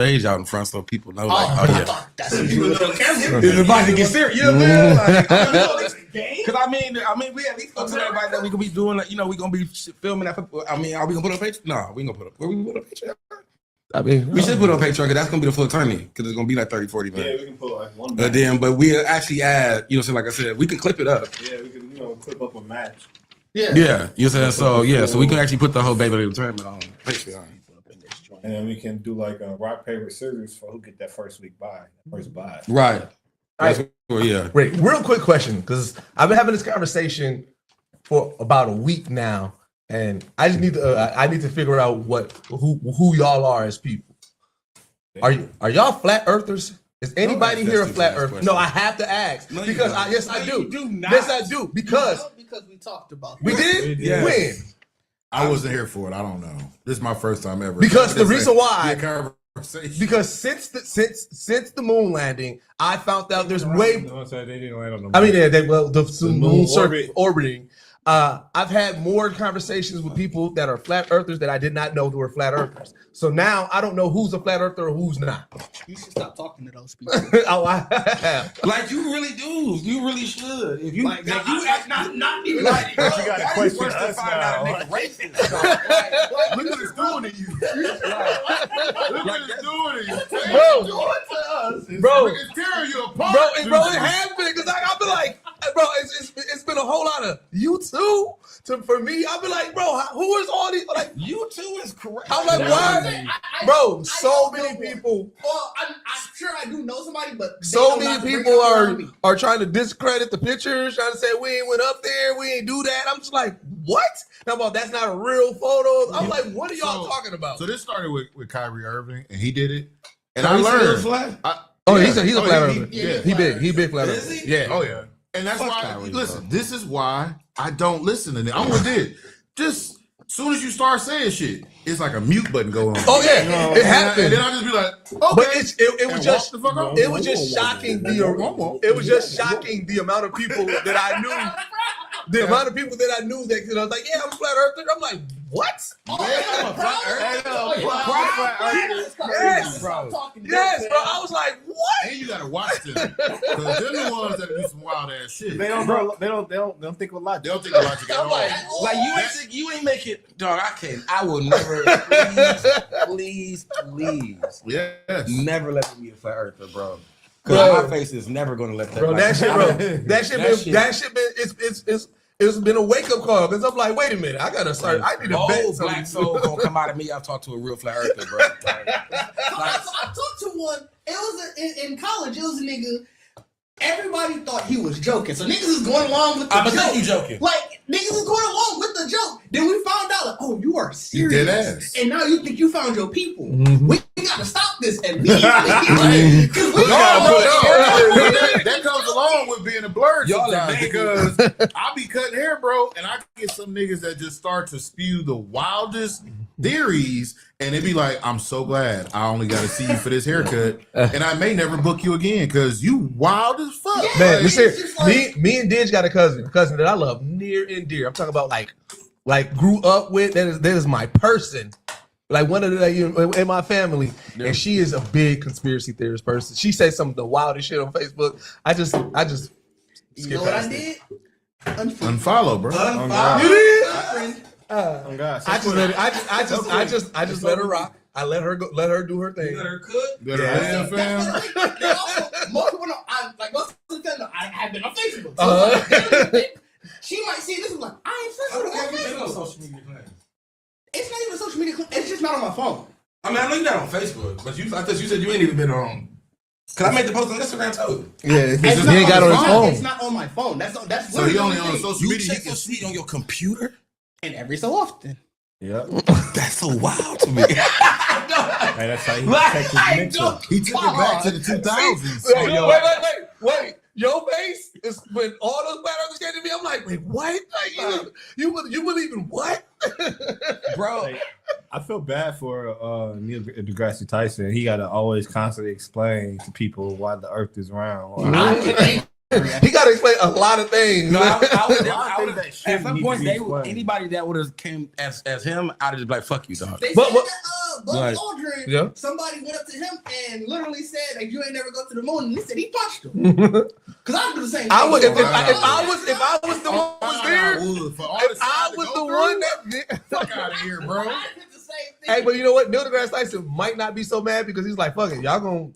stage out in front so people know. Like, oh yeah, that's what you know. it's about to get serious. You know what I'm saying? Because I mean, we at least gonna tell everybody that we gonna be doing. You know, we gonna be filming that. I mean, are we gonna put it on Patreon? No, we gonna put it. Where we gonna put it on Patreon? I mean, we should put it on Patreon because that's gonna be the full tourney because it's gonna be like 30, 40 minutes. Yeah, we can put like one. But we actually add. You know, so like I said, we can clip it up. Yeah, we can clip up a match. Yeah, you know what I'm saying? So we can actually put the whole Baby Little tournament on Patreon. And then we can do like a rock, paper, scissors for who get that first buy. Right. Yeah. Wait, real quick question, because I've been having this conversation for about a week now, and I just need to figure out who y'all are as people. Are y'all flat earthers? Is anybody here a flat earther? No, I have to ask because I do. Yes, I do because we talked about it. We did. Yes. When? I wasn't here for it. I don't know. This is my first time ever. Because the reason why, because since the moon landing, I found out there's way. No, they didn't land on the moon. I mean, the moon orbiting. I've had more conversations with people that are flat earthers that I did not know were flat earthers. So now I don't know who's a flat earther or who's not. You should stop talking to those people. Oh, I have. Like you really do. You really should. If you like you act not even like you got to question us now. Look what it's doing to you. Look what it's doing to you. Bro, it's tearing you apart. Bro, it has been because I've been like, bro, it's been a whole lot of you too. For me, I've been like, bro, who is all these? Like, you too is correct. I'm like, why? Bro, so many people. Well, I'm sure I do know somebody, but so many people are trying to discredit the pictures, trying to say we ain't went up there, we ain't do that. I'm just like, what? Now, about that's not a real photo. I'm like, what are y'all talking about? So this started with Kyrie Irving, and he did it, and I learned. He's a flat earther. He big flat earther. Yeah. Oh yeah. And that's why. Kyrie, listen, this is why I don't listen to them. I'm gonna do it. Just as soon as you start saying shit, it's like a mute button go on. Oh yeah, it happened. And then I just be like, okay. But it was just shocking the amount of people that I knew. The amount of people that I knew that I was like, yeah, I'm a flat earther. I'm like, what? Yes, bro. I was like, what? And you gotta watch them because they're the ones that do some wild ass shit. They don't think a lot. They don't think a lot. Like you ain't make it, dog. I will never. Please. Yes. Never let me be a flat earther, bro. Because my face is never gonna let that. Bro, it's been a wake up call because I'm like, wait a minute, I gotta start. I need a bet. Black soul gonna come out of me. I've talked to a real flat earther, bro. I talked to one. It was in college. It was a nigga. Everybody thought he was joking, so niggas is going along with the joke. I you joking. Like niggas is going along with the joke. Then we found out, like, oh, you are serious, you dead ass. And now you think you found your people. Mm-hmm. We gotta stop this immediately. That comes along with being a blur sometimes because I be cutting hair, bro, and I get some niggas that just start to spew the wildest theories, and they be like, I'm so glad I only got to see you for this haircut, and I may never book you again because you wild as fuck. Yeah, man, me and Didge got a cousin that I love near and dear. I'm talking about like grew up with. That is my person. Like one of the in my family, and she is a big conspiracy theorist person. She says some of the wildest shit on Facebook. I just you know what I did? Unfollow, bro. Unfollow. You did? I just let her rock. I let her go. Let her do her thing. Let her cook. Fam. Most people know. Most of the time, I have been on Facebook. So she might see this and like, I ain't friends with her. Social media class. It's not even social media. It's just not on my phone. I mean, I know you're not on Facebook, but I thought you said you ain't even been on. Cause I made the post on Instagram too. Yeah, he ain't got on his phone. It's not on my phone. That's so he only on social media. You check your feed on your computer, and every so often. Yep. That's so wild to me. Hey, that's how he protects his mental. He took it back to the 2000s. Wait. Your face is when all those bad others came to me. I'm like, wait, what? Like, you believe in what, bro? Like, I feel bad for Neil deGrasse Tyson. He got to always constantly explain to people why the Earth is round. He got to explain a lot of things. No, I would at some point anybody that would have came as him, I'd just be like, fuck you, dog. They said that Buzz Aldrin, yeah. somebody went up to him and literally said, like, "You ain't never go to the moon." And he said he punched him. Because I do the same thing. I would if I was the one who was there. If I was the one that fuck out of here, bro. Hey, but you know what? Neil deGrasse Tyson might not be so mad because he's like, "Fuck it, y'all gonna,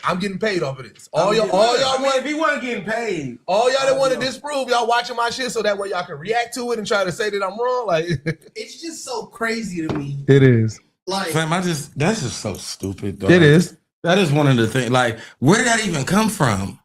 I'm getting paid off of this. All y'all want. If he wasn't getting paid, all y'all that want to disprove, y'all watching my shit so that way y'all can react to it and try to say that I'm wrong. Like, it's just so crazy to me. It is. Like, fam, that's just so stupid. Dog. It is. That is one of the things. Like, where did that even come from?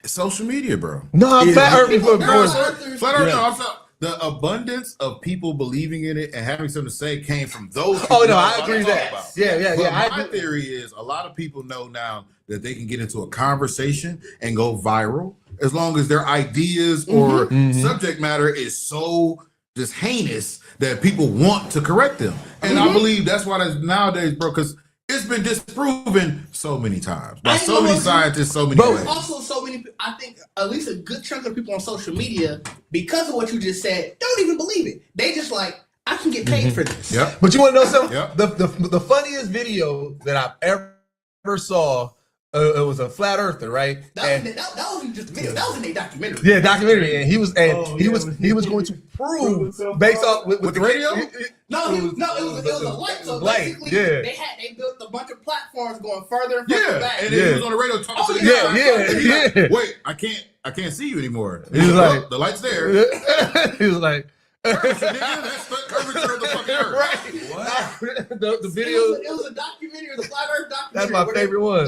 Social media, bro. No, flat Earth before. Flat Earth. No, I'm sorry. The abundance of people believing in it and having something to say came from those people. Oh no, I agree with that. Yeah. My theory is a lot of people know now that they can get into a conversation and go viral as long as their ideas or subject matter is so just heinous that people want to correct them. And I believe that's why that's nowadays, bro, because it's been disproven so many times by so many scientists, so many ways. Also, so many. I think at least a good chunk of the people on social media, because of what you just said, don't even believe it. They just like, I can get paid for this. Yep. But you want to know something? Yep. The funniest video that I've ever saw. It was a flat earther, right? That wasn't just a video. That was in a documentary. Yeah, documentary, and he was going to prove based off with the radio. It was a light. So basically, they built a bunch of platforms going further and further back. And then he was on the radio talking to the guy. Wait, I can't see you anymore. He was like, the light's there. He was like, that's the curvature of the fucking earth. Right. What? The video. It was a documentary, the Flat Earth documentary. That's my favorite one.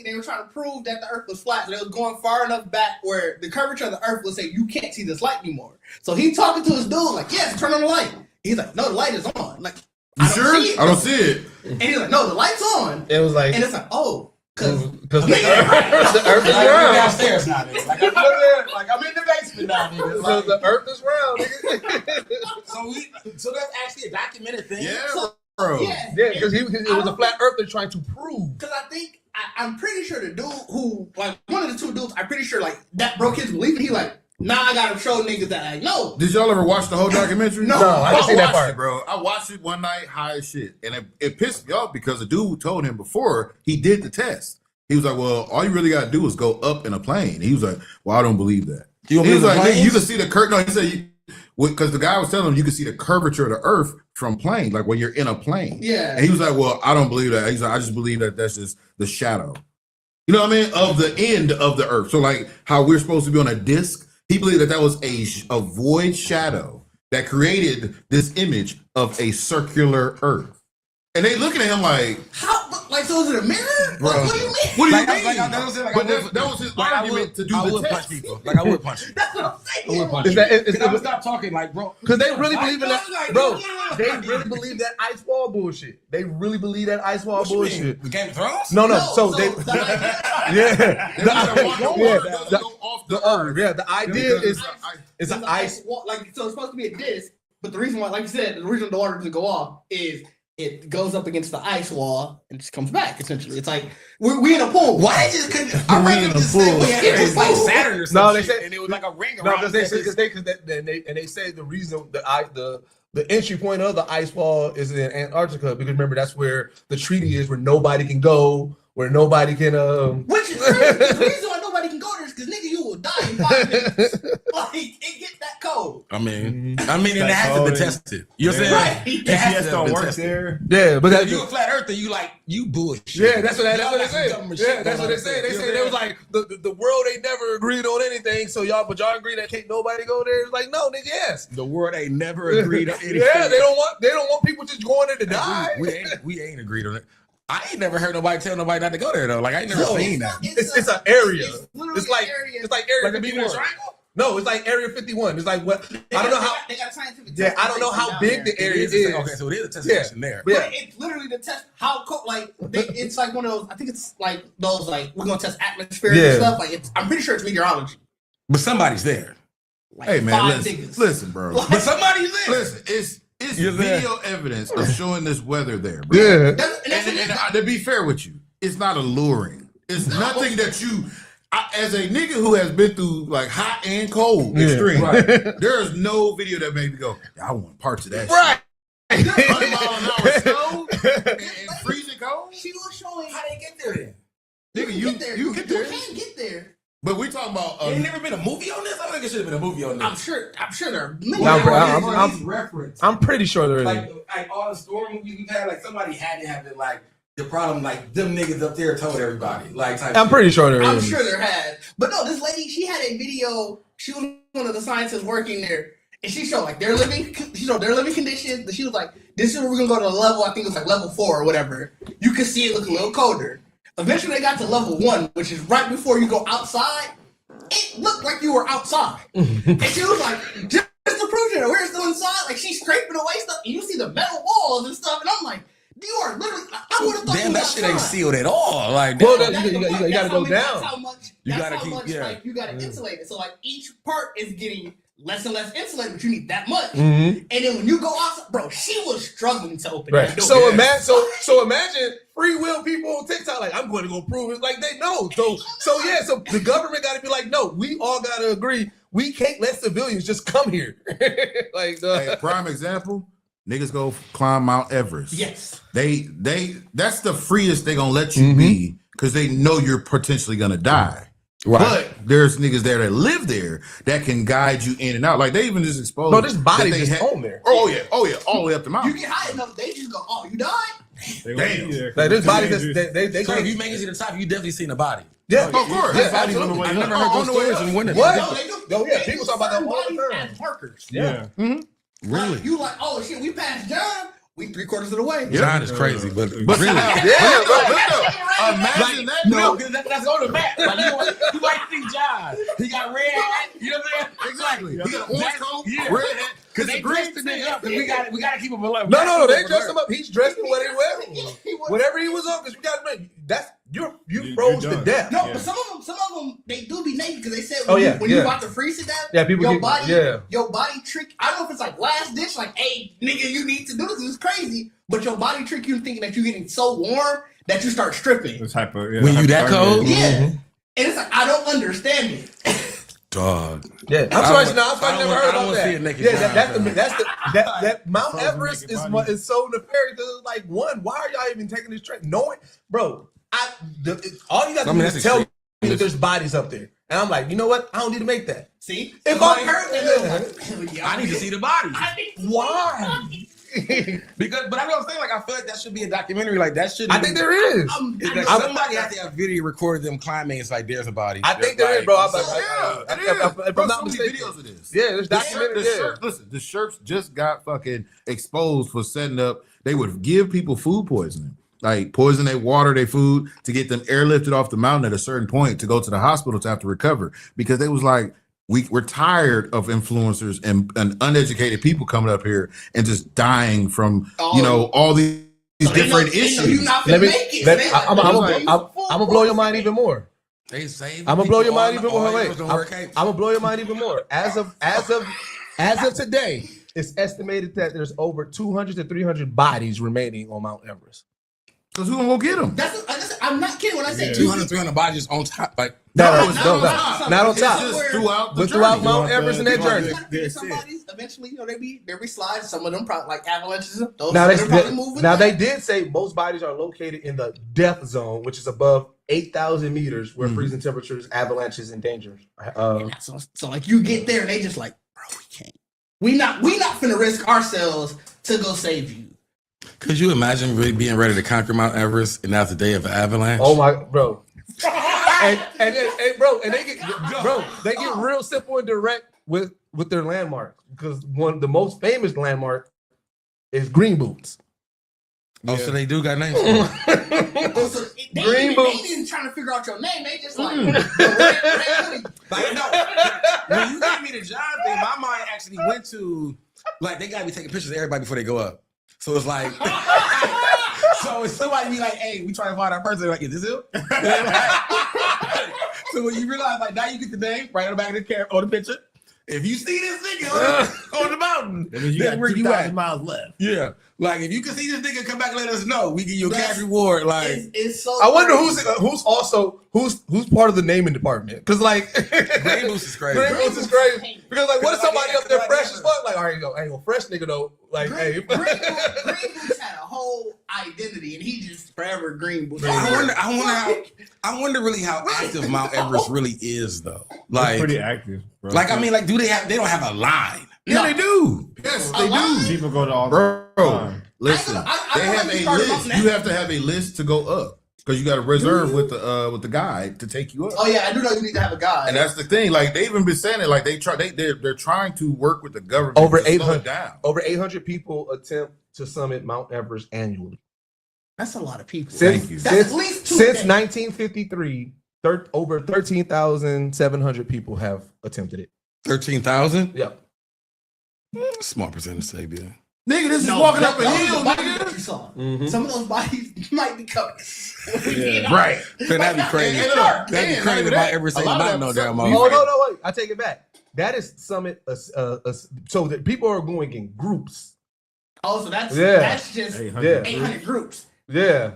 They were trying to prove that the Earth was flat. So they was going far enough back where the curvature of the Earth would say you can't see this light anymore. So he talking to his dude like, "Yes, turn on the light." He's like, "No, the light is on." Like, you sure? I don't see it. And he's like, "No, the light's on." It was like, and it's like, "Oh." Because the Earth is round. Downstairs now, nigga. Like I'm in the basement now, nigga. Like, the Earth is round, nigga. So that's actually a documented thing. Yeah, bro. Yeah, because it was a flat earther trying to prove. Because I think I'm pretty sure the dude who, like, one of the two dudes, I'm pretty sure like that broke his belief. He like, nah, I gotta show niggas that I know. Did y'all ever watch the whole documentary? No, I didn't see that part, it, bro. I watched it one night, high as shit, and it pissed me off because the dude told him before he did the test. He was like, "Well, all you really gotta do is go up in a plane." He was like, "Well, I don't believe that." He was like, "You can see the curve." No, he said, because the guy was telling him you can see the curvature of the Earth from plane, like when you're in a plane. Yeah. And he was like, "Well, I don't believe that." He's like, "I just believe that that's just the shadow." You know what I mean? Of the end of the Earth. So like how we're supposed to be on a disc. He believed that was a void shadow that created this image of a circular Earth. And they looking at him like, how? Like, so is it a mirror? Bro. What do you mean? What do you mean? That was his argument to do the test. Punch people. Like I would punch you. That's what I'm saying. I would punch you. I would stop talking, like, bro. Because they really believe in that, bro. They really believe that ice wall bullshit. They really believe that ice wall bullshit. The Game of Thrones? No. So they, the idea is it's an ice wall. Like, so it's supposed to be a disc, but the reason why, like you said, the reason the water doesn't go off is it goes up against the ice wall and just comes back. Essentially, it's like we in a pool. Why just couldn't? I read them just say it's like Saturn or something. No, they say, and it was like a ring no, around. because they say the reason the entry point of the ice wall is in Antarctica because remember that's where the treaty is, where nobody can go, where nobody can. Which is crazy. The reason why nobody can go there is because nigga, you will die in 5 minutes. Like it get that cold. I mean, it has to be tested. You know what I'm saying? Right. It has to don't be work tested. there. Yeah, but If you a flat earther, you bullshit. yeah, that's what they say. Yeah, That's what they say. They say they was like the world ain't never agreed on anything. So y'all agree that can't nobody go there? It's like no, nigga, yes. The world ain't never agreed on anything. Yeah, they don't want people just going there to die. We ain't agreed on it. I ain't never heard nobody tell nobody not to go there though. Like I ain't never seen that. It's an area. It's like Area Like a Bermuda 51. Triangle? No, it's like Area 51. It's like what I don't know how. They got a scientific. Yeah, I don't know how big the area is. Okay, so it is a test station there. But Yeah. it's literally the test how cold. Like it's like one of those. I think it's like those. Like we're gonna test atmosphere and stuff. Like I'm pretty sure it's meteorology. But somebody's there. Like hey man, 5 niggas. listen, bro. But somebody's there. Listen, it's video evidence of showing this weather there, bro. Yeah. And to be fair with you, it's not alluring. It's nothing that you, as a nigga who has been through like hot and cold extreme, there is no video that made me go, I want parts of that Right. shit. 100 mile an hour snow, and freezing cold. She was showing How they get there then? Nigga, you get there. you get there. You can get there. But we talking about. There ain't never been a movie on this. I think it should have been a movie on this. I'm sure there are many. I'm pretty sure there is. Like all the story movies we've had, like somebody had to have been like the problem, like them niggas up there told everybody. Like I'm pretty sure there is. I'm sure there has. But no, this lady, she had a video. She was one of the scientists working there, and she showed like their living conditions. She was like, "This is where we're gonna go to the level. I think it was like level 4 or whatever. You could see it look a little colder." Eventually, they got to level 1, which is right before you go outside. It looked like you were outside, and she was like, "Just to prove that we're still inside." Like she's scraping away stuff, and you see the metal walls and stuff, and I'm like. You are literally. I would have thought. Damn, that shit ain't sealed at all. Like, well, you gotta go down. That's how much. You gotta keep. Like, you gotta insulate it. So like each part is getting less and less insulated, but you need that much. And then when you go outside, bro, she was struggling to open that door. So imagine free will people on TikTok like I'm going to go prove it. Like they know. So the government got to be like, no, we all got to agree. We can't let civilians just come here. Like hey, prime example. Niggas go climb Mount Everest. Yes. That's the freest they gonna let you be because they know you're potentially gonna die. Right. But there's niggas there that live there that can guide you in and out. Like they even just exposed. No, this body just on there. Oh yeah, all the way up the mountain. You get high enough, they just go, "Oh, you died." Damn. Like this body they so if you make it to the top, you definitely seen the body. Yeah, of course. Yeah, absolutely. I never heard those stories when you went there. What? No, yeah, people talk about that all the time. As markers. Yeah. Really? You like, oh shit, we passed John. We 3/4 of the way. John is crazy, but really, imagine that. No, that's on the map. Like, you might see John. He got red hat. You know what I'm saying? Exactly. He got an orange coat, red hat. Because they dressed the nigga up. We got to keep him alive. No, they dressed him up. He's dressed in what he wears. Whatever he was on, because we got to make that's you froze to death. No, but some of them they do be naked because they said when you about to freeze it down, your body trick. I don't know if it's like last ditch, like, hey nigga, you need to do this. It's crazy, but your body trick you thinking that you're getting so warm that you start stripping. It's hyper. When you that cold, and it's like I don't understand it. Dog. Yeah, I'm sorry. I've never heard about that. Yeah, that Mount Everest is so nefarious. It's like, one, why are y'all even taking this trek? Knowing, bro, all you got to do is tell me that there's bodies up there, and I'm like, you know what? I don't need to make that. See, if I'm hurt, I need to see the bodies. Why? Because, but I know what I'm saying. Like, I feel like that should be a documentary. Like that should. I think there is. Somebody has to have video recorded them climbing. It's like there's a body. I think there is, bro. If I'm not mistaken, videos of this. Yeah, there's documentaries. Listen, the Sherps just got fucking exposed for setting up. They would give people food poisoning, like poison their water, their food, to get them airlifted off the mountain at a certain point to go to the hospital to have to recover because they was like. We're tired of influencers and uneducated people coming up here and just dying from all these different issues. I'm gonna blow your mind even more. I'm gonna blow your mind even more. I'm gonna blow your mind even more. As of today, it's estimated that there's over 200 to 300 bodies remaining on Mount Everest. Because who gonna go get them? I'm not kidding when I say 200, 300 bodies on top. Like not on top. Just throughout Mount Everest in that journey. Eventually, they be slides. Some of them probably like avalanches. They did say most bodies are located in the death zone, which is above 8,000 meters, where freezing temperatures, avalanches, and dangers. So like you get there and they just like, bro, we can't. We not finna risk ourselves to go save you. Could you imagine really being ready to conquer Mount Everest and that's the day of an avalanche? Oh my, bro. and they get real simple and direct with their landmark because the most famous landmark is Green Boots. Oh, so they do got names. Green Boots. They ain't trying to figure out your name. They just like, when you gave me the job thing, my mind actually went to like they gotta be taking pictures of everybody before they go up. So it's like, so if somebody be like, hey, we trying to find our person, like, is this him? So when you realize, like, now you get the name right on the back of the picture. If you see this nigga on the mountain, then you got where 2,000 miles left. Yeah. Like, if you can see this nigga, come back and let us know. We give you a cash reward. Like, it's so. I wonder crazy. who's part of the naming department? Because like Green Boots is crazy. Green Boots is crazy. Because like, what if Because, like, somebody up there like, fresh as fuck? Like, all right, yo, hey, well, fresh nigga though. Like, hey, Green Boots had a whole identity, and he just forever Green Boots. I wonder really how active Mount Everest really is, though. Like, pretty active, bro. Like, I mean, like, they don't have a line. Yeah, they do. Yes, they do. People go to all Bro, listen, I they have a list. You have to have a list to go up because you got to reserve with the guide to take you up. Oh yeah, I do know you need to have a guide. And that's the thing. Like they've even been saying it. Like they're trying to work with the government over to slow 800 it down. over 800 people attempt to summit Mount Everest annually. That's a lot of people. Thank you. That's at least two Since days. 1953, over 13,700 people have attempted it. 13,000? Yep. Smart percentage say, yeah. Nigga, this is No, walking up a those hill, bodies nigga. that you saw. Mhm. Some of those bodies might be covered. Right. Man, that'd be crazy. And look, That'd be and crazy not if even I that, ever a say lot of about them no suck. damn Oh, Oh, motherfucker. no, wait. I take it back. That is summit. So that people are going in groups. Oh, so that's just 800. 800 groups. Yeah.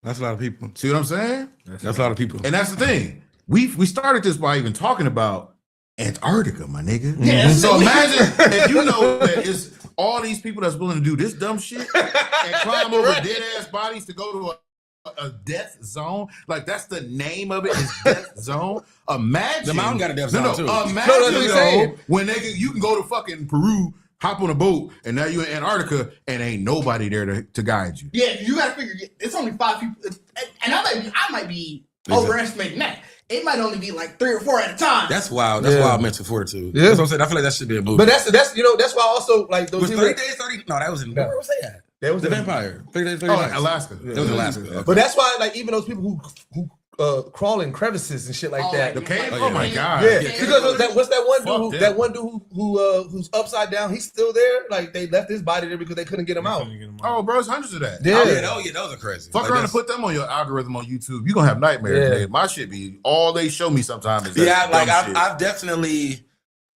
That's a lot of people. See what I'm saying? That's a lot of people. And that's the thing. We started this by even talking about Antarctica, my nigga. Yeah, So so imagine if you know that it's all these people that's willing to do this dumb shit and climb over dead ass bodies to go to a death zone. Like that's the name of it is death zone. Imagine The mountain got a death zone, too. Imagine No, that's what he's saying. when you can go to fucking Peru, hop on a boat, and now you're in Antarctica and ain't nobody there to guide you. Yeah, you gotta figure it's only 5 people, and I might be overestimating that. It might only be like 3 or 4 at a time. That's wild. That's Yeah. wild mental fortitude. Yeah. That's what I'm saying. I feel like that should be a movie. But that's that's why also like those was people. 30 days, 30? No, that was in, No. where was they at? That was The the Vampire. 30 days, 30 Oh, nights. Alaska. That was in Alaska. But that's why like even those people who crawl in crevices and shit like Oh, that. The cave? Oh, Oh, yeah. my God. Yeah, Yeah, because what's that one Fuck dude? them. That one dude who's upside down. He's still there. Like they left his body there because they couldn't get him out. Oh, bro, it's hundreds of that. Yeah. Oh, yeah, those are crazy. Fuck Like, around and that's- put them on your algorithm on YouTube. You're gonna have nightmares, Yeah. man. My shit be all they show me sometimes is that Yeah, like dumb shit. I've definitely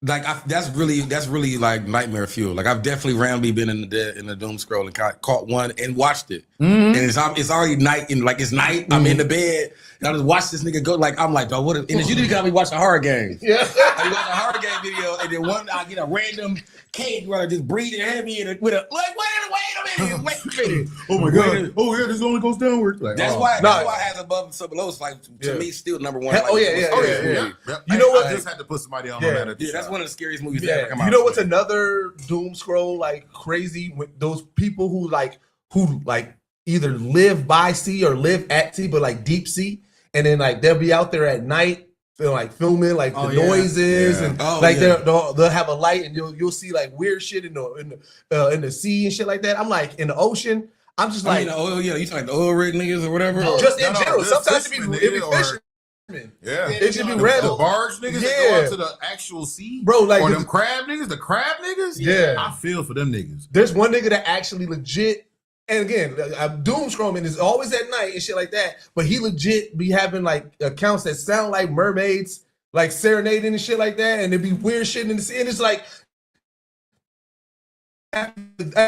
like that's really like nightmare fuel. Like I've definitely randomly been in the doom scroll and caught one and watched it. Mhm. And it's already night and like it's night. I'm in the bed and I just watch this nigga go. Like I'm like, oh, what? And it's usually because I be watching horror games. Yeah. I watch a horror game video and then I get a random cage where I just breathing heavy and with a like wait a minute. Oh my God. Oh yeah, this only goes downward. Like, That's oh. why No. that's why it has above and below. It's like to Yeah. me still number one. Oh, like, yeah, yeah, Oh yeah, yeah, yeah. yeah. Yeah. You know what? I just had to put somebody on Yeah. that. Yeah, that's one of the scariest movies that ever come out. You know what's another doom scroll like crazy with those people who either live by sea or live at sea, but like deep sea, and then like they'll be out there at night, like filming like the noises Yeah. and Oh, like yeah. they'll have a light and you'll see like weird shit in the sea and shit like that. I'm like in the ocean. I'm just I like mean, the oil, yeah, you talking like the oil rig niggas or whatever? No, just in no, general. just Sometimes it fishermen, be nigga, or- fishermen. Yeah. It should be The random. barge niggas that Yeah. go out to the actual sea, Bro, like or this- them crab niggas, the crab niggas. Yeah. I feel for them niggas. There's one nigga that actually legit, and again, doom scrolling is always at night and shit like that. But he legit be having like accounts that sound like mermaids, like serenading and shit like that, and it'd be weird shit in the sea. And it's like, at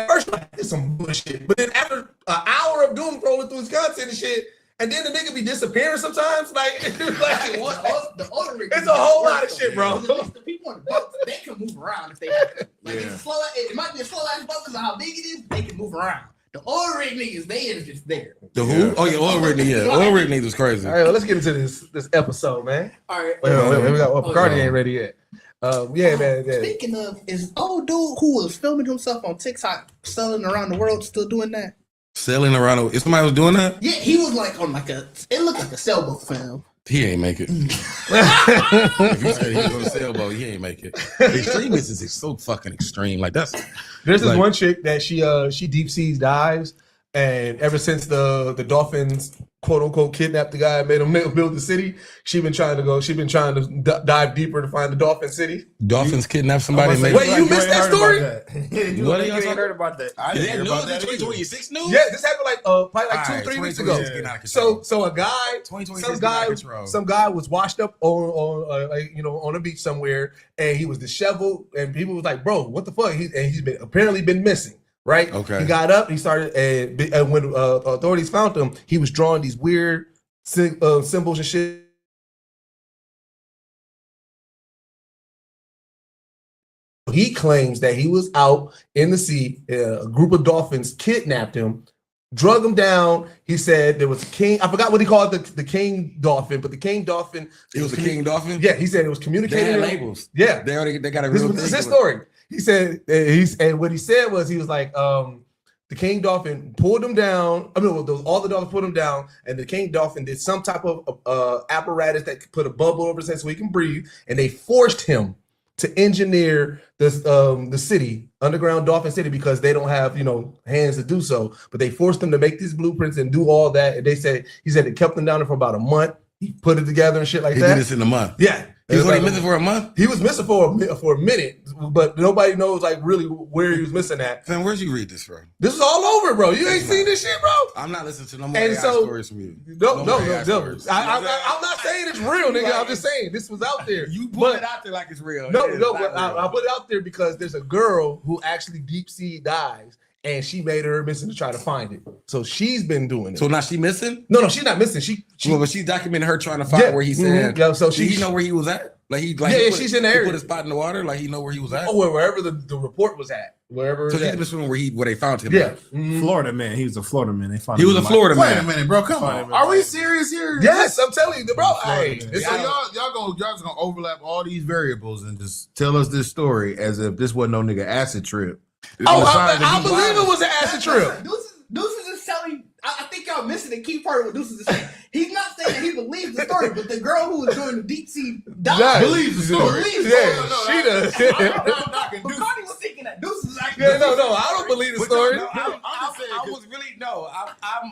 first, like, it's some bullshit. But then after an hour of doom scrolling through his content and shit, and then the nigga be disappearing sometimes, like, The older rig it's a whole lot of shit, bro. The people on the boat, they can move around if they want to. Like Yeah. it's slow. It might be a slow ass boat because of how big it is. They can move around. The oil rig niggas, they is just there. The who? Yeah. Oh yeah, oil rig niggas. Yeah, oil rig niggas was crazy. All right, well, let's get into this episode, man. All right. Wait, we got Bacardi yeah. ain't ready yet. Yeah, man. Yeah. Speaking of, is old dude who was filming himself on TikTok selling around the world still doing that? Sailing around. If somebody was doing that, Yeah, he was like on like it looked like a sailboat film. he ain't make it. If you said he was on a sailboat, he ain't make it. Extremists is so fucking extreme. Like that's There's this like- one chick that she deep seas dives, and ever since the Dolphins quote unquote kidnapped the guy and made him build the city, she's been trying to dive deeper to find the Dolphin City. Dolphins kidnap somebody. And make Wait, you missed that story? What are y'all talking- heard about that? I Is didn't that hear news? about that. Is either. 2026 news? Yeah, this happened like probably like All right, 2-3 weeks 2026 ago. is getting out of control. So a guy, 2026 some is getting out guy, of control. some guy was washed up on a beach somewhere, and he was disheveled, and people was like, "Bro, what the fuck?" He's apparently been missing. right? Okay. He got up, he started, and when authorities found him, he was drawing these weird symbols and shit. He claims that he was out in the sea, a group of dolphins kidnapped him, drug him down. He said there was a king. I forgot what he called the King Dolphin, but the King Dolphin. It was the King Dolphin? Yeah, he said it was They communicating. had labels. Yeah. They got a This real was thing. his story. He said, and what he said was, he was like, the King Dolphin pulled him down. I mean, all the dolphins put him down, and the King Dolphin did some type of apparatus that could put a bubble over his head so he can breathe, and they forced him to engineer this the city, underground dolphin city, because they don't have hands to do so. But they forced him to make these blueprints and do all that. And he said it kept him down there for about a month. He put it together and shit like He that. did this in a month. Yeah. He was only missing for a month? He was missing for a minute, but nobody knows like really where he was missing at. Man, where'd you read this from? This is all over, bro. You ain't seen this shit, bro. I'm not listening to no more And AI so- stories from you. No. AI stories. I'm not saying it's real, nigga. I'm just saying this was out there. You put But- it out there like it's real. No, It is no, not but real. I put it out there because there's a girl who actually deep sea dives, and she made her mission to try to find it. So she's been doing it. So now she missing? No, she's not missing. She Well, but she's documenting her trying to find Yeah, where he's mhm, at. yeah, so Did he she- know where he was at? Like he she's in the He area. put a spot in the water. Like he know where he was at. wherever the report was at, wherever. So it's he's at. been swimming where they found him. Yeah. at. Mhm. Florida man. He was a Florida man. They found He him was a in Florida Wait a man. minute, bro. Come on. Are we serious here? Yes, I'm telling you, bro. Hey, So it's y'all just gonna overlap all these variables and just tell us this story as if this wasn't no nigga acid trip. I believe it was an acid trip. Deuces is telling. I think y'all missing the key part of what Deuces is saying. He's not saying that he believes the story, but the girl who was doing the deep sea dive Yeah. believes the story. believes Yeah, it. she does. I'm knocking But Deuces. Cardi was thinking that Deuces is actually. Yeah, no, I don't believe the But story. no, I'm just saying, I was really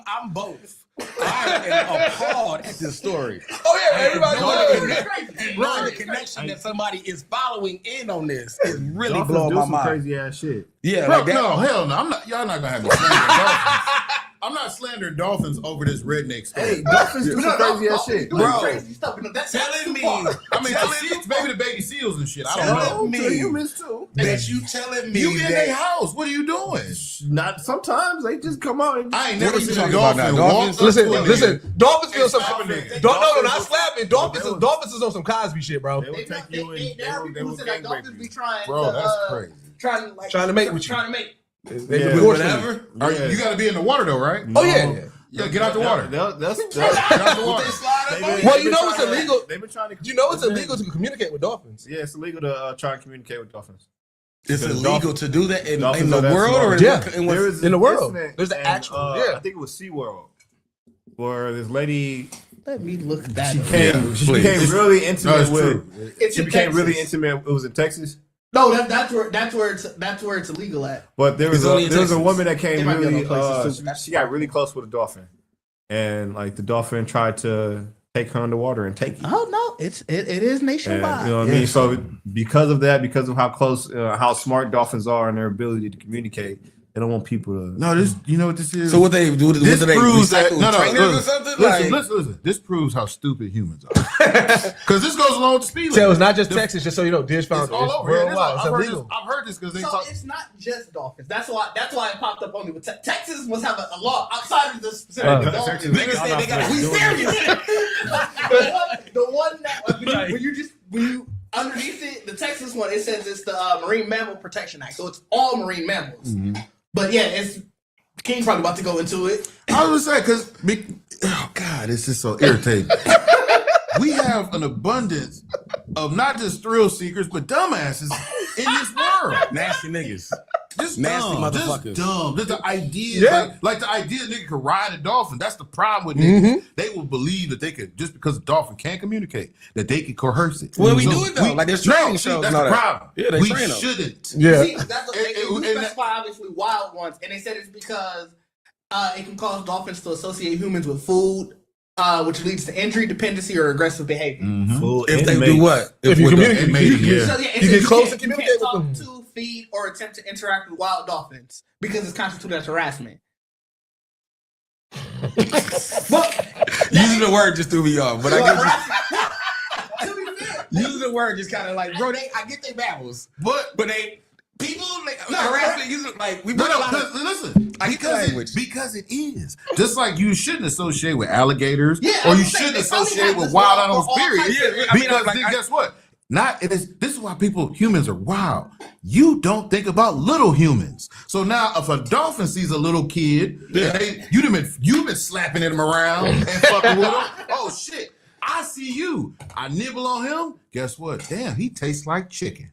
I'm both. I am appalled at this story. Oh yeah, everybody Knowing knows. and knowing the connection that somebody is following in on this is really Dolphins blowing do my some mind. crazy ass shit. Yeah, Bro, like that. no, hell no. Y'all not gonna have me slander dolphins. I'm not slandering dolphins over this redneck story. Hey, Dolphins do some crazy ass shit. Bro, crazy stuff. That's telling too me, far. I mean, telling the seals, maybe the baby seals and shit. I don't Telling know. me. To humans too. that you telling me You in that their house? What are you doing? Not sometimes they just come out and I ain't What never are you seen a talking about dolphin now? walk Dolphins? up to a nigga. Listen. Dolphins feel some. Slap a nigga. No, not slapping. Dolphins is on some Cosby shit, bro. they will take you in. They will gang rape you. Bro, that's crazy. Trying to make with you. Trying to make. They Yeah. divorced me. whatever. Yeah. You got to be in the water though, right? Oh yeah. Yeah, get out the water. That's Get out the water. Well, you know it's illegal. They've been trying to. You know it's illegal to communicate with dolphins. Yeah, it's illegal to try and communicate with dolphins. It's Because illegal to do that in Dolphins the are that world or smart. in Yeah. what, in what, There is in the an world. incident There's the in, actual- yeah. I think it was SeaWorld, where this lady Let me look that. she up. became please. really intimate it's with. true. It's She in became Texas. really intimate. It was in Texas, No, that's where it's illegal at. but there was It's only in a Texas. woman that It came might be really. other places, too. She got really close with a dolphin, and like the dolphin tried to take her underwater and take it. Oh no, it is And, nationwide. you know what I mean? So because of that, because of how close, how smart dolphins are and their ability to communicate, they don't want people to. No, this. You know what this is? so what they do? This What do they proves that recycle trainers or something? Listen. This proves how stupid humans are. Because this goes along with the speed limit. So it's not just Texas, just so you know. Dish found It's it. all It's over. Yeah, worldwide. It's illegal. I've heard this because they So talk. it's not just dolphins. That's why it popped up on me. But Texas must have a law outside of the specific dolphins. Texas- Niggas say they got We we serious. the one that when you underneath it, the Texas one, it says it's the Marine Mammal Protection Act, so it's all marine mammals. But yeah, it's King probably about to go into it. I was gonna say because oh god, it's just so irritating. We have an abundance of not just thrill seekers but dumbasses in this world. Nasty niggas. Just Nasty dumb, motherfuckers. Just dumb. Just the idea, Yeah. like the idea that nigga could ride a dolphin. That's the problem with niggas. They will believe that they could, just because a dolphin can't communicate, that they could coerce it. Well, we do it, though. Like, there's training shows That's and all the that. problem. Yeah, they we train 'em. shouldn't. Yeah. See, that's they do And- specify obviously wild ones, and they said it's because it can cause dolphins to associate humans with food, which leads to injury, dependency, or aggressive behavior. Full If they inmates. do what? If you what the- communicate, inmate, yeah. So, it You says get close can't- and communicate you with can't them. talk to, feed, or attempt to interact with wild dolphins because it's constituted as harassment. Using the word just threw me off, but I get To be fair, using the word just kind of like, bro. I get they babbles, But but they people harassment. Like we No, bring a no, lot of. listen, I get the language. because it is. Just like you shouldn't associate with alligators, Yeah, or I'm you saying shouldn't they probably associate have with this wild law animals, for all period. types of- Yeah, I mean, Because like, then guess what? This is why humans are wild. You don't think about little humans. So now if a dolphin sees a little kid, and you've been slapping him around and fucking with him. Oh shit. I see you. I nibble on him. Guess what? Damn, he tastes like chicken.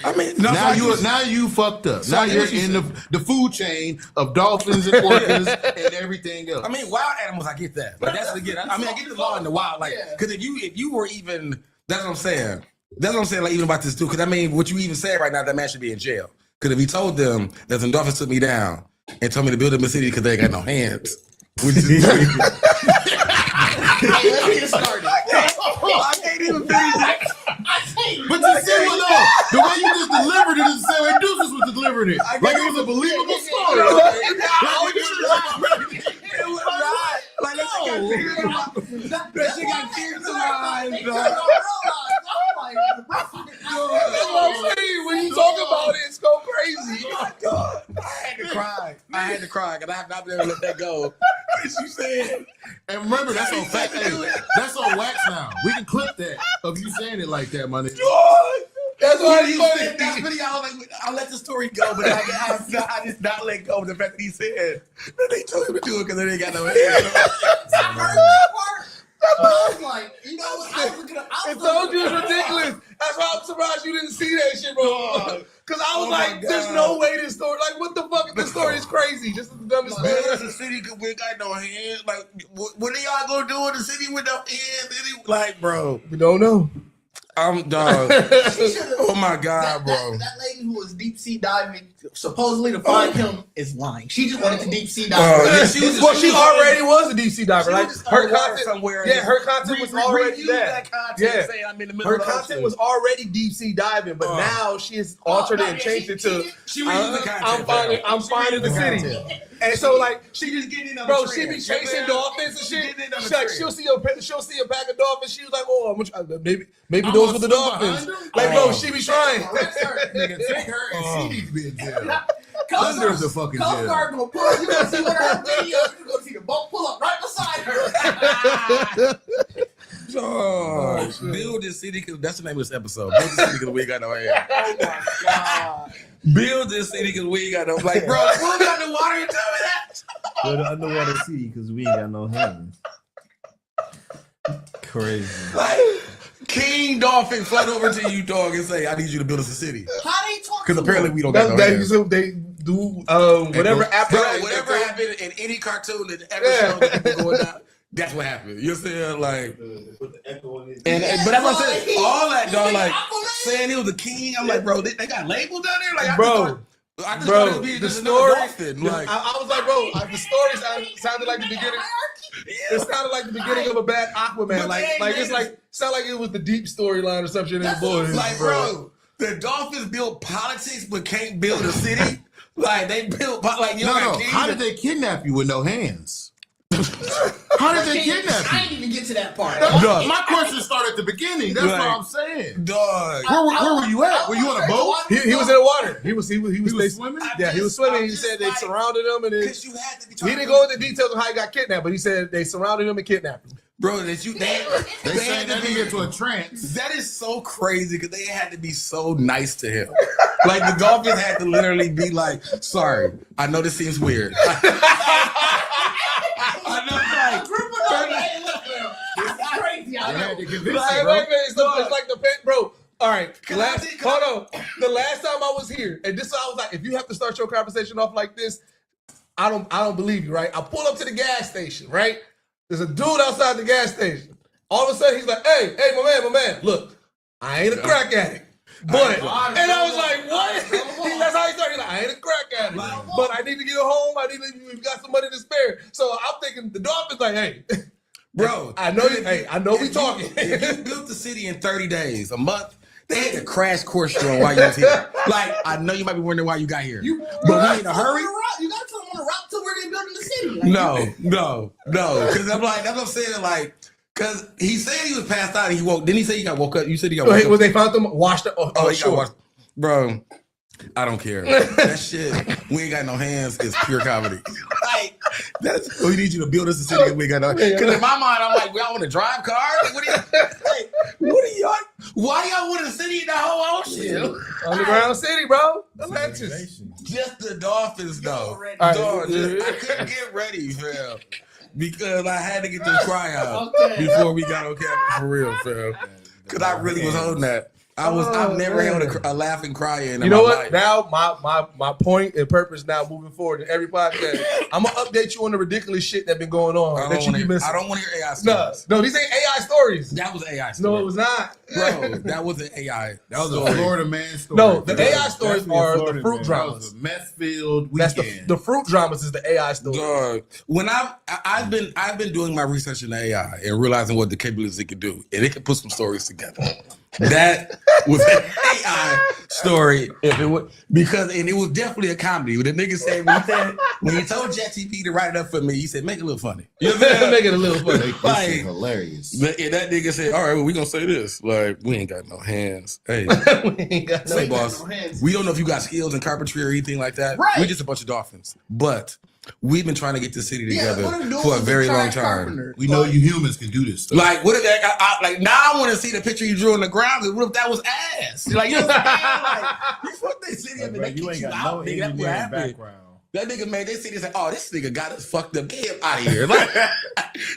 I mean, Now you fucked up. So now I get you're what you in the food chain of dolphins and orcas and everything else. I mean, wild animals, I get that. Like that's again. I mean, I get the law in the wild. Like, because if you were even, that's what I'm saying. That's what I'm saying. Like even about this too. Because I mean, what you even said right now, that man should be in jail. Because if he told them that some dolphins took me down and told me to build him a city because they ain't got no hands, which is Hey, let's get started. I can't even finish it. But you see what though? The way you just delivered it is the same way Deuces was delivering it. Like it was a believable story. It was not. Like that shit got tears in my eyes, dog. When you talk about it, it's go crazy. Oh my God. I had to cry. Because I have not been able to let that go. What you said? And remember, that's on fact. That's on wax now. We can clip that of you saying it like that, my nigga. That's why he said that video. I was like, I'll let the story go, but I just not let go of the fact that he said that they told him to do it because they ain't got no hands. I was like, you know what? I told you it's ridiculous. That's why I'm surprised you didn't see that shit, bro. Because I was like, there's no way this story, like, what the fuck? This story is crazy. This is the dumbest thing. That's a city we got no hands. Like, what are y'all gonna do in the city with no hands? Like, bro, we don't know. I'm done. Oh my God, bro. That lady who was deep sea diving, supposedly to find him, is lying. She just wanted to deep sea dive. She already was a deep sea diver. Like her content somewhere. Yeah, her content was already that. Yeah, I'm in the middle her content was already deep sea diving, but now she has altered it and changed it to. I'm finding the city. And so, like, she just getting in. Bro, she be chasing dolphins and shit. She's like, she'll see a pack of dolphins. She was like, oh, maybe those with the dolphins. Like, bro, she be trying. Nigga, take her and she needs to be in jail. Under the fucking jail. Coast Guard gonna pull up. You gonna see one of her videos. You gonna see the boat pull up right beside her. Build this city because that's the name of this episode. Build this city because we ain't got no hands. Oh my God. Build this city because we ain't got no. Like, bro, pull out the water and tell me that. Go to underwater sea because we ain't got no hands. Crazy. Like, King Dolphin flood over to you, dog, and say, "I need you to build us a city." How they talk? Because apparently we don't got no hands. So they do whatever Whatever happened in any cartoon that ever showed the people going down, that's what happened. You're saying like, put the echo in it. but that's what I'm saying. All that, dog, like saying he was a king. I'm like, bro, they got labels down there, like, Bro, the story. Like, I was like, bro, the story sounded like the beginning. It sounded like the beginning of a bad Aquaman. Like it's like sounded like it was the deep storyline or something in the boys. Like, bro, the Dolphins built politics but can't build a city. Like they built, like you know, No. How did they kidnap you with no hands? How did they kidnap I you? didn't even get to that part. My question started at the beginning. That's Right. what I'm saying. Dog? Where were you at? Were you on a boat? He was in the water. He was swimming? Yeah, he was swimming. He said they surrounded him, and Because you had to be. he didn't go into details of how he got kidnapped, but he said they surrounded him and kidnapped him. Bro, that you They saying that nigga into a trance. That is so crazy because they had to be so nice to him. Like the Dolphins had to literally be like, "Sorry, I know this seems weird." I know, This is crazy. I They know. had to convince Like, you, bro. wait, it's like the pen, bro. All right, hold on. The last time I was here, and this I was like, if you have to start your conversation off like this, I don't believe you, right? I pull up to the gas station, right? There's a dude outside the gas station. All of a sudden, he's like, hey, my man, look, I ain't a crack addict. But, and I was like, what? That's how he started. He's like, I ain't a crack addict, but I need to get home. We've got some money to spare. So I'm thinking the Dolphins like, hey, bro, I know we talking. If you built the city in 30 days, a month, they had to crash course you on why you was here. Like, I know you might be wondering why you got here, but we in a hurry. You got to tell them on the route to where they're building the city. Like, No. Because I'm like, that's what I'm saying. Like, because he said he was passed out and he woke. Didn't he say he got woke up? You said he got woke up. When they found them washed up. Oh, he got washed. Bro, I don't care. That shit, we ain't got no hands, is pure comedy. Like, that's we need you to build us a city that we got no. Because in my mind, I'm like, y'all want to drive cars? Like, what are y'all? Why y'all want a city in the whole ocean? Underground city, bro. Atlantis. Just the Dolphins, though. Right. Dog, I couldn't get ready, fam. Because I had to get this cry out before we got on camera for real, fam. Because I really was holding that. I've never held a laughing cry in my life. Now my point and purpose now moving forward in every podcast, I'm gonna update you on the ridiculous shit that been going on. I don't want to hear AI stories. No, these ain't AI stories. That was AI stories. No, it was not. Bro, that wasn't AI. That was a Florida man story. No, the AI stories are the fruit dramas. That was a meth-filled weekend. That's the fruit dramas is the AI story. Dog, when I've been doing my research in AI and realizing what the capabilities it could do, and it can put some stories together. That was an AI story, if it was, and it was definitely a comedy. The nigga said when he told ChatGPT to write it up for me, he said, "Make it a little funny." You know what I'm saying? Make it a little funny. Like, this is hilarious. And that nigga said, "All right, well, we gonna say this. Like, we ain't got no hands. Hey, we ain't got say, boss, we don't know if you got skills in carpentry or anything like that. Right. We're just a bunch of dolphins, but." We've been trying to get this city together for a very long time. Carpenter. We know you humans can do this stuff. Like, what if that? Like, now I want to see the picture you drew on the ground. Cause what if that was ass? Like, you know what I'm saying? Like, you fuck they city up and they kick you out, nigga. That's what happened. That nigga made they city say, "Oh, this nigga got us fucked up. Get him out of here." Like,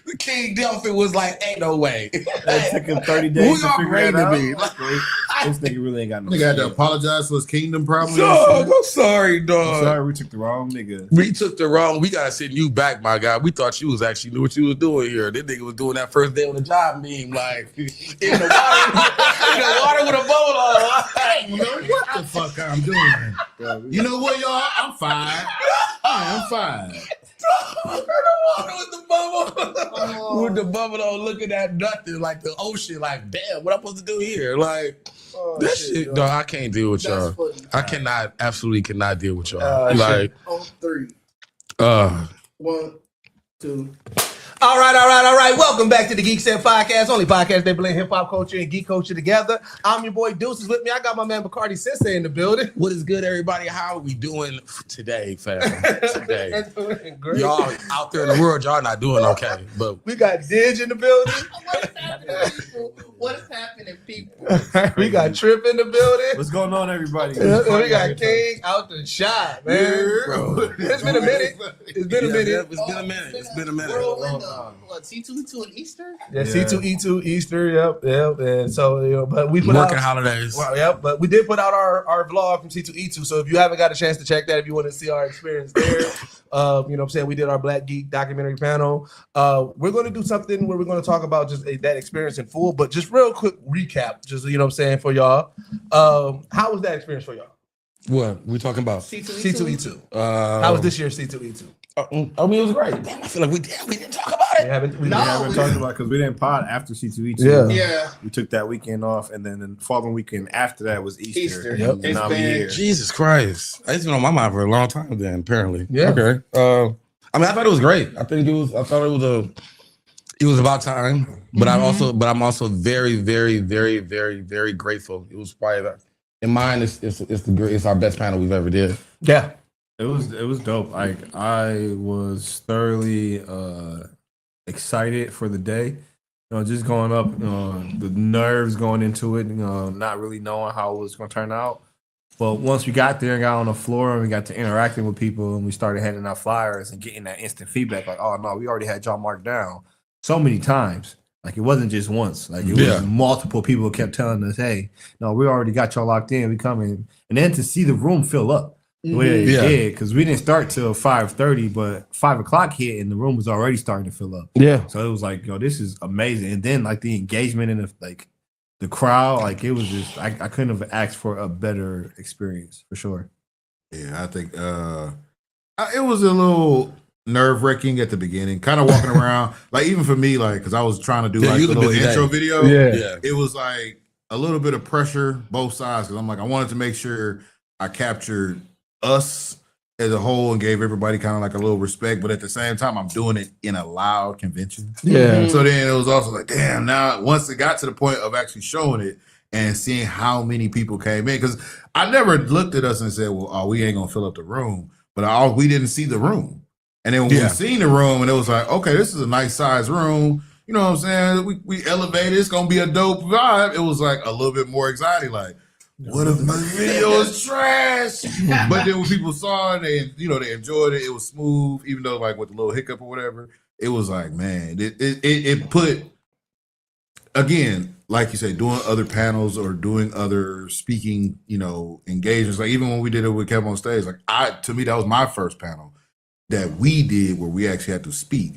the King Dolphin was like, "Ain't no way." It took him 30 days to figure it out. This nigga really ain't got no. Nigga had to apologize for his kingdom problems. Dog, I'm sorry, dog. I'm sorry, we took the wrong nigga. We took the wrong. We gotta send you back, my guy. We thought you was actually knew what you was doing here. This nigga was doing that first day on the job meme, like in the water with a bowl on. You know what the fuck I'm doing? You know what, y'all? I'm fine. I'm fine. With the bubble, with the bubble on, looking at nothing, like the ocean, like damn, what I'm supposed to do here? Like that shit, dog. I can't deal with y'all. I absolutely cannot deal with y'all. Like on 3. 1, 2. All right. Welcome back to the Geekset podcast, only podcast that blend hip hop culture and geek culture together. I'm your boy Deuces. With me, I got my man Bacardi Sensei in the building. What is good, everybody? How are we doing today, fam? Today, Great. y'all out there in the world, y'all not doing okay. But we got Didge in the building. What is happening, people? We got Trip in the building. What's going on, everybody? We got King out the shot, man. bro, It's been a minute. It's been a minute. We're in what, C2E2 and Easter? Yeah, C2E2 Easter. Yep. And so, but we put Working out holidays. Well, yep. But we did put out our vlog from C2E2. So if you haven't got a chance to check that, if you want to see our experience there, you know what I'm saying? We did our Black Geek Documentary panel. We're going to do something where we're going to talk about just that experience in full, but just real quick recap, just, you know what I'm saying, for y'all. How was that experience for y'all? What we talking about? C2E2. How was this year's C2E2? I mean, it was great. Damn, I feel like we didn't talk about it. We haven't talked about it because we didn't pod after C2E2. Yeah. We took that weekend off, and then the following weekend after that was Easter. Yep. And now we here. Jesus Christ, it's been on my mind for a long time. Then apparently, Yeah. Okay. I mean, I thought it was great. I thought it was about time. But I'm also very, very, very, very, very grateful. It was probably in mine. It's our best panel we've ever did. Yeah. It was dope. Like I was thoroughly excited for the day. You know, just going up, the nerves going into it, not really knowing how it was going to turn out. But once we got there and got on the floor and we got to interacting with people and we started handing out flyers and getting that instant feedback, like, oh no, we already had y'all marked down so many times. Like it wasn't just once. Like it was multiple people kept telling us, hey, no, we already got y'all locked in. We coming. And then to see the room fill up. The way it did, because we didn't start till 5:30, but 5 o'clock hit and the room was already starting to fill up. Yeah. So it was like, yo, this is amazing. And then like the engagement and the crowd, like it was just I couldn't have asked for a better experience for sure. Yeah, I think it was a little nerve-wracking at the beginning, kind of walking around, like even for me, like because I was trying to do like a little intro video. Yeah. It was like a little bit of pressure both sides because I'm like I wanted to make sure I captured us as a whole and gave everybody kind of like a little respect, but at the same time I'm doing it in a loud convention. Yeah. So then it was also like, damn, now once it got to the point of actually showing it, and seeing how many people came in. Because I never looked at us and said, well, oh, we ain't going to fill up the room. But we didn't see the room. And then when we seen the room and it was like, okay, this is a nice size room. You know what I'm saying? We elevated. It's going to be a dope vibe. It was like a little bit more exciting. Like, what if my video is trash? But then when people saw it, they enjoyed it. It was smooth, even though like with the little hiccup or whatever. It was like, man, it put, again, like you say, doing other panels or doing other speaking, engagements. Like even when we did it with Kev on stage, like to me, that was my first panel that we did where we actually had to speak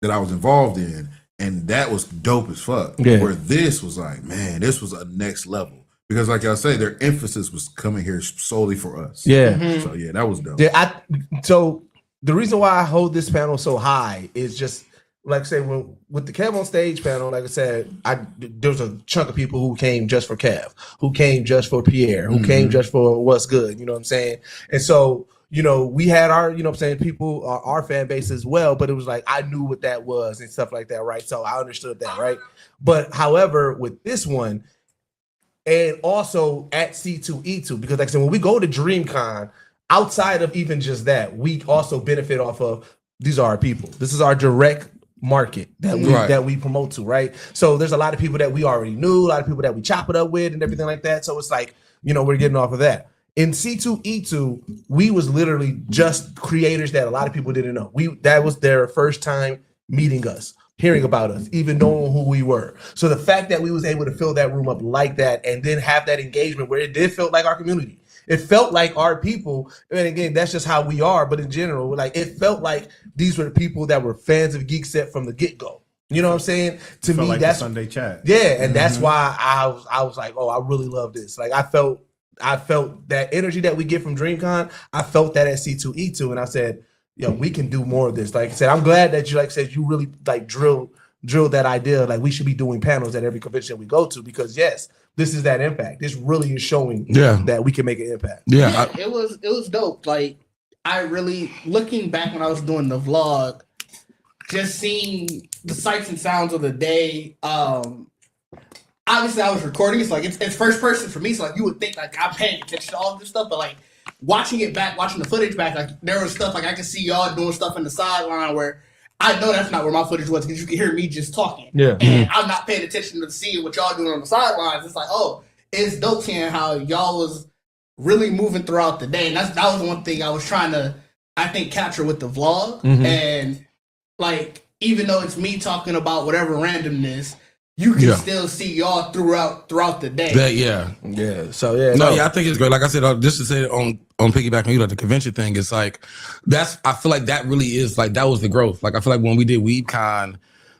that I was involved in. And that was dope as fuck. Yeah. Where this was like, man, this was a next level. Because like y'all say, their emphasis was coming here solely for us. Yeah. Mm-hmm. So yeah, that was dope. Yeah, so the reason why I hold this panel so high is just, like I said, with the Kev on stage panel, like I said, there was a chunk of people who came just for Kev, who came just for Pierre, who came just for what's good, you know what I'm saying? And so, we had our, people, our fan base as well, but it was like, I knew what that was and stuff like that, right? So I understood that, right? But however, with this one, and also at C2E2, because like I said, when we go to DreamCon, outside of even just that, we also benefit off of, these are our people. This is our direct market that we promote to, right? So there's a lot of people that we already knew, a lot of people that we chop it up with and everything like that. So it's like, we're getting off of that. In C2E2, we was literally just creators that a lot of people didn't know. That was their first time meeting us, hearing about us, even knowing who we were. So the fact that we was able to fill that room up like that and then have that engagement where it did feel like our community. It felt like our people, and again, that's just how we are, but in general, like it felt like these were the people that were fans of Geekset from the get-go. You know what I'm saying? To me, like that's Sunday chat. Yeah, and that's why I was like, oh, I really love this. Like I felt that energy that we get from DreamCon. I felt that at C2E2, and I said, yo, we can do more of this. Like I said, I'm glad that you really like drilled that idea. Like we should be doing panels at every convention we go to, because yes, this is that impact. This really is showing that we can make an impact. Yeah, it was dope. Like I really, looking back when I was doing the vlog, just seeing the sights and sounds of the day. Obviously I was recording. It's like it's first person for me. So like you would think like I'm paying attention to all of this stuff, but like watching the footage back, like there was stuff like I could see y'all doing stuff in the sideline where I know that's not where my footage was, because you can hear me just talking. Yeah. And I'm not paying attention to seeing what y'all doing on the sidelines. It's like, oh, it's dope seeing how y'all was really moving throughout the day. And that was one thing I was trying to, I think, capture with the vlog. And like, even though it's me talking about whatever randomness, you can still see y'all throughout the day. So I think it's great. Like I said, just to say on piggyback on you, like the convention thing, it's like I feel like that really is like that was the growth. Like I feel like when we did WeebCon,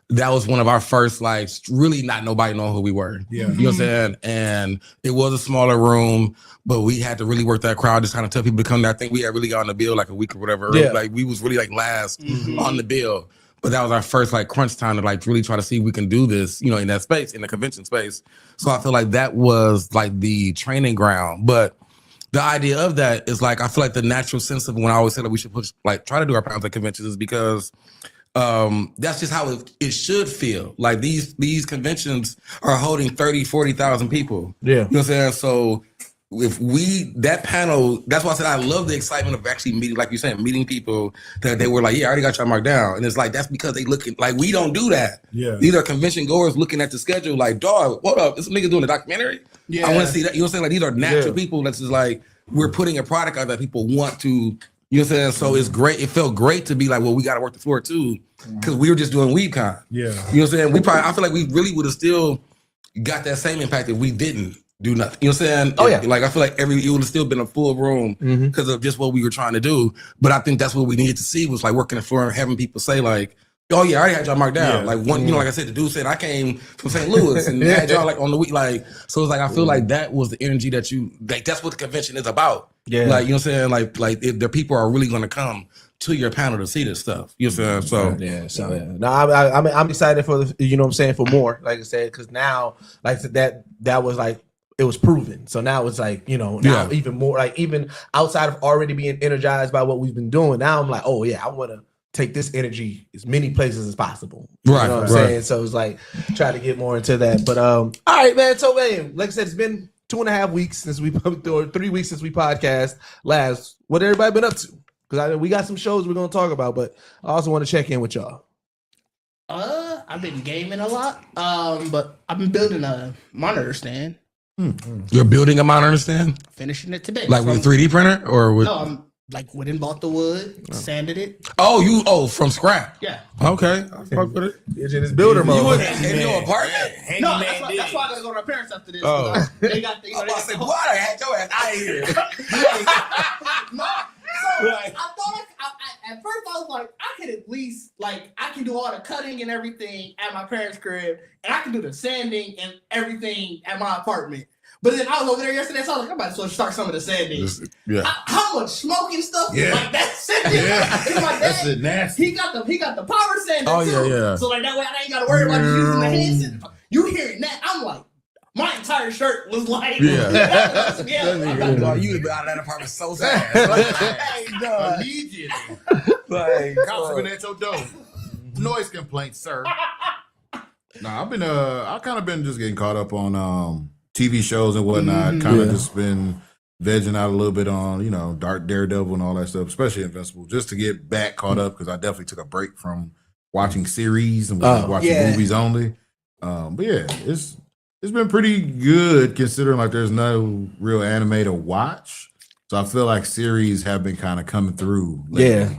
that was one of our first like really not nobody knowing who we were. Yeah, you know what I'm saying? And it was a smaller room, but we had to really work that crowd, just kind of tell people to come there. I think we had really got on the bill like a week or whatever. Yeah. Like we was really like last on the bill. But that was our first like crunch time to like really try to see if we can do this, in that space, in the convention space. So I feel like that was like the training ground. But the idea of that is like, I feel like the natural sense of when I always say that we should try to do our panels at conventions is because that's just how it should feel. Like these conventions are holding 30, 40,000 people. Yeah. You know what I'm saying? So if that panel, that's why I said I love the excitement of actually meeting, like you're saying, meeting people that they were like, yeah, I already got y'all marked down. And it's like, that's because they looking, like we don't do that. Yeah. These are convention goers looking at the schedule like, dog, what up? This nigga doing a documentary? Yeah. I want to see that. You know what I'm saying? Like these are natural people that's just like, we're putting a product out that people want to, you know what I'm saying? So it's great. It felt great to be like, well, we got to work the floor too. Because we were just doing WeebCon. Yeah. You know what I'm saying? I feel like we really would have still got that same impact if we didn't do nothing. You know what I'm saying? Oh, yeah. Like, I feel like it would have still been a full room because of just what we were trying to do. But I think that's what we needed to see was like working the floor and having people say like, oh yeah, I already had y'all marked down. Yeah. Like one, like I said, the dude said I came from St. Louis and had y'all like on the week. Like, so it's like, I feel like that was the energy that that's what the convention is about. Yeah. Like, you know what I'm saying? Like if the people are really going to come to your panel to see this stuff. You know what I'm saying? So yeah. No, I'm excited for the, you know what I'm saying, for more, like I said, because now like that was like, it was proven. So now it's like, now even more, like even outside of already being energized by what we've been doing, now I'm like, oh yeah, I want to take this energy as many places as possible. Right, You know what I'm saying? So it's like try to get more into that. But all right, man. So man, like I said, it's been 2.5 weeks since we or 3 weeks since we podcast last. What everybody been up to? Because we got some shows we're gonna talk about, but I also want to check in with y'all. I've been gaming a lot. But I've been building a monitor stand. You're building a monitor stand? Finishing it today. Like with a 3D printer or with? No, I'm like went and bought the wood, sanded it. Oh, from scrap? Yeah. Okay, I fuck with it. It's in his builder mode. You was in your apartment? No, that's why I gotta go to my parents after this. Oh. They got the. I said, boy, I had your ass out of here. No. So I thought at first I was like, I could at least I can do all the cutting and everything at my parents' crib, and I can do the sanding and everything at my apartment. But then I was over there yesterday, so I was like, I'm about to start some of the sanding. Yeah. How much smoke and stuff? Yeah. Like that's sanding. Yeah. Like That's that. it nasty. He got the power sander Oh, too. yeah. So like that way I ain't gotta worry about using the hand sander. You hearing that? I'm like, my entire shirt was like, Yeah. You been out of that apartment so fast. Immediately. Like, Cops been at your door. Noise complaints, sir. Nah, I've been I kind of been just getting caught up on TV shows and whatnot. Kind of just been vegging out a little bit on, Daredevil and all that stuff, especially Invincible, just to get back caught up because I definitely took a break from watching series and watching movies only. But yeah, it's been pretty good considering like there's no real anime to watch. So I feel like series have been kind of coming through lately. Yeah.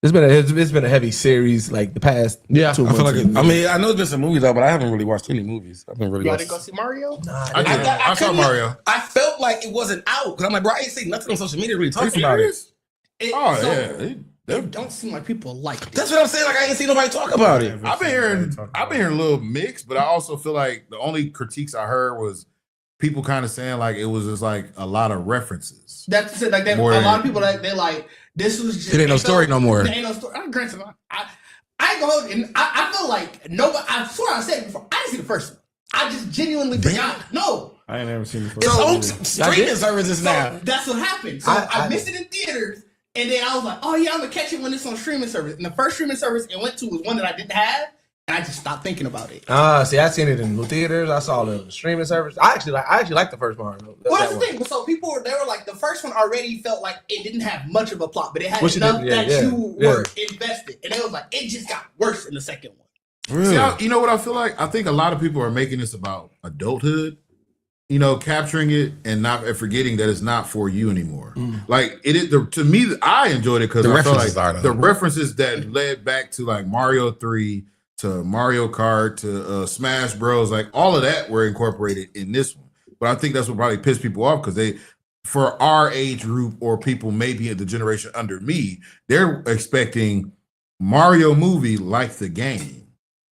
It's been a heavy series like the past 2 months. I feel like I know there's been some movies out, but I haven't really watched any movies. I've been really. Y'all didn't go see Mario? I saw Mario. I felt like it wasn't out because I'm like, bro, I ain't seen nothing on social media really talking about it. It don't seem like people like it. That's what I'm saying. Like I ain't seen nobody talk about it. I've been hearing a little mixed, but I also feel like the only critiques I heard was people kind of saying like it was just like a lot of references. That's it. Like that, a lot of people they like this was just it ain't no story no more. There ain't no story. Granted, I ain't gonna. And I feel like nobody. I swear I said it before. I didn't see the first one. I just genuinely forgot. No, I ain't never seen the first it's one. on streaming services now. That's what happened. So I missed it in theaters, and then I was like, oh yeah, I'm gonna catch it when it's on streaming service. And the first streaming service it went to was one that I didn't have. And I just stopped thinking about it. See, I seen it in the theaters. I saw the streaming service. I actually like the first Mario. Well, that's the thing. So people were like the first one already felt like it didn't have much of a plot, but it had enough that you were invested. And it was like it just got worse in the second one. Really? See, you know what I feel like? I think a lot of people are making this about adulthood. Capturing it and not forgetting that it's not for you anymore. Like it is to me, I enjoyed it because I feel like the references that led back to like Mario 3. To Mario Kart, to Smash Bros, like all of that were incorporated in this one. But I think that's what probably pissed people off because for our age group or people maybe in the generation under me, they're expecting Mario movie like the game,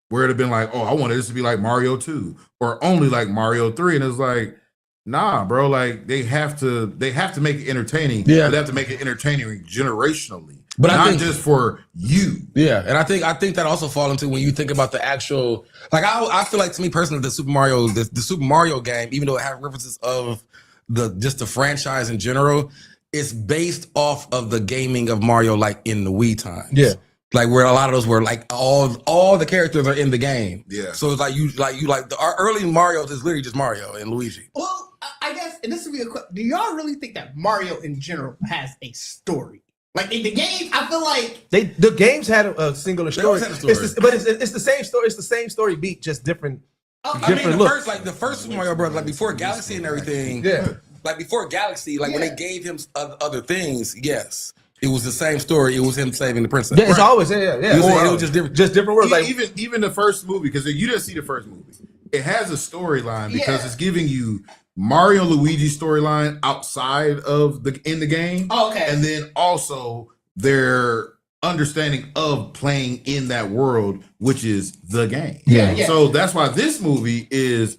where it'd have been like, oh, I wanted this to be like Mario 2 or only like Mario 3, and it's like, nah, bro, like they have to make it entertaining. Yeah, they have to make it entertaining generationally. But not I think just for you. Yeah, and I think that also falls into when you think about the actual I feel like to me personally the Super Mario game, even though it has references of the franchise in general, it's based off of the gaming of Mario like in the Wii times. Yeah. Like where a lot of those were like all the characters are in the game. Yeah. So it's our early Marios is literally just Mario and Luigi. Well, I guess, and this would be a question. Do y'all really think that Mario in general has a story? Like in the games, I feel like the games had a singular story. It's the same story. It's the same story beat, just different. The first Mario Bros. Like before Galaxy and everything. Yeah. Like before Galaxy, when they gave him other things, yes, it was the same story. It was him saving the princess. Yeah, it's always It was just different words. Like even the first movie, because you didn't see the first movie. It has a storyline because it's giving you Mario and Luigi storyline outside of in the game. Oh, okay. And then also their understanding of playing in that world, which is the game. Yeah. So that's why this movie is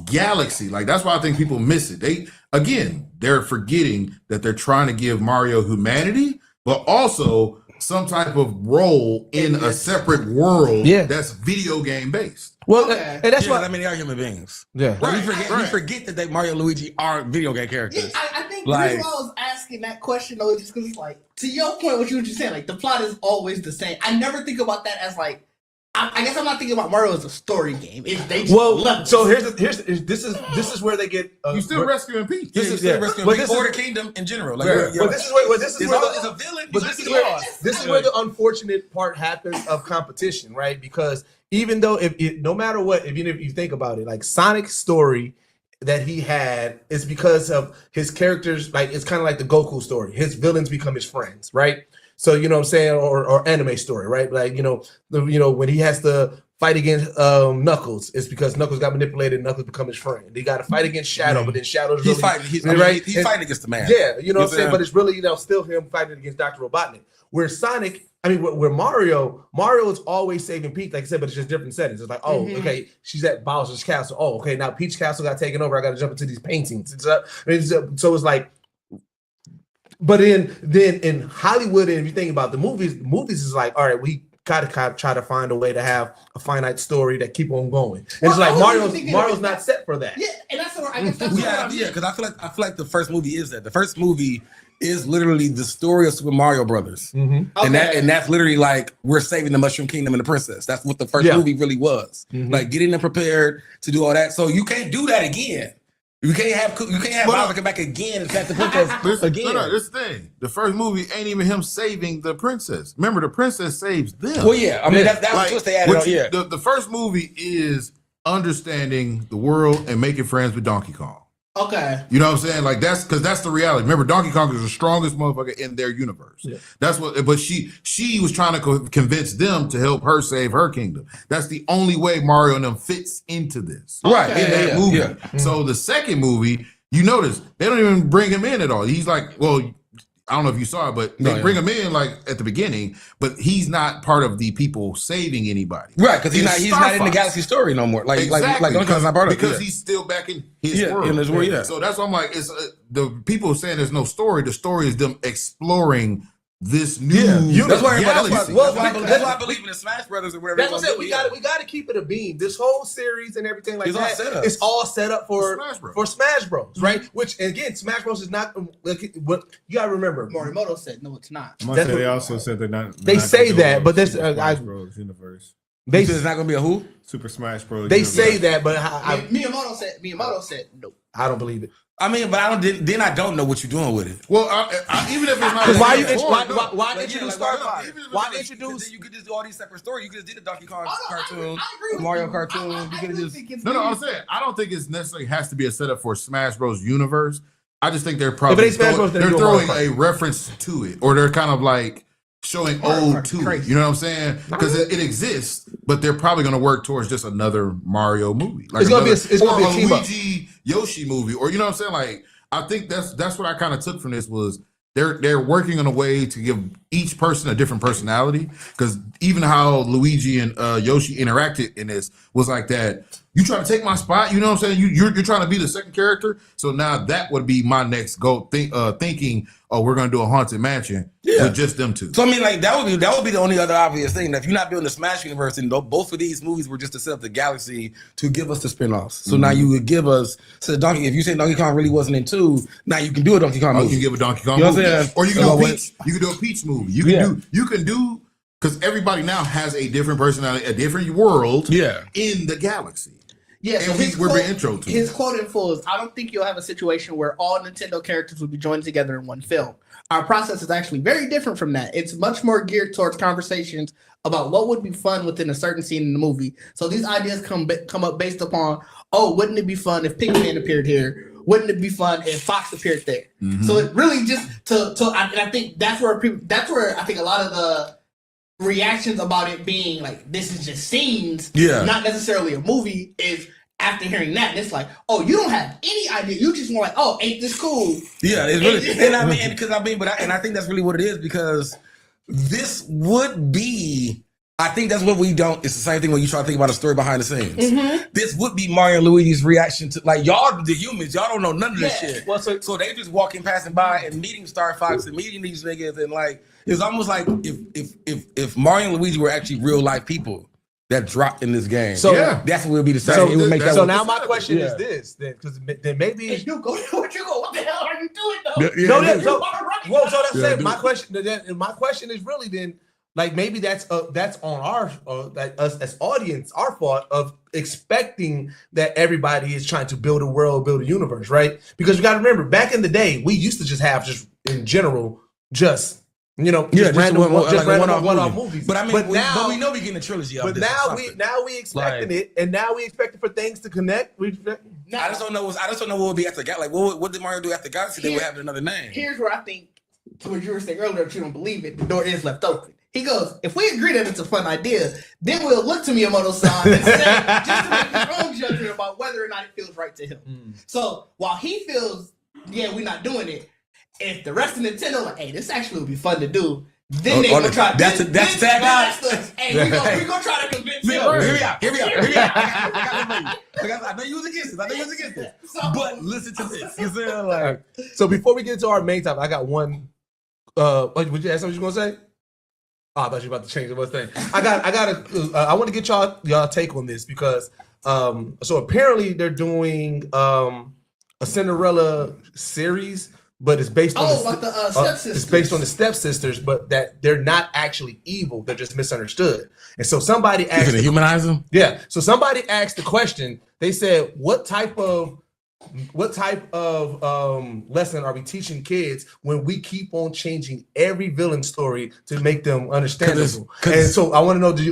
Galaxy. Like that's why I think people miss it. They're forgetting that they're trying to give Mario humanity, but also some type of role in a separate world that's video game based. Well, and that's why they are human beings. Yeah, right. We forget that Mario and Luigi are video game characters. Yeah, I think the reason why I was asking that question though, just because it's like, to your point, what you were just saying, like the plot is always the same. I never think about that as like, I guess I'm not thinking about Mario as a story game. So this is where they get you still rescuing Peach. This is or the kingdom in general. Like, but this is where this is where it's a villain. But this is where the unfortunate part happens of competition, right? Because even though no matter what, even if you think about it, like Sonic's story that he had is because of his characters. Like it's kind of like the Goku story. His villains become his friends, right? So you know what I'm saying, or anime story, right? Like when he has to fight against Knuckles, it's because Knuckles got manipulated and Knuckles become his friend. He got to fight against Shadow, but then Shadow's really, he's fighting against the man. Yeah, you know what I'm saying, but it's really still him fighting against Dr. Robotnik. Where where Mario is always saving Peach, like I said, but it's just different settings. It's like, okay, she's at Bowser's castle. Oh, okay, now Peach Castle got taken over. I got to jump into these paintings. So it's like. But then in Hollywood, and if you think about the movies is like, all right, we gotta try to find a way to have a finite story that keep on going. And it's like Mario's not set for that. Yeah, and that's what I guess that's because I feel like the first movie is that. The first movie is literally the story of Super Mario Brothers. Mm-hmm. Okay. And that's literally like we're saving the Mushroom Kingdom and the princess. That's what the first movie really was. Mm-hmm. Like getting them prepared to do all that. So you can't do that again. You can't have Bowser come back again and attack the princess again. No, this thing. The first movie ain't even him saving the princess. Remember, the princess saves them. Well, yeah. I mean, that's like, what they added on. Yeah. The first movie is understanding the world and making friends with Donkey Kong. Okay. You know what I'm saying? Like that's the reality. Remember, Donkey Kong is the strongest motherfucker in their universe. Yeah. That's what. But she was trying to convince them to help her save her kingdom. That's the only way Mario and them fits into this. Right. In that movie. Yeah. So the second movie, you notice they don't even bring him in at all. He's like, well, I don't know if you saw it, but they bring him in like at the beginning, but he's not part of the people saving anybody. Right, because he's not in the Galaxy story no more. Like Donkey Kong's not part of it. Because he's still back in his world. In his world, yeah. So that's why I'm like, it's the people saying there's no story. The story is them exploring this new that's why galaxy. That's why I believe in the Smash Brothers or whatever. That's what I said. We got to keep it a beam. This whole series and everything like that, it's all set up for Smash Bros. Right? Which again, Smash Bros is not what you got to remember. Morimoto said no, it's not. They also said they're not. They say that, but this Smash Bros universe. They said it's not going to be a who? Super Smash Bros. They say that, but Miyamoto said no. I don't believe it. I mean, but I don't know what you're doing with it. Well, even if it's not, why introduce Star Fox? Why introduce? You could just do all these separate stories. You could just did a Donkey Kong cartoon, Mario cartoon. You could just I'm saying I don't think it's necessarily has to be a setup for Smash Bros. Universe. I just think they're probably they're throwing a reference to it, or they're kind of like showing ode to it. You know what I'm saying? Because it exists, but they're probably going to work towards just another Mario movie. Like it's gonna be a team Luigi Yoshi movie, or you know what I'm saying? Like I think that's what I kind of took from this was they're working on a way to give each person a different personality. Because even how Luigi and Yoshi interacted in this was like that. You trying to take my spot? You know what I'm saying? You're trying to be the second character. So now that would be my next goal. Thinking, oh, we're gonna do a haunted mansion with just them two. So I mean, like that would be the only other obvious thing. That if you're not building the Smash universe, and both of these movies were just to set up the galaxy to give us the spinoffs. So now you would give us Donkey. If you say Donkey Kong really wasn't in 2, now you can do a Donkey Kong movie. You can give a Donkey Kong movie, or you can do Peach. You can do a Peach movie. You can do because everybody now has a different personality, a different world. In the galaxy. Yeah, so we're being intro to his quote in full is, I don't think you'll have a situation where all Nintendo characters will be joined together in one film. Our process is actually very different from that. It's much more geared towards conversations about what would be fun within a certain scene in the movie. So these ideas come up based upon, wouldn't it be fun if Kingpin appeared here? Wouldn't it be fun if Fox appeared there? Mm-hmm. So it really just and I think that's where I think a lot of the reactions about it being like this is just scenes, not necessarily a movie, is after hearing that, it's like, oh, you don't have any idea. You just want like, oh, ain't this cool? Yeah, it's really, I think that's really what it is, because this would be, I think that's what we don't. It's the same thing when you try to think about a story behind the scenes. Mm-hmm. This would be Mario and Luigi's reaction to, like, y'all, the humans, y'all don't know none of this shit. Well, so they just walking, passing by, and meeting Star Fox and meeting these niggas, and like it's almost like if Mario and Luigi were actually real life people. that dropped in this game. So that's what would be the same. It would make that. So now my question is this, because then maybe If you go, what the hell are you doing though? So that's it. My question is really then, like, maybe that's on our like us as audience, our fault of expecting that everybody is trying to build a world, build a universe, right? Because you got to remember, back in the day, we used to just have in general random one-off movies. But I mean, but we know we getting a trilogy. But now we expecting it, and now we expecting for things to connect. I just don't know. What would be after Galaxy. Like, what did Mario do after Galaxy? They would have another name. Here's where I think, to what you were saying earlier, that you don't believe it. The door is left open. He goes, if we agree that it's a fun idea, then we'll look to Miyamoto-san and say, just to make his own judgment about whether or not it feels right to him. So while he feels, we're not doing it, if the rest of Nintendo like, hey, this actually would be fun to do, then they gonna try. That's the tagline. Hey, we gonna try to convince him. Here we are. I know you was against this. But listen to this. You see, like. So before we get into our main topic, I got one. Would you ask something you gonna say? Oh, I thought you were about to change the one thing. I want to get y'all take on this because so apparently they're doing a Cinderella series, but it's based on the stepsisters. It's based on the stepsisters, but that they're not actually evil; they're just misunderstood. And so somebody asked, to humanize them. Yeah. So somebody asked the question. They said, "What type of lesson are we teaching kids when we keep on changing every villain story to make them understandable?" And so I want to know, do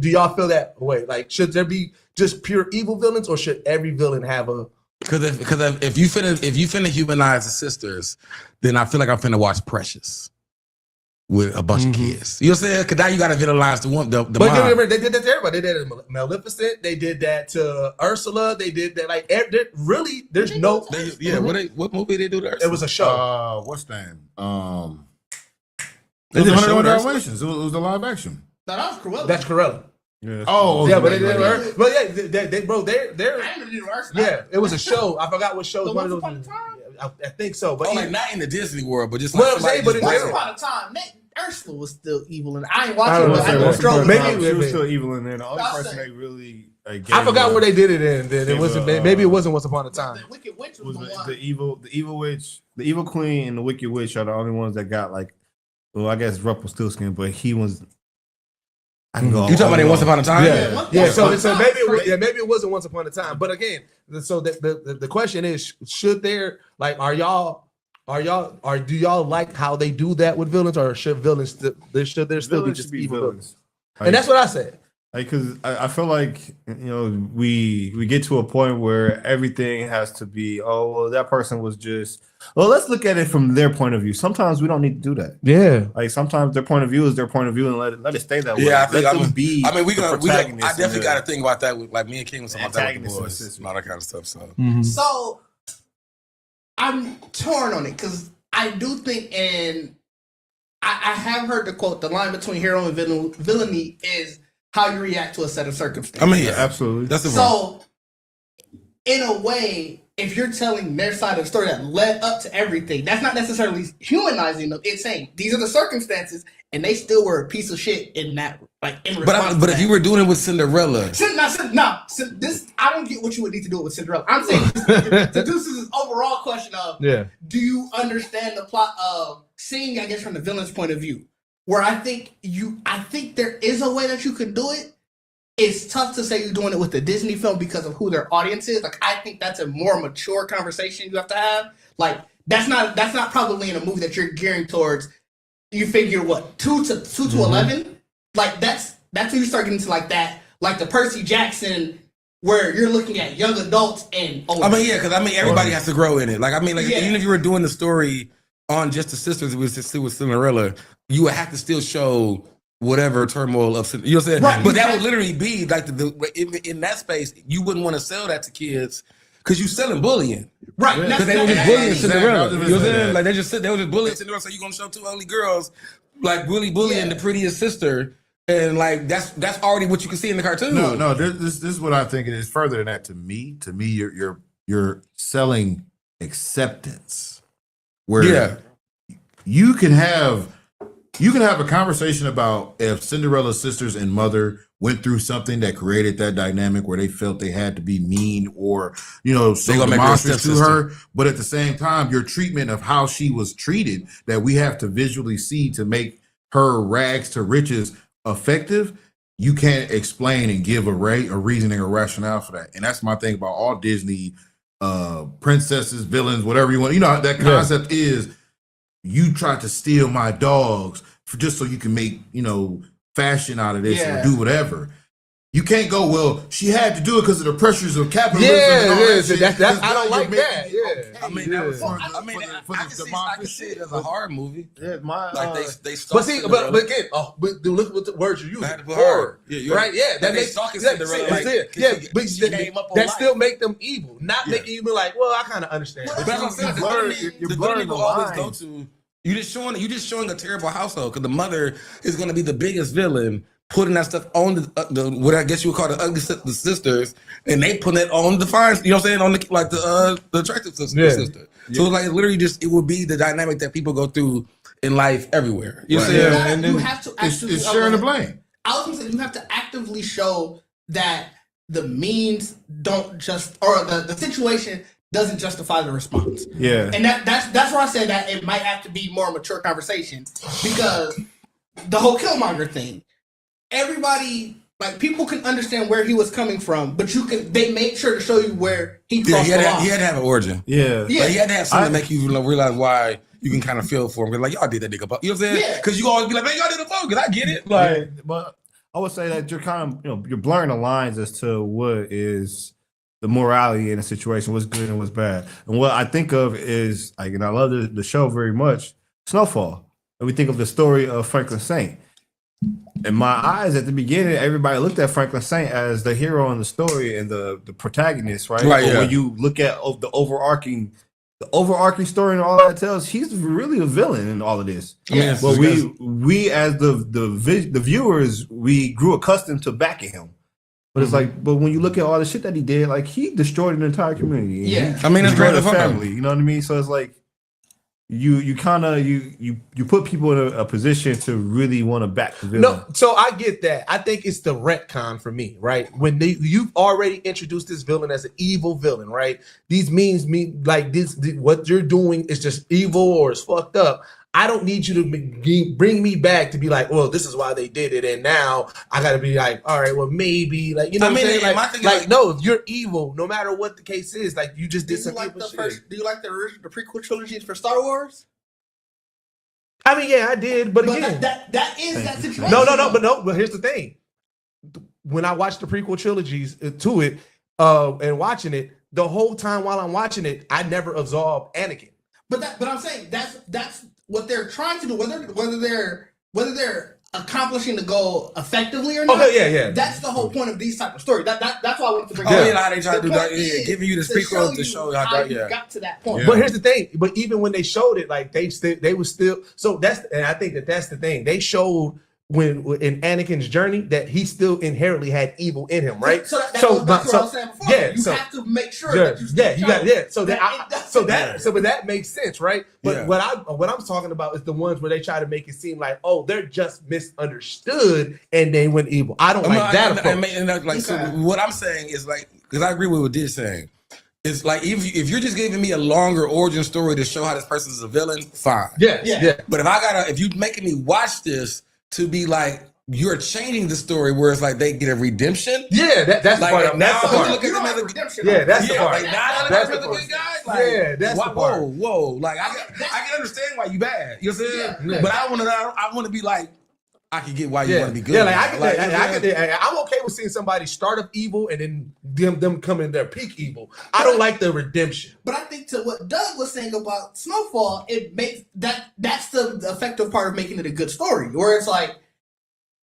y'all feel that way? Like, should there be just pure evil villains, or should every villain have a? Because if you finna humanize the sisters, then I feel like I'm finna watch Precious with a bunch of kids. You know what I'm saying? Because now you got to villainize the mom. Remember, they did that to everybody. They did that to Maleficent. They did that to Ursula. They did that. Like, really, there's no. What movie they do to Ursula? It was a show. What's that? They did 101 Dalmatians. It was the live action. No, that was Cruella. That's Cruella. Yeah, but they did her. But yeah, they're. I never did Ursula. Yeah, it was a show. I forgot what show. Once Upon a Time? I think so, but like not in the Disney world, but just Once Upon a Time, Ursula was still evil, and I ain't watching. Maybe she was still evil in there. The only person they really. I forgot where they did it in. Then it wasn't. Maybe it wasn't Once Upon a Time. The Wicked Witch was the evil witch, the evil queen, and the Wicked Witch are the only ones that got like. Well, I guess Rumpelstiltskin, but he was. You talking about it Once Upon a Time? Yeah. So maybe it wasn't Once Upon a Time. But again, so the question is, should there do y'all like how they do that with villains, or should villains there still be just evil villains? And that's what I said. Like, because I feel like we get to a point where everything has to be that person was just let's look at it from their point of view. Sometimes we don't need to do that. Yeah, like sometimes their point of view is their point of view, and let it stay that way. Yeah, I think I definitely got to think about that with like me and King was talking about that with the boys and all that kind of stuff. So So I'm torn on it because I do think, and I have heard the quote: the line between hero and villainy is how you react to a set of circumstances. I mean, absolutely. That's the so. In a way, if you're telling their side of the story that led up to everything, that's not necessarily humanizing them. It's saying these are the circumstances, and they still were a piece of shit in that, like in response. But if you were doing it with Cinderella, this I don't get what you would need to do it with Cinderella. I'm saying the Deuces' overall question of, do you understand the plot of seeing, I guess, from the villain's point of view? Where I think there is a way that you could do it. It's tough to say you're doing it with the Disney film because of who their audience is. Like, I think that's a more mature conversation you have to have. Like, that's not probably in a movie that you're gearing towards. You figure what 2 to 11. Like, that's when you start getting to like that, like the Percy Jackson, where you're looking at young adults and. Because everybody has to grow in it. Like, even if you were doing the story on just the sisters with Cinderella, you would have to still show whatever turmoil of, you know what I'm saying? Right, but that would literally be like in that space, you wouldn't want to sell that to kids because you selling bullying. Right. Because they were just bullying Cinderella. You know what I'm saying? Like they were just bullying Cinderella, so you're gonna show 2 ugly girls like bullying the prettiest sister. And like that's already what you can see in the cartoon. No, this is what I think it is further than that to me. To me, you're selling acceptance. Where you can have You can have a conversation about if Cinderella's sisters and mother went through something that created that dynamic where they felt they had to be mean or, so monstrous to her. But at the same time, your treatment of how she was treated that we have to visually see to make her rags to riches effective, you can't explain and give a reasoning or rationale for that. And that's my thing about all Disney princesses, villains, whatever you want. That concept is you tried to steal my dogs just so you can make, fashion out of this or do whatever. You can't go, well, she had to do it because of the pressures of capitalism. That's I don't like that. I mean, that was I can see it as a horror movie. Yeah, they but again, look what the words you use. Horror, right? Yeah, that makes Cinderella. But that still make them evil, not making you be like, well, I kind of understand. You're blurring the lines. You just showing a terrible household because the mother is going to be the biggest villain. Putting that stuff on the what I guess you would call the sisters, and they put it on the fine, on the attractive sister. So like literally it would be the dynamic that people go through in life everywhere. You have to actually it's sharing the blame. I was gonna say you have to actively show that the means don't just or the situation doesn't justify the response. Yeah, and that's why I said that it might have to be more mature conversation because the whole Killmonger thing. Everybody, people can understand where he was coming from, but they make sure to show you where he crossed the line. He had to have an origin. Yeah. He had to have something to make you realize why you can kind of feel for him. Like, y'all did that nigga. You know what I'm saying? Yeah. Because you always be like, man, y'all did the phone, because I get it. But I would say that you're kind of, you're blurring the lines as to what is the morality in a situation, what's good and what's bad. And what I think of is, and I love the show very much, Snowfall. And we think of the story of Franklin Saint. In my eyes, at the beginning, everybody looked at Franklin Saint as the hero in the story and the protagonist, right? But when you look at the overarching story and all that tells, he's really a villain in all of this. But we as the viewers, we grew accustomed to backing him. But it's but when you look at all the shit that he did, he destroyed an entire community. Yeah, it's great family. You know what I mean? So it's you kind of put people in a position to really want to back the villain. No, so I get that. I think it's the retcon for me, right? When you've already introduced this villain as an evil villain, right? These means mean this. What you're doing is just evil or it's fucked up. I don't need you to bring me back to be like, well, this is why they did it, and now I got to be like, all right, well, maybe, what I'm saying? No, if you're evil, no matter what the case is, you just did some evil shit. Do you like the prequel trilogies for Star Wars? I mean, yeah, I did, but again, that is that situation. But here's the thing: when I watched the prequel trilogies to it, and watching it, the whole time while I'm watching it, I never absolved Anakin. But I'm saying that's what they're trying to do, whether they're accomplishing the goal effectively or not. Okay, yeah. That's the whole point of these type of stories. That's why I wanted to bring. How they try to do that? Giving you the prequel to show how you got to that point. Yeah. But here's the thing. But even when they showed it, they were still. So and I think that's the thing. They showed when in Anakin's journey that he still inherently had evil in him, right? So that's what I was saying before. Yeah, you have to make sure that you but that makes sense, right? But what I'm talking about is the ones where they try to make it seem like, oh, they're just misunderstood and they went evil. I don't like that approach. So what I'm saying is because I agree with what Did saying. It's if you're just giving me a longer origin story to show how this person is a villain, fine. Yeah. But if you making me watch this to be you're changing the story where it's they get a redemption. Yeah, that's the part. Now that's the part. Look at them as a redemption. Yeah, that's the part. Now that's the good guys. That's the part. Whoa. I can understand why you bad. You know what I'm saying? But I want to be I can get why you want to be good. Yeah, I'm okay with seeing somebody start up evil and then them come in their peak evil. I don't like the redemption. But I think to what Doug was saying about Snowfall, it makes that's the effective part of making it a good story. Where it's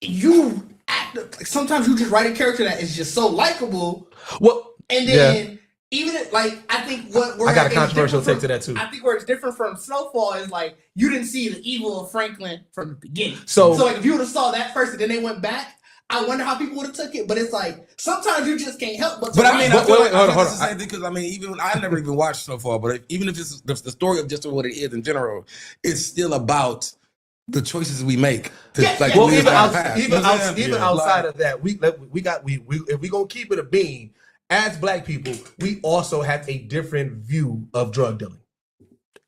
you act sometimes you just write a character that is just so likable. Well, and then even I think I got a controversial take to that too. I think where it's different from Snowfall is you didn't see the evil of Franklin from the beginning. So if you would have saw that first and then they went back, I wonder how people would have took it. But it's sometimes you just can't help but. But I mean, hold on. Because I never even watched Snowfall. But even if it's the story of just what it is in general, it's still about the choices we make. To, Yes, like, yes. Well, live even our out, path. even, You know what I'm out, saying? even Yeah. outside Like, of that, we if we gonna keep it a bean, as Black people, we also have a different view of drug dealing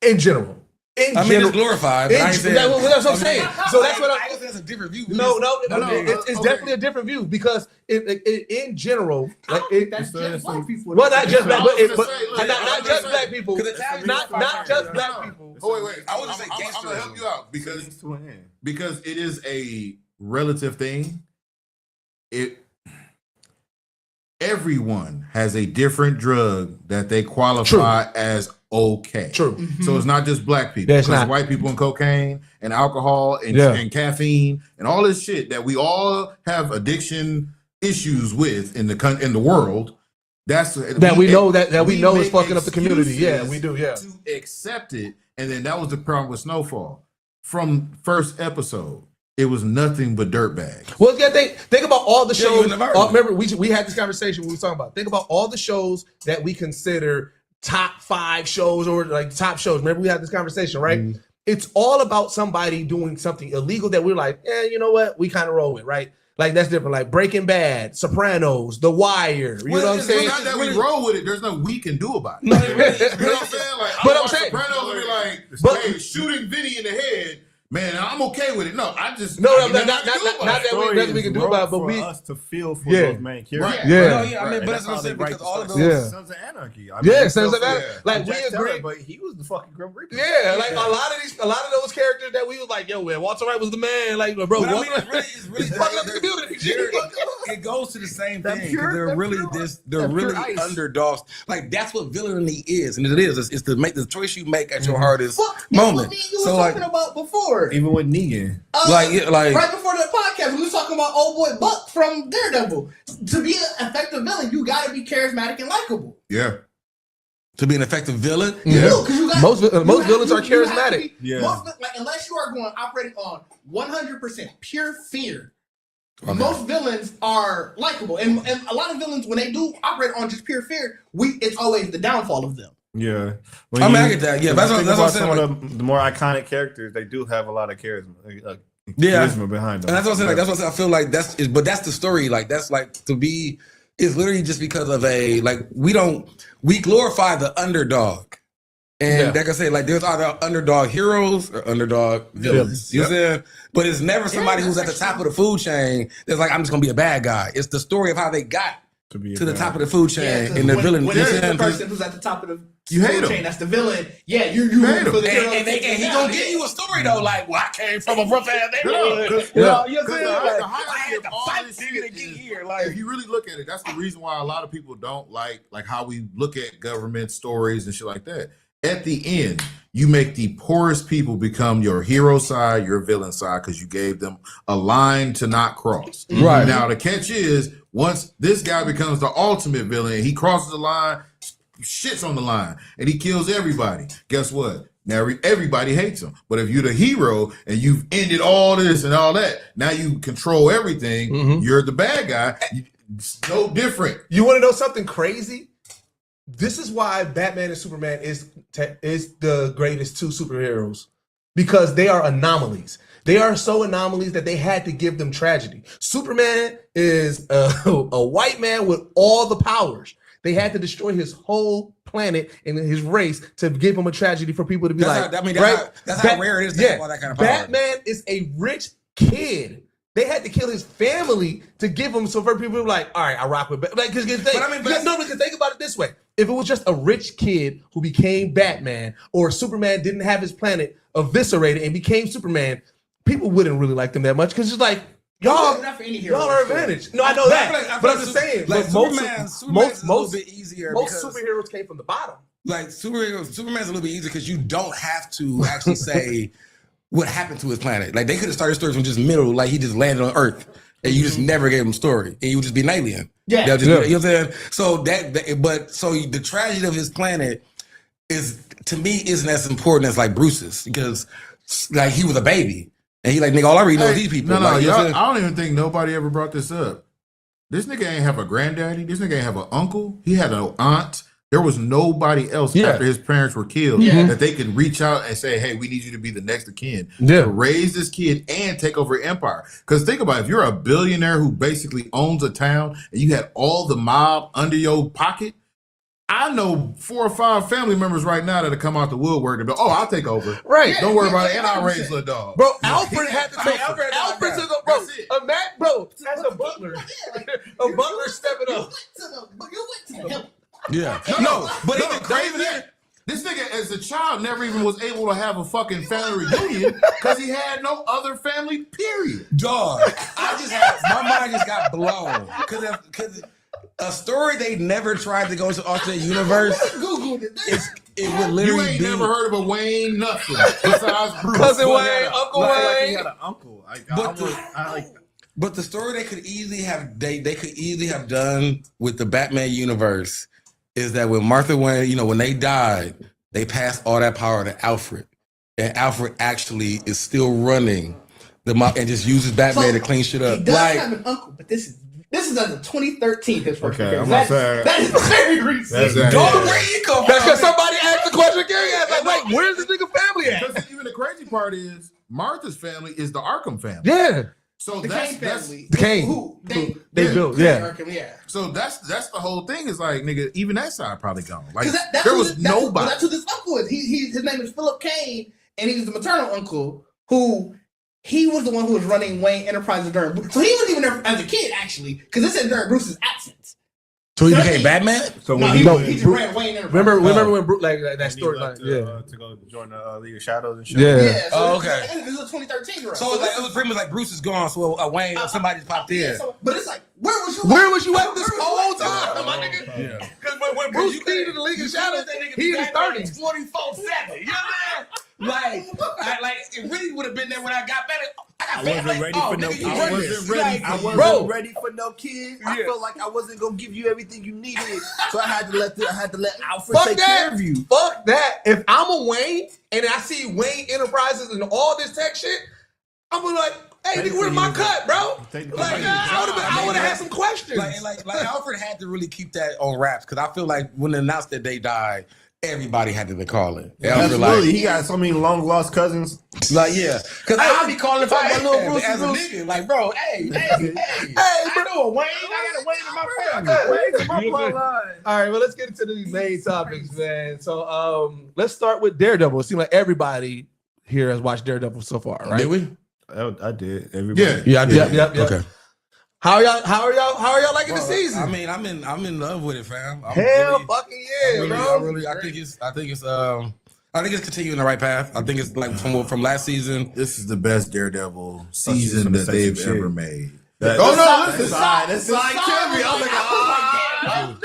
in general. I mean, it's glorified, but I ain't saying. That's what I'm saying. So that's what I guess that's a different view. No, Okay. it's definitely a different view because in general, like That's just Black people. well, not just Black, but Like, not just Black people, not just Black people. Oh wait. I wouldn't say I'm gangster. gonna help you out because it is a relative thing. Everyone has a different drug that they qualify as okay. True. So it's not just Black people. That's Because not. white people and cocaine and alcohol and, Yeah. and caffeine and all this shit that we all have addiction issues with in the world. That's That we know is make fucking up the community. Yeah, excuses we do. Yeah. to accept it, and then that was the problem with Snowfall. From first episode, it was nothing but dirtbags. Well, yeah, think about all the Yeah, you shows. in the environment. Remember, we had this conversation we were talking about. Think about all the shows that we consider top 5 shows or like top shows. Remember, we had this conversation, right? Mm-hmm. It's all about somebody doing something illegal that we're like, you know what? We kind of roll with, right? Like that's different. Like Breaking Bad, Sopranos, The Wire. You know what I'm It's saying? not that we roll with it. There's no we can do about it. No, it really- You know what I'm saying? Like, But I I'm watch saying- Sopranos and be like, But- hey, shooting Vinny in the head, man, I'm okay with it. No, I just No, I not nothing that to do about it. we nothing we can do about it, but for we us to feel for Yeah. those main characters. Right. Yeah. No, yeah, I mean, Right. but that's what I'm how they saying write because the all of stuff. those. Yeah. Sons of Anarchy. I yeah, mean, Sons of yeah. Anarchy. Like we Jack Teller, agree. but he was the fucking Grim Reaper. Yeah, like a lot of those characters that we was like, yo, man, Walter White was the man. Like, bro, But I Walter mean, it's really fucking up the community. it goes to the same That thing. pure- They're that really pure- they're that pure really ice. underdogs. Like that's what villainy is, and it is. It's to make the choice you make at your hardest What moment. you So was like, talking about before? Even with Negan. like Right before the podcast, we was talking about old boy Buck from Daredevil. To be an effective villain, you got to be charismatic and likable. Yeah. to be an effective villain. Yeah. No, 'cause you got- Most you villains are have to charismatic. be- Yeah. like, unless you are operating on 100% pure fear. Okay. Most villains are likable, and a lot of villains, when they do operate on just pure fear, it's always the downfall of them. Yeah. I mean, I get that. Yeah, that's what I'm saying. Some Like, of the more iconic characters, they do have a lot of charisma, Yeah. charisma behind them. and that's what I'm saying. Like, that's what I'm saying. I feel like but that's the story. Like, that's like to be. It's literally just because of we glorify the underdog. And Yeah. like I say, like there's either underdog heroes or underdog villains. You know what I'm saying? But it's never somebody who's at the top of the food chain that's like, I'm just gonna be a bad guy. It's the story of how they got to be a to the bad top of the food chain and the villain. When You know it's what the I'm saying? person who's at the top of the You hate food him. chain, that's the villain. Yeah, you hate him. for the hero And he gonna give you a story though, like, well, I came from a rough ass neighborhood. Because You know what I'm saying? the Like, hierarchy I had of to all fight this nigga shit to get is- here. Like, if you really look at it, that's the reason why a lot of people don't like how we look at government stories and shit like that. At the end, you make the poorest people become your hero side, your villain side, because you gave them a line to not cross. Right. Now, the catch is, once this guy becomes the ultimate villain, he crosses the line, shits on the line, and he kills everybody. Guess what? Now everybody hates him. But if you're the hero and you've ended all this and all that, now you control everything. Mhm. You're the bad guy. It's no different. You want to know something crazy? This is why Batman and Superman is the greatest two superheroes, because they are anomalies. They are so anomalies that they had to give them tragedy. Superman is a white man with all the powers. They had to destroy his whole planet and his race to give him a tragedy for people to be That's like, how- I mean, right? that's how rare it is to have all that kind of power. Batman is a rich kid. They had to kill his family to give him, so for people to be like, all right, I rock with Batman. Like, because think about it this way. If it was just a rich kid who became Batman, or Superman didn't have his planet eviscerated and became Superman, people wouldn't really like them that much, because it's like, y'all Not for any hero. are advantage. No, I know that. But I'm just saying, like but Superman's a little bit easier. most because, superheroes came from the bottom. like Superman's a little bit easier because you don't have to actually say what happened to his planet. Like they could have started stories from just middle, like he just landed on Earth, and you just never gave him a story, and he would just be an alien. Yeah. They'll just, you know what I'm saying? So the tragedy of his planet is, to me, isn't as important as like Bruce's, because like he was a baby, and he like, nigga, all I read know is these people. No, Like, you know what I'm y'all, saying? I don't even think nobody ever brought this up. This nigga ain't have a granddaddy. This nigga ain't have an uncle. He had an aunt. There was nobody else after his parents were killed that they could reach out and say, hey, we need you to be the next of kin to raise this kid and take over empire. Because think about it, if you're a billionaire who basically owns a town and you had all the mob under your pocket, I know 4 or 5 family members right now that'll come out the woodwork and be, oh, I'll take over. Right. Don't worry about it. And I'll raise the dog. Bro, Alfred had to take Alfred to go, bro. Bro, as a butler. A butler stepping up. You went to the hill. Yeah. No, but even crazy that this nigga as a child never even was able to have a fucking family reunion because he had no other family, period. Dog. My mind just got blown. Because a story they never tried to go to alternate universe. Google it. It would literally You ain't be. never heard of a Wayne nothing besides Bruce. Cousin Wayne, Uncle Like Wayne. he had an uncle. But the story they could easily have done with the Batman universe is that when Martha Wayne, when they died, they passed all that power to Alfred, and Alfred actually is still running the mob and just uses Batman to clean shit up. He does have an uncle, but this is as of 2013. His first appearance. That is very recent. Where you come from? That's because somebody asked the question. Gary asked, like, wait, where's this nigga family at? Because even the crazy part is Martha's family is the Arkham family. Yeah. So The that's Kane family. the Kane. Who they built. Arkham, yeah. So that's the whole thing. Is like, nigga, even that side probably gone. Like That's there was nobody. That's who this uncle is. His name is Philip Kane, and he's the maternal uncle who. He was the one who was running Wayne Enterprises during. So he wasn't even there as a kid, actually, because this is during Bruce's absence. So he became Batman? So No, when he he just ran Wayne Enterprises. Remember when Bruce, like that when he storyline? left to go join the League of Shadows and shit. Yeah. So okay. This is a 2013 girl. So it was pretty much like Bruce is gone, so Wayne, somebody just popped in. But it's like, where was you at this whole time, my nigga? Yeah. Because when Bruce came to the League of Shadows, he in his 30s. 24/7. You know what I mean? Like it really would have been there when I got better. I wasn't ready for no kids. I wasn't ready. I wasn't ready for no kids. I felt like I wasn't gonna give you everything you needed, so I had to let Alfred take care of you. Fuck that. If I'm a Wayne and I see Wayne Enterprises and all this tech shit, I'm gonna be like, hey, nigga, where's my cut, bro? Like, I would have had some questions. Like Alfred had to really keep that on wraps because I feel like when they announced that they died, everybody had to be calling. Absolutely, he got so many long lost cousins. Like, yeah, because I'll be calling for my little Bruce as a nigga. Like, bro, hey, bro, Wayne, I got a Wayne in my family. All right, well, let's get into these main topics, man. So, let's start with Daredevil. It seems like everybody here has watched Daredevil so far, right? Did we? I did. Everybody. Yeah. Okay. How are y'all liking the season? I mean, I'm in love with it, fam. Hell fucking yeah, bro. I think it's continuing the right path. I think it's like from last season. This is the best Daredevil season that they've ever made. That's like Kyrie. I'm like, I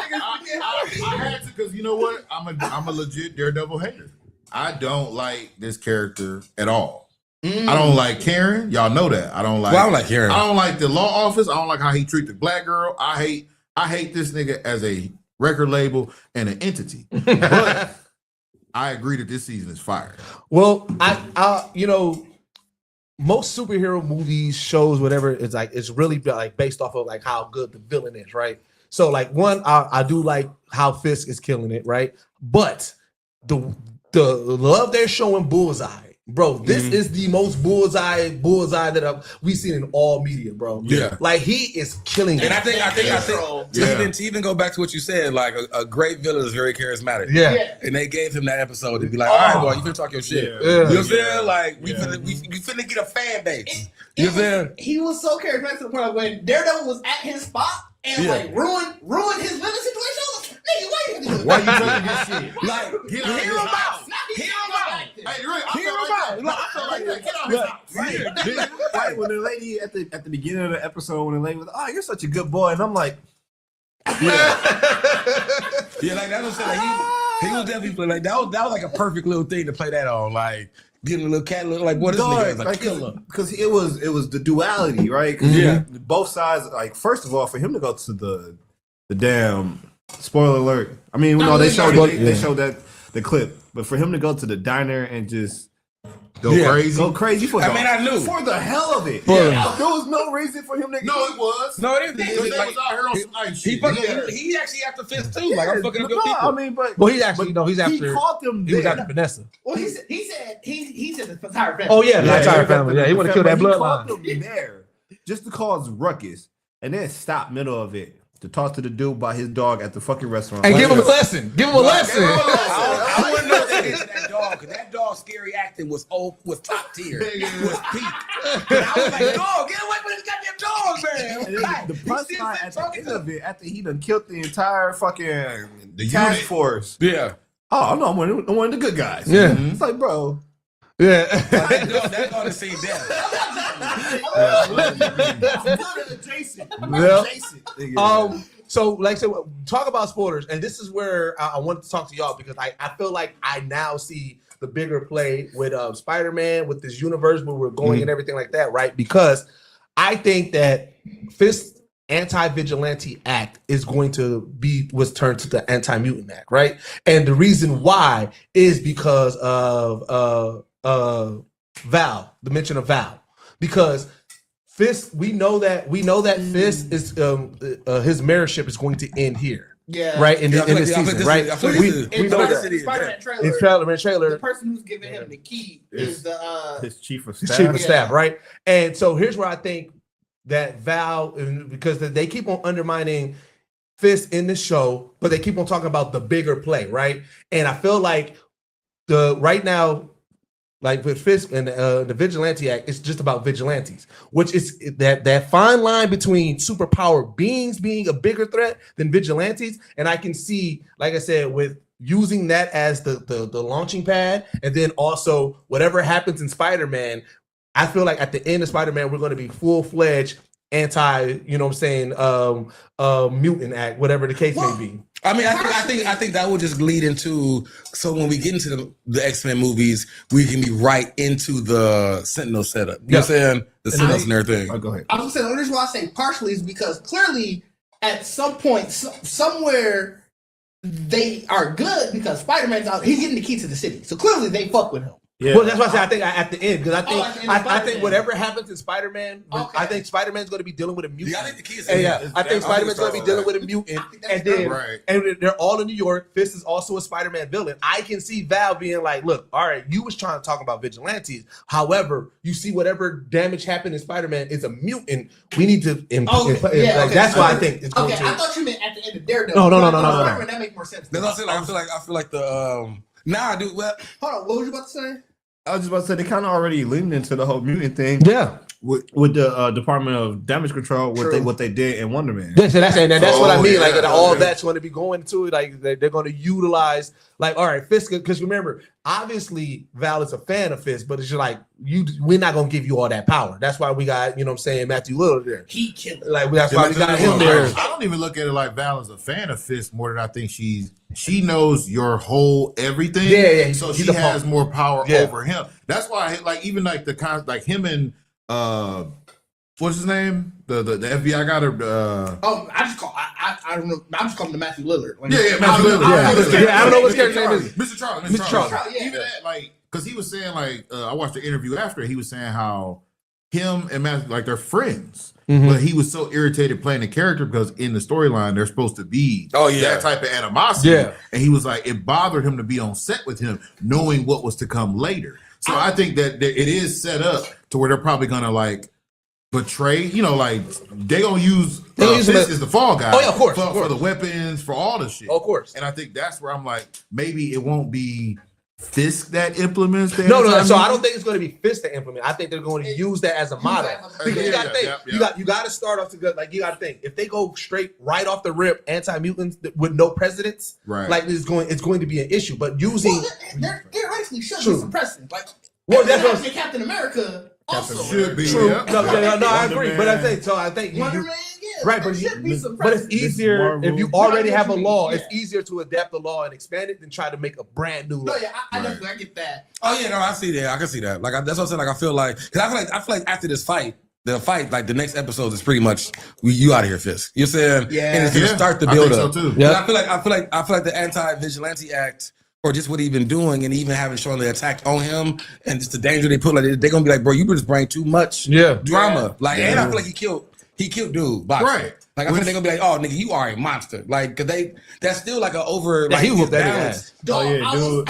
had to because you know what? I'm a legit Daredevil hater. I don't like this character at all. I don't like Karen. Y'all know that. I don't like Karen. I don't like the law office. I don't like how he treat the black girl. I hate this nigga as a record label and an entity. But I agree that this season is fire. Well, I most superhero movies, shows, whatever, it's really like based off of like how good the villain is, right? So like one, I do like how Fisk is killing it, right? But the love they're showing Bullseye. Bro, this is the most bullseye that we've seen in all media, bro. Yeah, like he is killing it. And I think to even go back to what you said, like a great villain is very charismatic. Yeah. And they gave him that episode to be like, all right, boy, you finna talk your shit. Yeah. You know what I'm saying? Like we finna get a fan base. You know what I'm saying? He was so charismatic to the point of when Daredevil was at his spot and like ruined his living situation. Nigga, why you talking this shit? Like, hear him out. Hear him out. Hey, really, I feel like that. Get out his house. Right, when the lady at the beginning of the episode, when the lady was, "Oh, you're such a good boy," and I'm like, yeah, like that's what I'm saying. Like, he was definitely like that was like a perfect little thing to play that on. Like getting a little cat, like what this nigga is like killer. Because it was the duality, right? Yeah, both sides. Like first of all, for him to go to the damn spoiler alert. I mean, they showed that the clip, but for him to go to the diner and just Go crazy. Go crazy for. I knew for the hell of it. For- Yeah, there was no reason for him to. No, it was. No, it Because is. they was out here on some ice shit. He actually after Fist too. Like I'm fucking up your No, people. I mean, but Well, he's actually he's he after. caught them. He was there. after Vanessa. Well, he said the entire family. Oh yeah, the entire he family. Yeah, he want to kill that He caught bloodline. them there just to cause ruckus, and then stop middle of it to talk to the dude about his dog at the fucking restaurant. And give him a lesson. Give him a lesson. I wouldn't know that is that dog, because that dog's scary acting was top tier. Was peak. And I was like, dog, get away from this goddamn dog, man. And then the punchline at the talking end to of it, after he done killed the entire fucking The task unit. force. Yeah. Oh no, I'm one of the good guys. Yeah. It's like, bro. Yeah. That dog has seen death. So like I said, talk about spoilers, and this is where I wanted to talk to y'all because I feel like I now see the bigger play with Spider-Man, with this universe where we're going and everything like that, right? Because I think that Fist anti-vigilante act is going to was turned to the anti-mutant act, right? And the reason why is because of Val, the mention of Val, because Fist, we know that Fist is his mayorship is going to end here, right? In this season, right? We know that. Spider-Man trailer. In trailer, The person who's giving him the key is the His chief of his staff. chief of staff, right? And so here's where I think that Val, because they keep on undermining Fist in the show, but they keep on talking about the bigger play, right? And I feel like right now, like with Fist and the Vigilante Act, it's just about vigilantes, which is that fine line between superpower beings being a bigger threat than vigilantes. And I can see, like I said, with using that as the launching pad, and then also whatever happens in Spider-Man, I feel like at the end of Spider-Man, we're going to be full-fledged anti, mutant act, whatever the case may be. I mean, I think that will just lead into, so when we get into the X-Men movies, we can be right into the Sentinel setup. You know what I'm saying? The Sentinels and everything. Oh, go ahead. I was gonna say the only reason why I say partially is because clearly at some point, somewhere they are good because Spider-Man's out. He's getting the key to the city, so clearly they fuck with him. Yeah. Well, that's why I say I think at the end, because at the end of I think Spider-Man. whatever happens in Spider-Man, Okay. I think Spider-Man's going to be dealing with a mutant. Yeah, I think the key is I think Spider-Man's going to be dealing with a mutant, and then Right. and they're all in New York. Fist is also a Spider-Man villain. I can see Val being like, "Look, all right, you was trying to talk about vigilantes. However, you see whatever damage happened in Spider-Man is a mutant. We need to." That's why I think it's going Okay, to. I thought you meant at the end of Daredevil. No. Spider-Man, that makes more sense. That's what I'm saying. I feel like the nah, dude. Well, Hold on, what was you about to say? I was just about to say they kind of already leaned into the whole mutant thing. Yeah. With the Department of Damage Control, what they did in Wonder Man. That's what I mean. yeah, Like all yeah. that's going to be going to it. Like they're going to utilize. Like, all right, Fist. Because remember, obviously Val is a fan of Fist, but it's just like we're not going to give you all that power. That's why we got Matthew Lillard there. He killed him. Like that's why we got him there. I don't even look at it like Val is a fan of Fist more than I think she knows your whole everything. Yeah. So He's she a has punk. more power Yeah. over him. That's why even like him and what's his name? The FBI got her. I don't know. I'm just calling him Matthew Lillard. Matthew Lillard. I don't know what his character name is. Mr. Charlie. Mr. Charlie. Yeah. Even that, because he was saying I watched the interview after. He was saying how him and Matthew they're friends. But he was so irritated playing the character because in the storyline they're supposed to be that type of animosity. Yeah. And he was like, it bothered him to be on set with him, knowing what was to come later. So I think that it is set up to where they're probably gonna betray. They gonna use Fist as the fall guy. Oh, yeah, of course. For the weapons, for all the shit. Of course. And I think that's where I'm like, maybe it won't be Fisk that implements that. No. So I don't think it's going to be Fist to implement. I think they're going to use that as a model. Because you got to think, you got to start off to go. Like you got to think, if they go straight right off the rip, anti-mutants with no presidents, right? It's going to be an issue. But using, there actually should True. be some precedent. That's what Captain America. Also, should be. True. Yeah. No, I agree. Man. But I think Wonder Man, right, there but should be some but it's precedent. easier Marvel. if you already have a Yeah. law. It's easier to adapt the law and expand it than try to make a brand new law. No, yeah, I definitely I get that. oh yeah, no, I see that. I can see that. That's what I'm saying. Like I feel like after this fight. The fight, the next episode is pretty much you out of here, Fisk. You're saying, Yeah. and it's gonna Yeah, start the I build think up. so too. Yeah, I feel like the anti-vigilante act or just what he been doing, and even having shown the attack on him, and just the danger they put. Like they're gonna be like, bro, you just bring too much drama. Like, and I feel like he killed dude, boxing. Right? Like I think they're gonna be like, oh nigga, you are a monster. Like, cause that's still like an over. Like he whooped that ass. Dog, oh yeah, dude.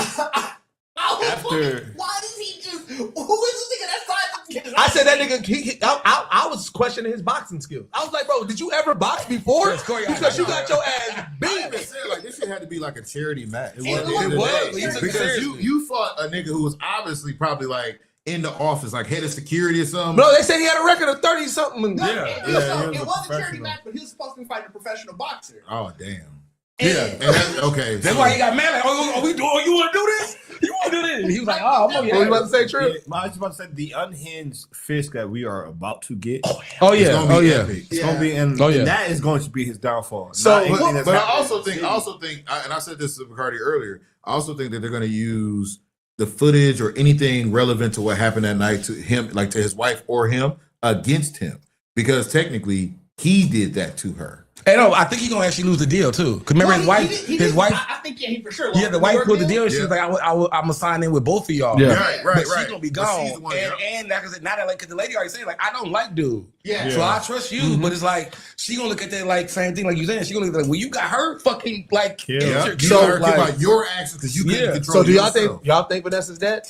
After why does he just? Who is this nigga that tried to? I said that nigga. I was questioning his boxing skills. I was like, bro, did you ever box before? Because you got your ass beat. Like this shit had to be like a charity match. It was because you fought a nigga who was obviously probably like in the office, like head of security or something. No, they said he had a record of 30 something. No, it was a charity match, but he was supposed to be fighting a professional boxer. Oh damn. Okay. That's why he got mad. Like, are we doing? You want to do this? You want to do this? And he was like, oh, I'm gonna. What you about to say, Trip? Yeah, I was about to say the unhinged fist that we are about to get. It's gonna be, and that is going to be his downfall. So, but I also think, and I said this to McCarty earlier. I also think that they're going to use the footage or anything relevant to what happened that night to him, like to his wife or him, against him, because technically he did that to her. Hey, no, I think he's gonna actually lose the deal too. Cause remember his wife. I think he for sure. Yeah, the wife pulled the deal. And she was like, I'm gonna sign in with both of y'all. Yeah, right. She's gonna be gone. And like I said, now that because the lady already said like I don't like dude. Yeah. So I trust you, but it's like she gonna look at that like same thing like you saying. She gonna look at like, well, you got her fucking like. Yeah. So like, about your actions because you couldn't control. So do y'all think Vanessa's dead?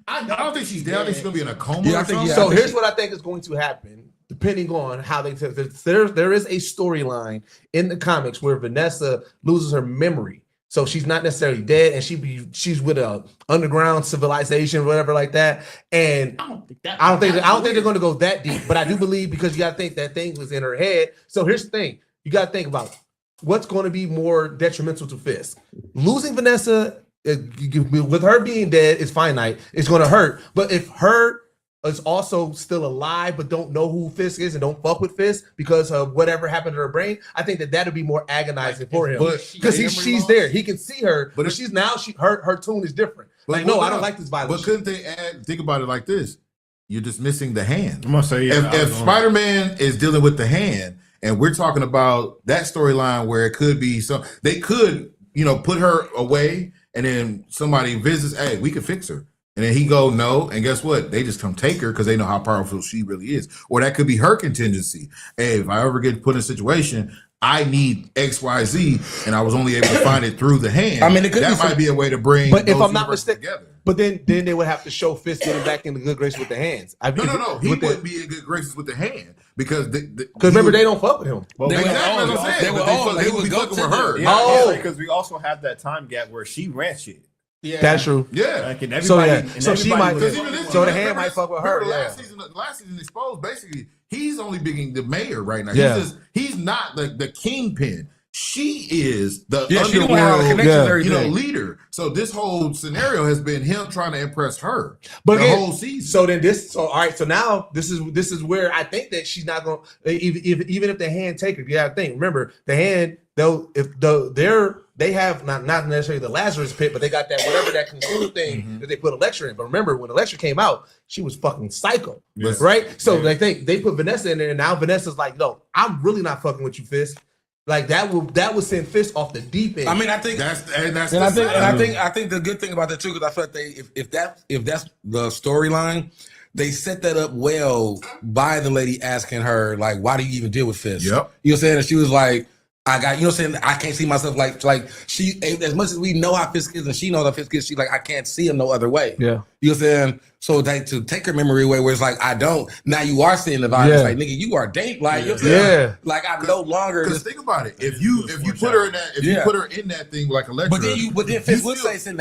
I don't think she's dead. I think she's gonna be in a coma. Or something. So here's what I think is going to happen. Depending on how they there is a storyline in the comics where Vanessa loses her memory, so she's not necessarily dead, and she's with a underground civilization, whatever like that. And I don't think they're going to go that deep, but I do believe because you got to think that thing was in her head. So here's the thing: you got to think about what's going to be more detrimental to Fisk. Losing Vanessa with her being dead is finite. It's going to hurt, but if her is also still alive but don't know who Fisk is and don't fuck with Fisk because of whatever happened to her brain, I think that would be more agonizing for him because she's there. He can see her, but she's now her tune is different. Like, no, I don't like this violence. But couldn't they think about it like this? You're just missing the hand. I'm gonna say if Spider-Man is dealing with the hand, and we're talking about that storyline where it could be they could put her away, and then somebody visits. Hey, we can fix her. And then he go, no, and guess what? They just come take her because they know how powerful she really is. Or that could be her contingency. Hey, if I ever get put in a situation, I need X, Y, Z, and I was only able to find it through the hand. I mean, that might be a way to bring. But if I'm not mistaken, together. But then they would have to show Fisk getting back in the good graces with the hands. No. He wouldn't be in good graces with the hand because remember they don't fuck with him. Well, they would be fucking with her. Because we also have that time gap where she ran shit. Yeah, that's true. Yeah, like so she might. So the hand might fuck with her. Last season exposed. Basically, he's only being the mayor right now. Yeah. He's not the kingpin. She is the underworld, leader. So this whole scenario has been him trying to impress her, but the whole season. So all right. So now this is where I think that she's not going. Even if the hand take her, you gotta think. Remember the hand. They have not necessarily the Lazarus pit, but they got that whatever that consumer thing that they put a lecture in. But remember, when the lecture came out, she was fucking psycho, right? So they put Vanessa in there, and now Vanessa's like, no, I'm really not fucking with you, Fisk. Like that would send Fisk off the deep end. I mean, I think I think the good thing about that too, because I feel like if that's the storyline, they set that up well by the lady asking her like, why do you even deal with Fisk? Yep. You know what I'm saying? And she was like, I got, I can't see myself like she, as much as we know how Fisk is and she knows how Fisk is, she's like, I can't see him no other way. Yeah. You know what I'm saying? So to take her memory away where it's like, I don't, now you are seeing the violence, like, nigga, you are dank, like, you know what I'm saying? Like, I'm no longer. Because think about it. If you put her in that, you put her in that thing like a lecturer. But then Fisk would say send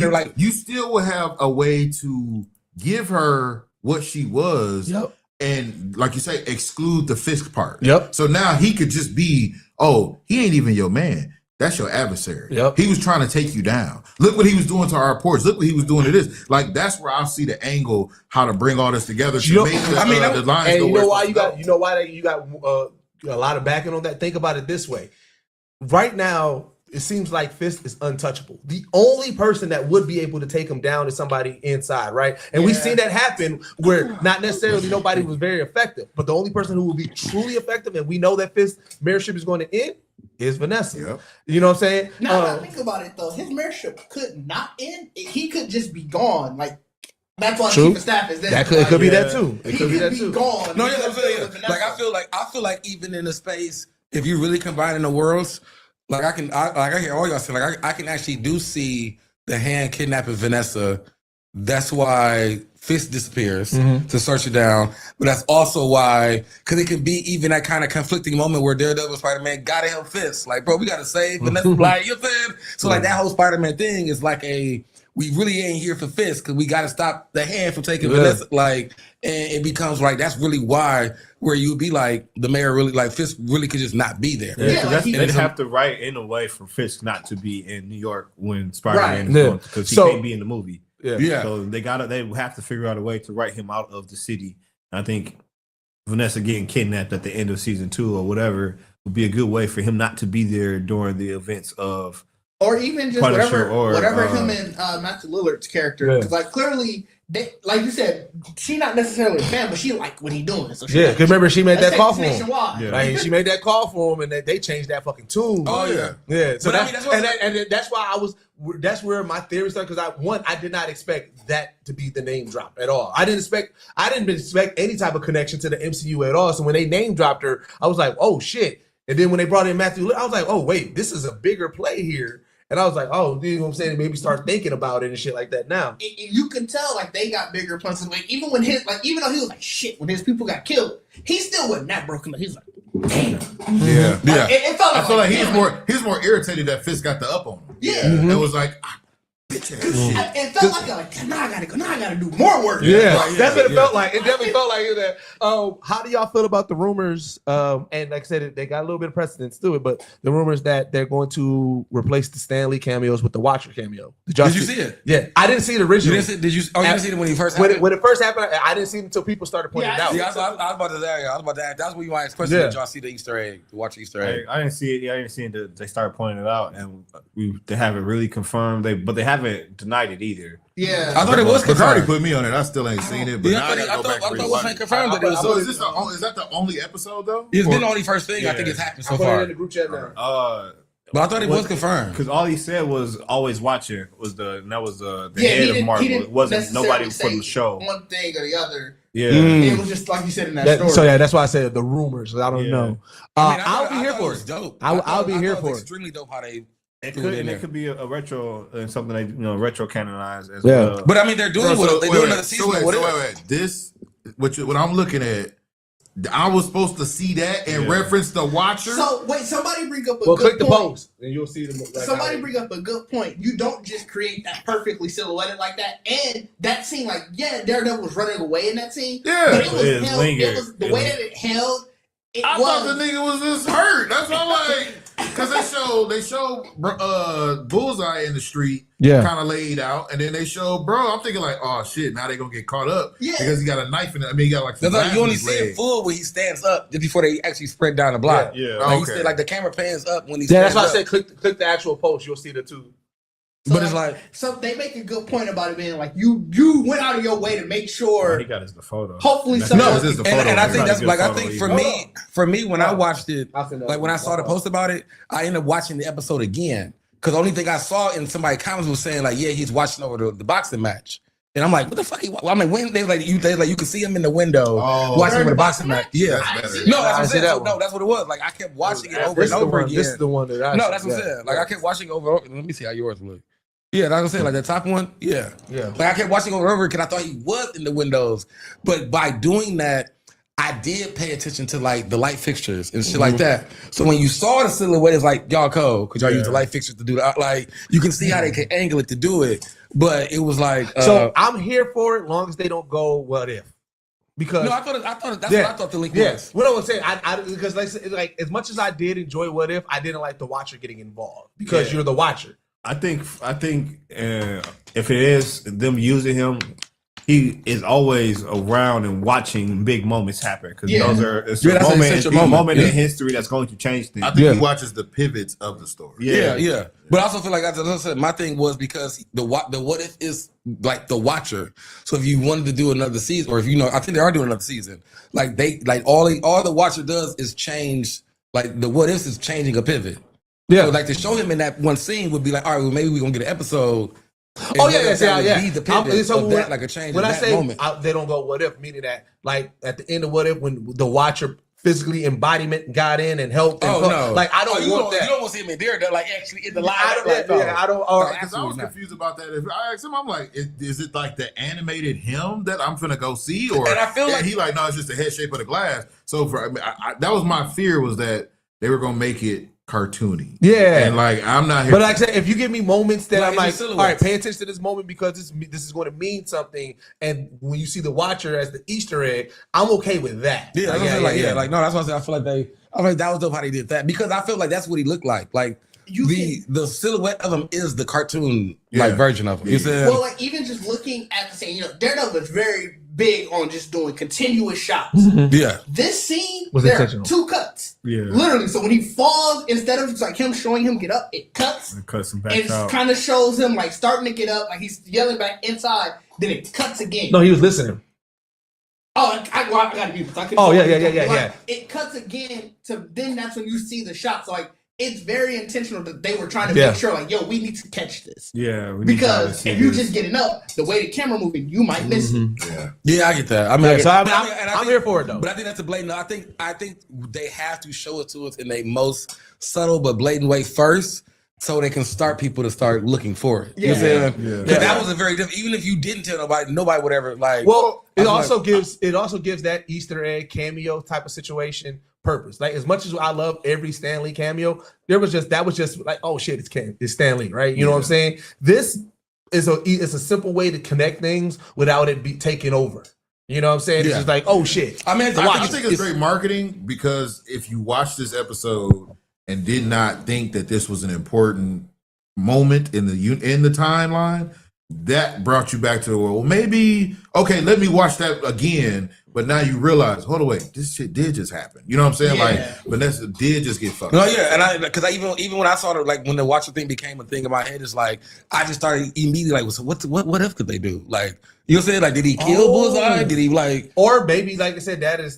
her like. You still would have a way to give her what she was. Yep. And like you say, exclude the Fisk part. Yep. So now he could just be, oh, he ain't even your man. That's your adversary. Yep. He was trying to take you down. Look what he was doing to our reports. Look what he was doing to this. Like, that's where I see the angle, how to bring all this together to make the lines and go. You know why you got a lot of backing on that? Think about it this way. Right now, it seems like Fisk is untouchable. The only person that would be able to take him down is somebody inside, right? And we've seen that happen where not necessarily nobody was very effective, but the only person who will be truly effective, and we know that Fisk's mayorship is going to end, is Vanessa. Yep. You know what I'm saying? Now think about it though. His mayorship could not end. He could just be gone. Like that's why chief of staff is there. That could be that too. It He could be that too. gone. No, yeah, I'm saying, yeah. Like I feel like even in the space, if you really combining the worlds, like I hear all y'all say, like I can actually do see the hand kidnapping Vanessa. That's why Fist disappears to search her down, but that's also why, because it can be even that kind of conflicting moment where Daredevil, Spider-Man gotta help Fist. Like, bro, we gotta save Vanessa. Like, you know what I'm saying? So like that whole Spider-Man thing is like we really ain't here for Fist because we gotta stop the hand from taking Vanessa. Like, and it becomes like that's really why where you'd be like the mayor really like Fist really could just not be there. Yeah, like they'd have to write in a way for Fisk not to be in New York when Spider-Man is going, because he can't be in the movie. Yeah. So they have to figure out a way to write him out of the city. And I think Vanessa getting kidnapped at the end of season 2 or whatever would be a good way for him not to be there during the events of, or even just Punisher whatever or, him and Matthew Lillard's character, because like clearly, they, like you said, she not necessarily a fan, but she like what he doing. So she because remember she made that call for him. nationwide. Like she made that call for him, and they changed that fucking tune. Oh yeah. So But I mean, that's why that's where my theory started, because I did not expect that to be the name drop at all. I didn't expect any type of connection to the MCU at all. So when they name dropped her, I was like, oh shit. And then when they brought in Matthew Lillard, I was like, oh wait, this is a bigger play here. And I was like, oh, you know what I'm saying? Maybe start thinking about it and shit like that now. You can tell like they got bigger plans. Like even though he was like shit when his people got killed, he still wasn't that broken. Like, he's like, damn. Yeah. Like, it felt like, I feel like he was more irritated that Fist got the up on him. Yeah. It was like, bitch ass shit. It felt like now I gotta go. Now I gotta do more work. That's what it felt like. It definitely felt like that. How do y'all feel about the rumors? And like I said, they got a little bit of precedence to it, but the rumors that they're going to replace the Stan Lee cameos with the Watcher cameo. Did you see it? Yeah, I didn't see it originally. You didn't see it when he first happened? When it first happened, I didn't see it until people started pointing it out. Yeah, I was about to ask. That's what you might ask questions. Did y'all see the Easter egg? The Watcher Easter egg? I didn't see it. Yeah, I didn't see it. They started pointing it out, and they haven't really confirmed. But they haven't denied it either. Yeah, I thought it was confirmed. Kyrie put me on it. I still ain't seen it. But Yeah, I thought it wasn't confirmed that it was. So is that the only episode though? It's been the only first thing I think it's happened so I put it far. in the group chat now. But I thought it was confirmed. Because all he said was always watching the head of Marvel. It wasn't nobody for the show. One thing or the other. Yeah. It was just like you said in that story. So yeah, that's why I said the rumors. I don't know. I'll be here for it. Dope. I'll be here for it. Extremely dope how they. It could be a retro and something they retro canonize as well. But I mean, they're doing another season. Wait. This what I'm looking at. I was supposed to see that and reference the Watcher. So wait, somebody bring up a Well, good click the point. post and you'll see them. Somebody bring up a good point. You don't just create that perfectly silhouetted like that. And that scene, like, Daredevil was running away in that scene. Yeah. But it was It held. lingered. It was the way that it held. I thought the nigga was just hurt. That's why I'm like, because they showed Bullseye in the street, kind of laid out, and then they showed bro. I'm thinking like, oh shit, now they gonna get caught up because he got a knife in it. I mean, he got like. That's like you only see it full when he stands up just before they actually sprint down the block. Yeah. Like, like the camera pans up when he. Yeah, that's why I stands said click the actual post. You'll see the two. So but it's like so they make a good point about it being like you went out of your way to make sure. He got the photo. Hopefully, and I think that's like I think for me when I watched it, like when I saw the post about it, I ended up watching the episode again because the only thing I saw in somebody's comments was saying like, yeah, he's watching over the boxing match, and I'm like, what the fuck? I'm like, when they you can see him in the window watching over the boxing match. Yeah, that's no, that's what I'm saying. No, that's what it was. Like I kept watching it over and over again. This is the one that I. No, that's what I'm saying. Like I kept watching over. Let me see how yours look. Yeah, that's what I'm saying. Like the top one, yeah. Like I kept watching over and over because I thought he was in the windows, but by doing that, I did pay attention to like the light fixtures and shit like that. So when you saw the silhouette, it's like y'all cold because y'all use the light fixtures to do that. Like you can see how they can angle it to do it, but it was like. So I'm here for it, long as they don't go what if. Because no, I thought that's what I thought the link was. What I was saying, I because like as much as I did enjoy what if, I didn't like the Watcher getting involved because you're the Watcher. I think if it is them using him, he is always around and watching big moments happen because those are a moment in history that's going to change things. I think he watches the pivots of the story. Yeah. But I also feel like as I said, my thing was because the what if is like the Watcher. So if you wanted to do another season, or if I think they are doing another season. Like all the Watcher does is change. Like the what if is changing a pivot. Yeah, so like to show him in that one scene would be like, all right, well maybe we're gonna get an episode. Oh yeah. Be the pivot So of that, like a change. When in I that say moment. they don't go what if, meaning that like at the end of what if when the Watcher physically embodiment got in and helped. And no, like I don't want that. You don't want to see him in Daredevil, like actually in the live. I don't. Because I was confused about that. If I asked him, I'm like, is it like the animated him that I'm finna go see, or? And I feel like he like, no, it's just the head shape of the glass. So that was my fear, was that they were gonna make it cartoony. Yeah, and like I'm not here. But like I said, if you give me moments that I'm like, all right, pay attention to this moment because this is going to mean something. And when you see the Watcher as the Easter egg, I'm okay with that. Yeah, like no, that's what I said. I feel like that was dope how they did that, because I feel like that's what he looked like. Like the silhouette of him is the cartoon like version of him. You said, well, like even just looking at the scene, Daredevil is very big on just doing continuous shots. Yeah, this scene there are 2 cuts. Yeah, literally. So when he falls, instead of like him showing him get up, it cuts. It cuts him back and out. It kind of shows him like starting to get up, like he's yelling back inside. Then it cuts again. No, he was listening. Oh, I got you. Yeah. It cuts again to then. That's when you see the shots. Like it's very intentional that they were trying to make sure, like, yo, we need to catch this. Yeah, because if you just getting up, the way the camera moving, you might miss it. Yeah, I get that. I mean, I'm here for it though. But I think that's a blatant. I think they have to show it to us in a most subtle but blatant way first, so they can start people to start looking for it. You know what I'm saying? Because that was a very different. Even if you didn't tell nobody would ever like. Well, it also gives that Easter egg cameo type of situation purpose. Like as much as I love every Stan Lee cameo, that was just like, oh shit, it's Stan Lee, right? You know what I'm saying? This is a simple way to connect things without it be taken over. You know what I'm saying? It's just like, oh shit. I mean, I think it's great marketing, because if you watch this episode and did not think that this was an important moment in the timeline, that brought you back to the world. Well, maybe, okay, let me watch that again. But now you realize, hold on, wait, this shit did just happen. You know what I'm saying? Like Vanessa did just get fucked. No, yeah, and because I even when I saw it, like when the Watcher thing became a thing in my head, it's like I just started immediately like, so what else could they do? Like, you know what I'm saying? Like, did he kill Bullseye? Did he like, or maybe like I said, that is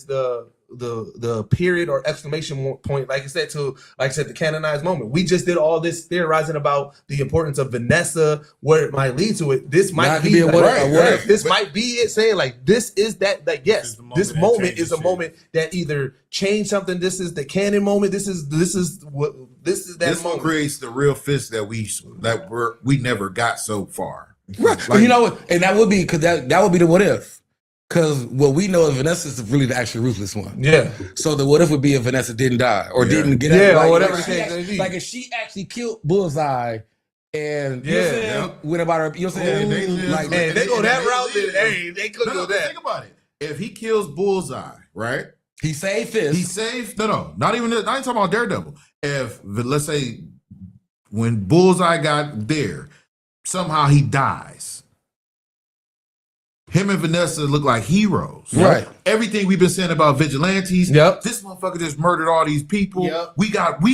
the period or exclamation point, like I said, the canonized moment. We just did all this theorizing about the importance of Vanessa, where it might lead to it. This might be this might be it, saying like this is that, like, yes, this moment is a moment that either changed something. This is the canon moment. This is that moment. Creates the real fist that we never got so far. Right. Like, you know, and that would be, because that would be the what if. Because what we know is Vanessa is really the actually ruthless one. Yeah. So the what if would be if Vanessa didn't die or didn't get out. Or whatever. Like if she actually killed Bullseye and you know what I'm saying, went about her, you know what I'm saying? They go that route. They could go that. Think about it. If he kills Bullseye, right? He saved Fist. Not even talking about Daredevil. If let's say when Bullseye got there, somehow he dies. Him and Vanessa look like heroes. Right. Everything we've been saying about vigilantes. Yep. This motherfucker just murdered all these people. Yep. We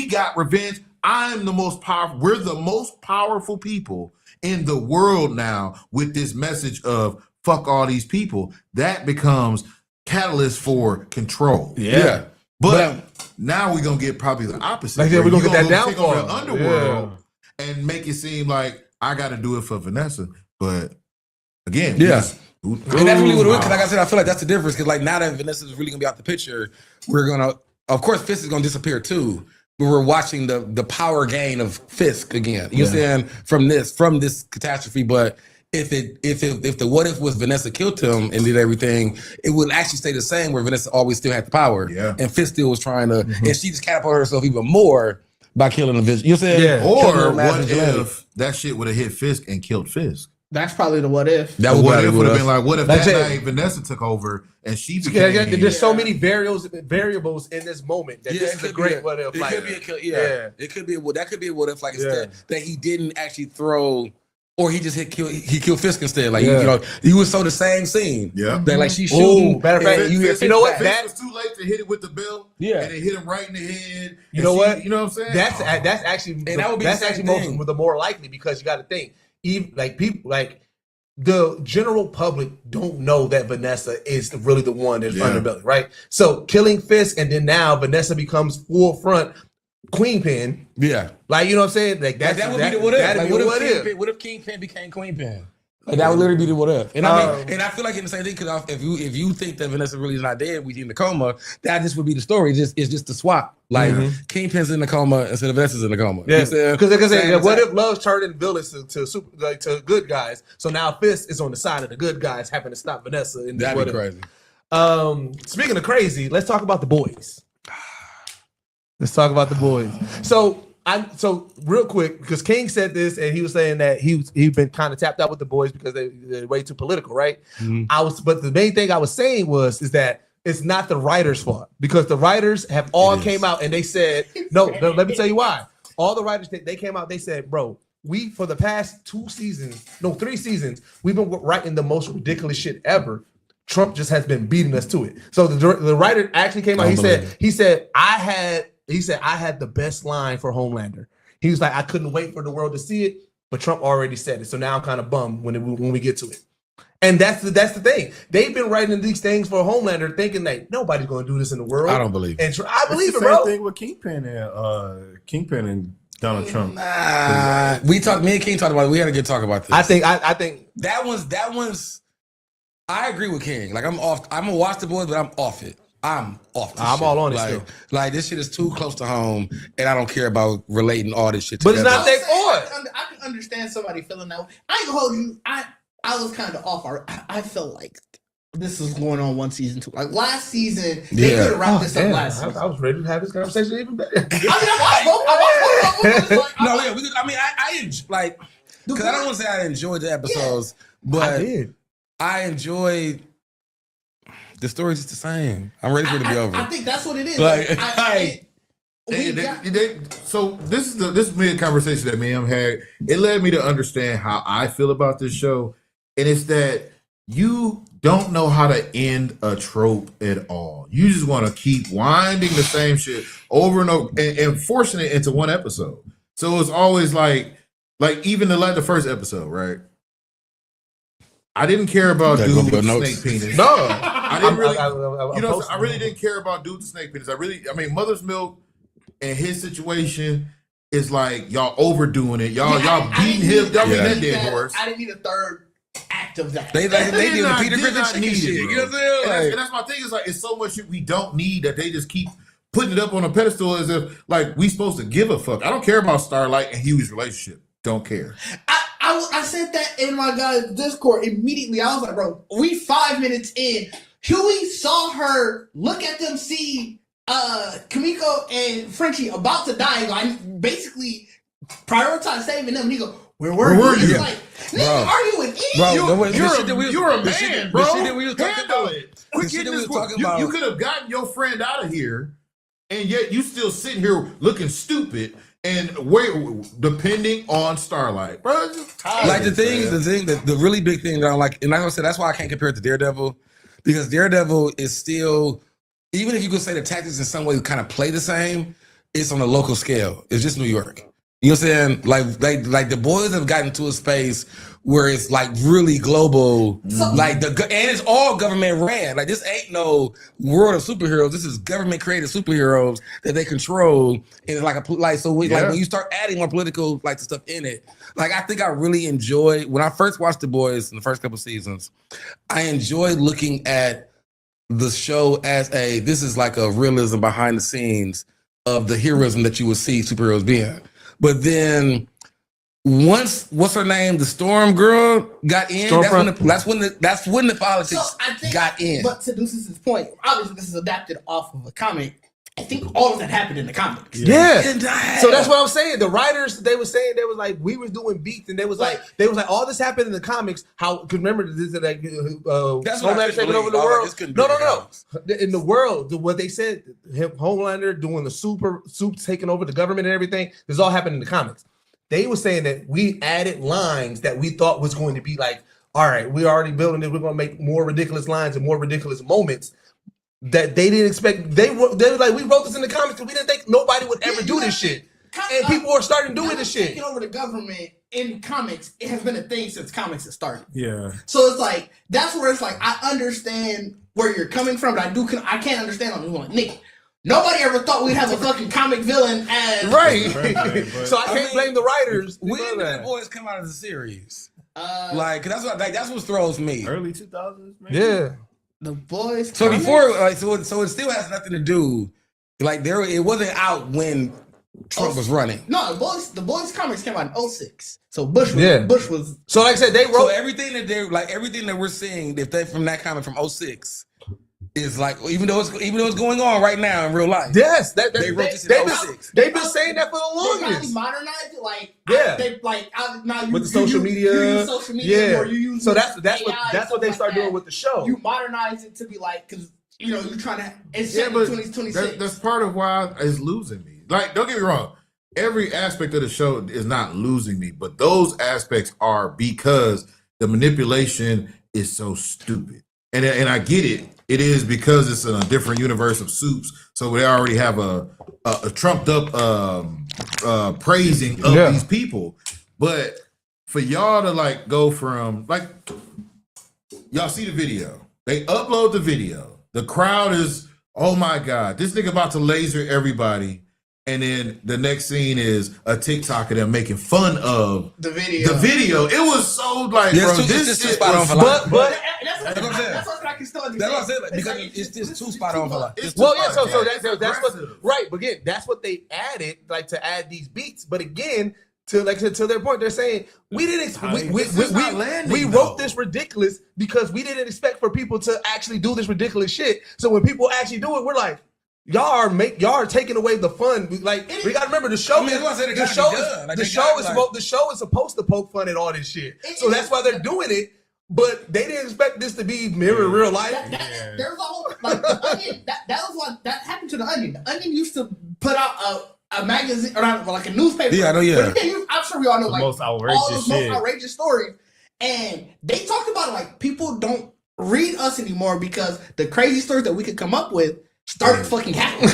got revenge. I'm the most powerful. We're the most powerful people in the world now with this message of fuck all these people. That becomes catalyst for control. Yeah. But now we're going to get probably the opposite. Like, we're going to get that downfall. The underworld and make it seem like I got to do it for Vanessa. But again, and that's really what it is. Because like I said, I feel like that's the difference. Because like now that Vanessa is really gonna be out the picture, we're gonna, of course, Fisk is gonna disappear too. But we're watching the power gain of Fisk again. You know what I'm saying? From this catastrophe. But if the what if was Vanessa killed him and did everything, it would actually stay the same. Where Vanessa always still had the power, and Fisk still was trying to, and she just catapulted herself even more by killing the vision. You know what I'm saying? Yeah. Or what if that shit would have hit Fisk and killed Fisk? That's probably the what if. That would have been like, what if that night Vanessa took over and she became... There's so many variables in this moment that this is a great what if. It could be it could be that could be a what if, like instead that he didn't actually throw, or he just killed Fisk instead. Like you would saw the same scene. Yeah. That like she's shooting. Matter of fact, you know what? That was too late to hit it with the bill. Yeah. And it hit him right in the head. You know what? You know what I'm saying? That's actually the more likely, because you got to think. Even like people, like the general public don't know that Vanessa is really the one that's underbelly, right? So killing Fisk, and then now Vanessa becomes full front. Queenpin. Yeah. Like, you know what I'm saying? Like, That would be the what if. What if Kingpin became Queenpin? Like, that would literally be the what if. And I mean, and I feel like in the same thing, because if you think that Vanessa really is not dead, we in the coma, that just would be the story. It's just the swap. Like Kingpin's in the coma instead of Vanessa's in the coma. Yeah, because like I said, what if Love's turning villains to good guys? So now Fist is on the side of the good guys, having to stop Vanessa. That'd be crazy. Speaking of crazy, let's talk about the boys. Let's talk about the boys. So real quick, because King said this, and he was saying that he'd been kind of tapped out with the boys because they're way too political, right? But the main thing I was saying is that it's not the writers' fault, because the writers have all came out and they said, no, let me tell you why. All the writers, they came out, they said, bro, we for the past 3 seasons, we've been writing the most ridiculous shit ever. Trump just has been beating us to it. So the writer actually came out. He said I had the best line for Homelander. He was like, I couldn't wait for the world to see it, but Trump already said it. So now I'm kind of bummed when we get to it. And that's the thing. They've been writing these things for Homelander, thinking that nobody's going to do this in the world. I don't believe it. And I believe it, bro. Same thing with Kingpin and Donald Trump. Me and King talked about it. We had a good talk about this. I think that one's. I agree with King. Like, I'm gonna watch the boys, but I'm off it. I'm off. I'm all on it still. Like, this shit is too close to home, and I don't care about relating all this shit but together. It's not their fault. I can understand somebody feeling that way. I ain't gonna hold you. I was kind of off. I felt like this was going on one season too. Like last season, they could have wrapped this up last season. I was ready to have this conversation even better. I enjoy, like, because I don't want to say I enjoyed the episodes, but I did. I enjoyed the story's just the same. I'm ready for it to be over. I think that's what it is. So this is me a conversation that me and him had. It led me to understand how I feel about this show, and it's that you don't know how to end a trope at all. You just want to keep winding the same shit over and over and forcing it into one episode. So it's always like even the first episode, right? I didn't care about dude with the snake penis. No, I didn't really. I really didn't care about dude with the snake penis. Mother's Milk and his situation is like y'all overdoing it. Y'all beating him. Y'all beating that dead horse. I didn't need a third act of that. They did the Peter Griffin chicken shit. You know what I'm saying? And that's my thing. Is like it's so much shit we don't need that they just keep putting it up on a pedestal as if like we supposed to give a fuck. I don't care about Starlight and Huey's relationship. Don't care. I said that in my guy's Discord immediately. I was like, bro, we 5 minutes in. Huey saw her look at them, see Kimiko and Frenchie about to die. Like, basically prioritize saving them. And he go, where were you? He's like, nigga, are you an idiot? You're a man, bro. Handle it. You could have gotten your friend out of here, and yet you still sitting here looking stupid. And depending on Starlight, bro, like the really big thing that I like, and like I said, that's why I can't compare it to Daredevil, because Daredevil is still, even if you could say the tactics in some way kind of play the same, it's on a local scale. It's just New York. You know what I'm saying? Like the boys have gotten to a space where it's like really global, and it's all government ran. Like this ain't no world of superheroes. This is government created superheroes that they control. And it's like like when you start adding more political stuff in it, like I think I really enjoyed when I first watched The Boys in the first couple seasons. I enjoyed looking at the show as this is like a realism behind the scenes of the heroism that you would see superheroes being. But then once what's her name, the Storm girl got in, that's when the politics got in. But to Deuces' point, obviously this is adapted off of a comic. I think all of that happened in the comics. Yeah. So that's what I'm saying. The writers, they was like we was doing beats, and they was like all this happened in the comics. Because remember this is like Homelander taking over the world. No. In the world, what they said, Homelander doing the soup taking over the government and everything. This all happened in the comics. They were saying that we added lines that we thought was going to be like, all right, we're already building this. We're going to make more ridiculous lines and more ridiculous moments that they didn't expect. They were like, we wrote this in the comics because we didn't think nobody would ever do this shit. And people are starting doing this shit. Taking over the government in comics, it has been a thing since comics have started. Yeah. So it's like, that's where it's like, I understand where you're coming from, but I can't understand on this one. Nick, Nobody ever thought we'd have a fucking comic villain as Right. But- So I can't blame the writers. When did the boys come out as a series? Like, 'cause that's what throws me. Early 2000s, maybe? Yeah. the boys. So comics? before, like, so it still has nothing to do. Like, it wasn't out when Trump was running. No, the boys comics came out in 06. So Bush was So like I said, they So wrote everything that we're seeing, if they from that comic from 06, is like even though it's going on right now in real life. yes, They wrote this in 06. they've been saying that for the they finally longest. modernized it. Like Yeah. Now you With the social media, you use social media, yeah. or you use So that's AI, what they stuff start like doing that. with the show. You modernize it to be like because you're trying to. It's Yeah, set but in 2026. that's part of why it's losing me. Like, don't get me wrong. Every aspect of the show is not losing me, but those aspects are because the manipulation is so stupid. And I get it. It is because it's in a different universe of suits. So they already have a trumped up praising of these people. But for y'all to like go from like y'all see the video. They upload the video. The crowd is, oh my God, this nigga about to laser everybody. And then the next scene is a TikTok of them making fun of the video. It was so like, Yeah, bro, it's this just shit spot on was for life. But That's what I'm saying. That's what I can still That's understand. what I'm saying. Like, because it's just too spot on for life. It's Well, too yeah, so much. that's what right, but again, that's what they added, like to add these beats. But again, to their point, they're saying we didn't we wrote this ridiculous because we didn't expect for people to actually do this ridiculous shit. So when people actually do it, we're like, y'all are taking away the fun. Like we gotta remember the show. I mean, that's what I said, it gotta be done. Like, the they show gotta, is like- supposed the show is supposed to poke fun at all this shit. So that's why they're doing it. But they didn't expect this to be mirror real life. There's a whole like the Onion. That was what that happened to the Onion. The Onion used to put out a magazine or not, like a newspaper. Yeah, I know. Yeah, But again, I'm sure we all know like most all outrageous the shit. most outrageous stories. And they talked about it like people don't read us anymore because the crazy stories that we could come up with started fucking happening.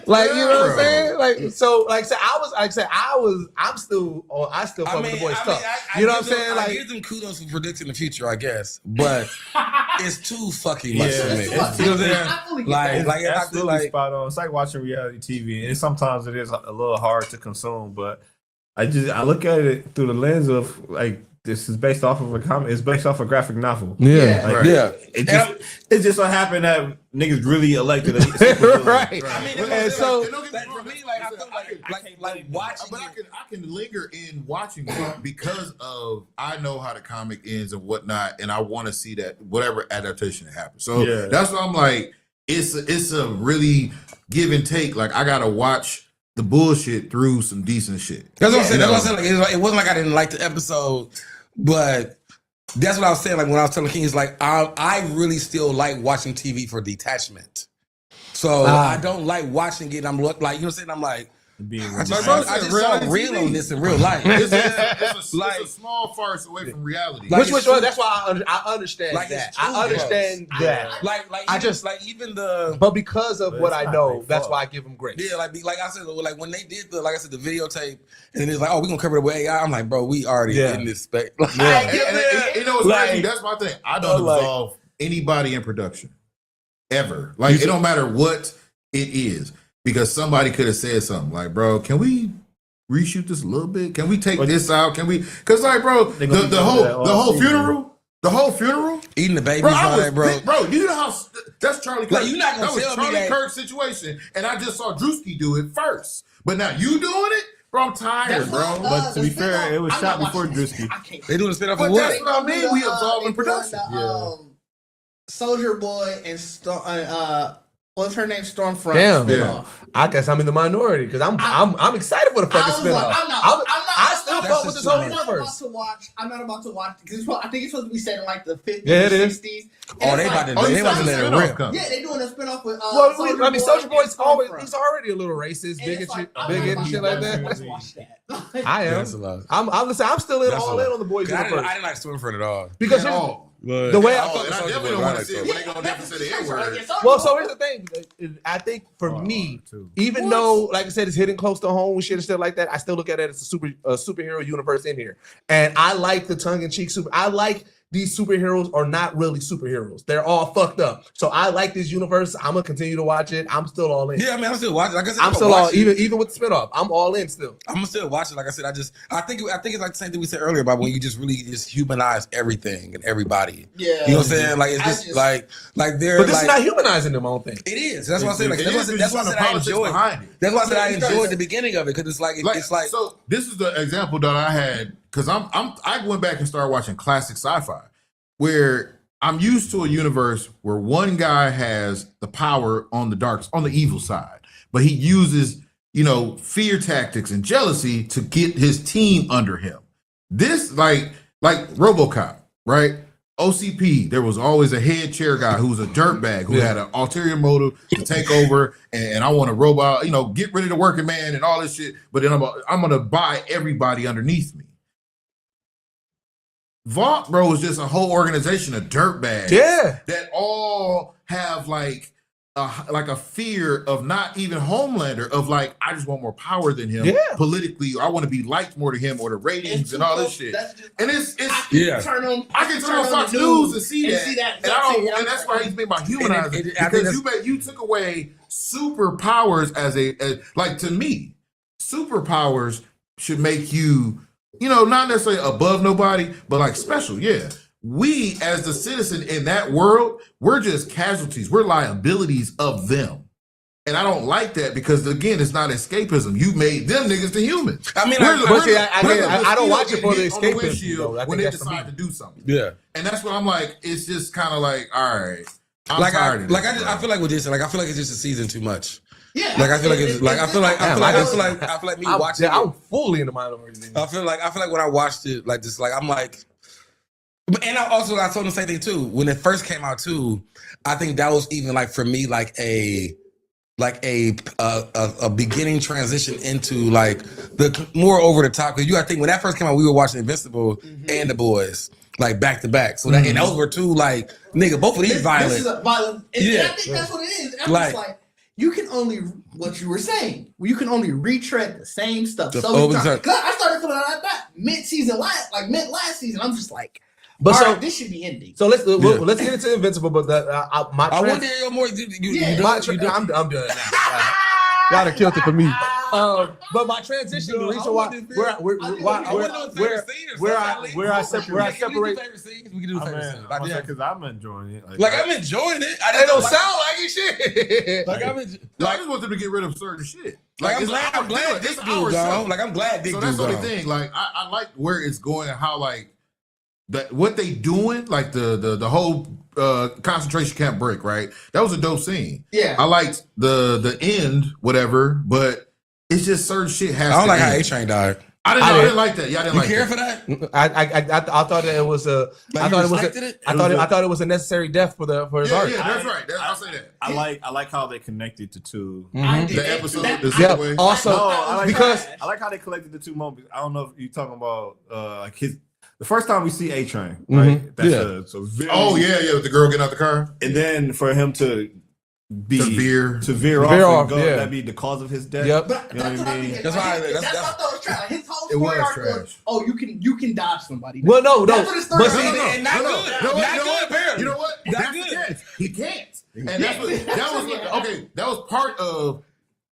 Like, you know what I'm saying? Like, so, like, so I still fuck with the boys' stuff. You know what I'm saying? I Like, give them kudos for predicting the future, I guess, but it's too fucking much Yeah, for me. It's too much. You know what I'm saying? I fully get Like, that. like, I feel Absolutely like spot on. It's like watching reality TV, and sometimes it is a little hard to consume. But I look at it through the lens of like this is based off of a comic. It's based off a graphic novel. yeah, Like, yeah. It just so happened that niggas really elected a supervillain. right. I mean, And so, like, for me, like, I feel like watching But it. I can linger in watching it because of I know how the comic ends and whatnot, and I want to see that whatever adaptation happens. So Yeah. that's why I'm like, it's a really give and take. Like I gotta watch the bullshit through some decent shit. That's what I'm saying. You That's know? what I'm saying. Like, it wasn't like I didn't like the episode, but that's what I was saying. Like when I was telling King, it's like I really still like watching TV for detachment. So I don't like watching it. I'm like, you know what I'm saying? I'm like, I just saw real on this in real life. It's a small farce away from reality. Like, which that's why I understand Like, that. it's too I understand close. that. like I even, just- like even the But because of But what it's I not know, their that's fault. why I give them grace. yeah, like I said, like when they did the the videotape, and then it's like, oh, we're gonna cover it with AI. I'm like, bro, we already in this spec. Like, And you know what's Like- crazy? That's my thing. I don't like- absolve anybody in production ever. Like it don't matter what it is, because somebody could have said something like, "Bro, can we reshoot this a little bit? Can we take this out? Can we?" Because like, bro, They gonna be the doing that all whole season. funeral. eating the babies, Bro, and all I was, that, bro. bro, you know how that's Charlie Kirk. Like, you're not gonna that was tell me Charlie that- Kirk's situation, and I just saw Drewski do it first. But now you doing it, bro. I'm tired, bro. But to be fair, it was shot before Drewski. They doing a spin off But of what? that's what I mean. We absolving production. Soldier Boy and what's her name? Stormfront. Damn. spinoff. I guess I'm in the minority because I'm excited for the fucking I was like, spinoff. I still fuck with this whole I'm not universe. about to watch because I think it's supposed to be set in like the 50s, Yeah, it is. 60s. Oh, they about to let it rip. Yeah, they doing a spinoff with. Well, I mean, Soldier Boy's and always Stormfront. he's already a little racist, And it's bigoted, like, bigot and shit like that. Let's watch that. I am. That's a lot. I'm still in That's all a in lot. on the boys I universe didn't like Stormfront at all. because At here's all. the way I Oh, and I definitely don't want to see it when they gonna definitely say the N word. well, so here's the thing. I think for me, even though, like I said, it's hitting close to home and shit and stuff like that, I still look at it as a superhero universe in here, and I like the tongue in cheek super. I like these superheroes are not really superheroes. They're all fucked up. So I like this universe. I'm gonna continue to watch it. I'm still all in. Yeah, I mean, I'm still watching. Like I said, I'm still all even with the spinoff. I'm all in still. I'm gonna still watch it. Like I said, I think it's like the same thing we said earlier about when you just really just humanize everything and everybody. Yeah, you know what I'm saying? Like it's just like they're. But this like, is not humanizing them. I don't think it is. That's what I said. Like that's why I said I enjoyed. That's why I said I enjoyed the beginning of it because it's like so. This is the example that I had because I went back and started watching classic sci-fi where I'm used to a universe where one guy has the power on the evil side, but he uses, fear tactics and jealousy to get his team under him. This like RoboCop, right? OCP, there was always a head chair guy who was a dirtbag who had an ulterior motive to take over, and I want a robot, get rid of the working man and all this shit. But then I'm gonna buy everybody underneath me. Vault, bro, is just a whole organization of dirtbags. Yeah, that all have like a fear of not even Homelander of like I just want more power than him politically, or I want to be liked more to him, or the ratings and all this shit. And it's I can turn on Fox News and see that. And that's why he's made my humanizing because you took away superpowers as like to me, superpowers should make you. Not necessarily above nobody, but like special. Yeah. We, as the citizen in that world, we're just casualties. We're liabilities of them. And I don't like that because, again, it's not escapism. You made them niggas to humans. I mean, I don't watch it for the escapism when they decide to do something. Yeah. And that's what I'm like, it's just kind of like, all right. I feel like with this, like I feel like it's just a season too much. Yeah, like I feel like it's like I feel like me watching it. I'm fully in the minority. I feel like when I watched it, like just like I'm like, and I told the same thing too when it first came out too. I think that was even like for me like a beginning transition into like the more over the top because I think when that first came out we were watching Invincible and The Boys like back to back. So that, and those were two like nigga both of these violent. This is a violent. Yeah, I think that's what it is. I'm just like. You can only what you were saying. You can only retread the same stuff. So I started feeling like that mid last season. I'm just like, this should be ending. So let's get into Invincible. But I want to hear more. I'm done now. Y'all have killed it for me. But my transition, the reason where I separate. We can do favorite scenes. Because I'm enjoying it. Like I'm enjoying it. It don't sound like it shit. Like I just want them to get rid of certain shit. Like I'm glad this dude gone. Like I'm glad this dude gone. So that's the only thing. Like I like where it's going and how like that what they doing. Like the whole concentration camp break. Right. That was a dope scene. Yeah. I liked the end, whatever, but. It's just certain shit has. I don't like end. how A-Train died. I didn't like that. Yeah, I didn't like that. You care for that? I thought that it was a. I thought it was a necessary death for his art. Yeah, that's right. I'll say that. I like how they connected the two. The episode. Also, I like how they collected the two moments. I don't know if you're talking about like the first time we see A-Train, right? That's with the girl getting out the car, and then for him to veer off, that'd be the cause of his death. Yep. But you know what I mean? That's why that's what I thought was trash. His whole story arc was, you can dodge somebody. Well, no. That's what his story not good. You know what? That's good. He can't. And that was part of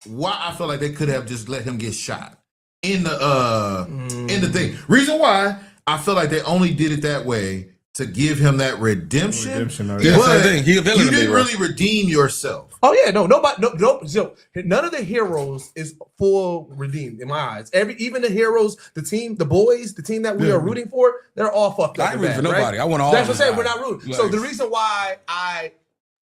why I felt like they could have just let him get shot in the thing. Reason why I feel like they only did it that way. To give him that redemption. That's the thing. You didn't really redeem yourself. Oh yeah, none of the heroes is full redeemed in my eyes. Even the heroes, the team, the boys, the team that we are rooting for, they're all fucked up. I ain't rooting for nobody. I want all. That's what I'm saying. We're not rooting. So the reason why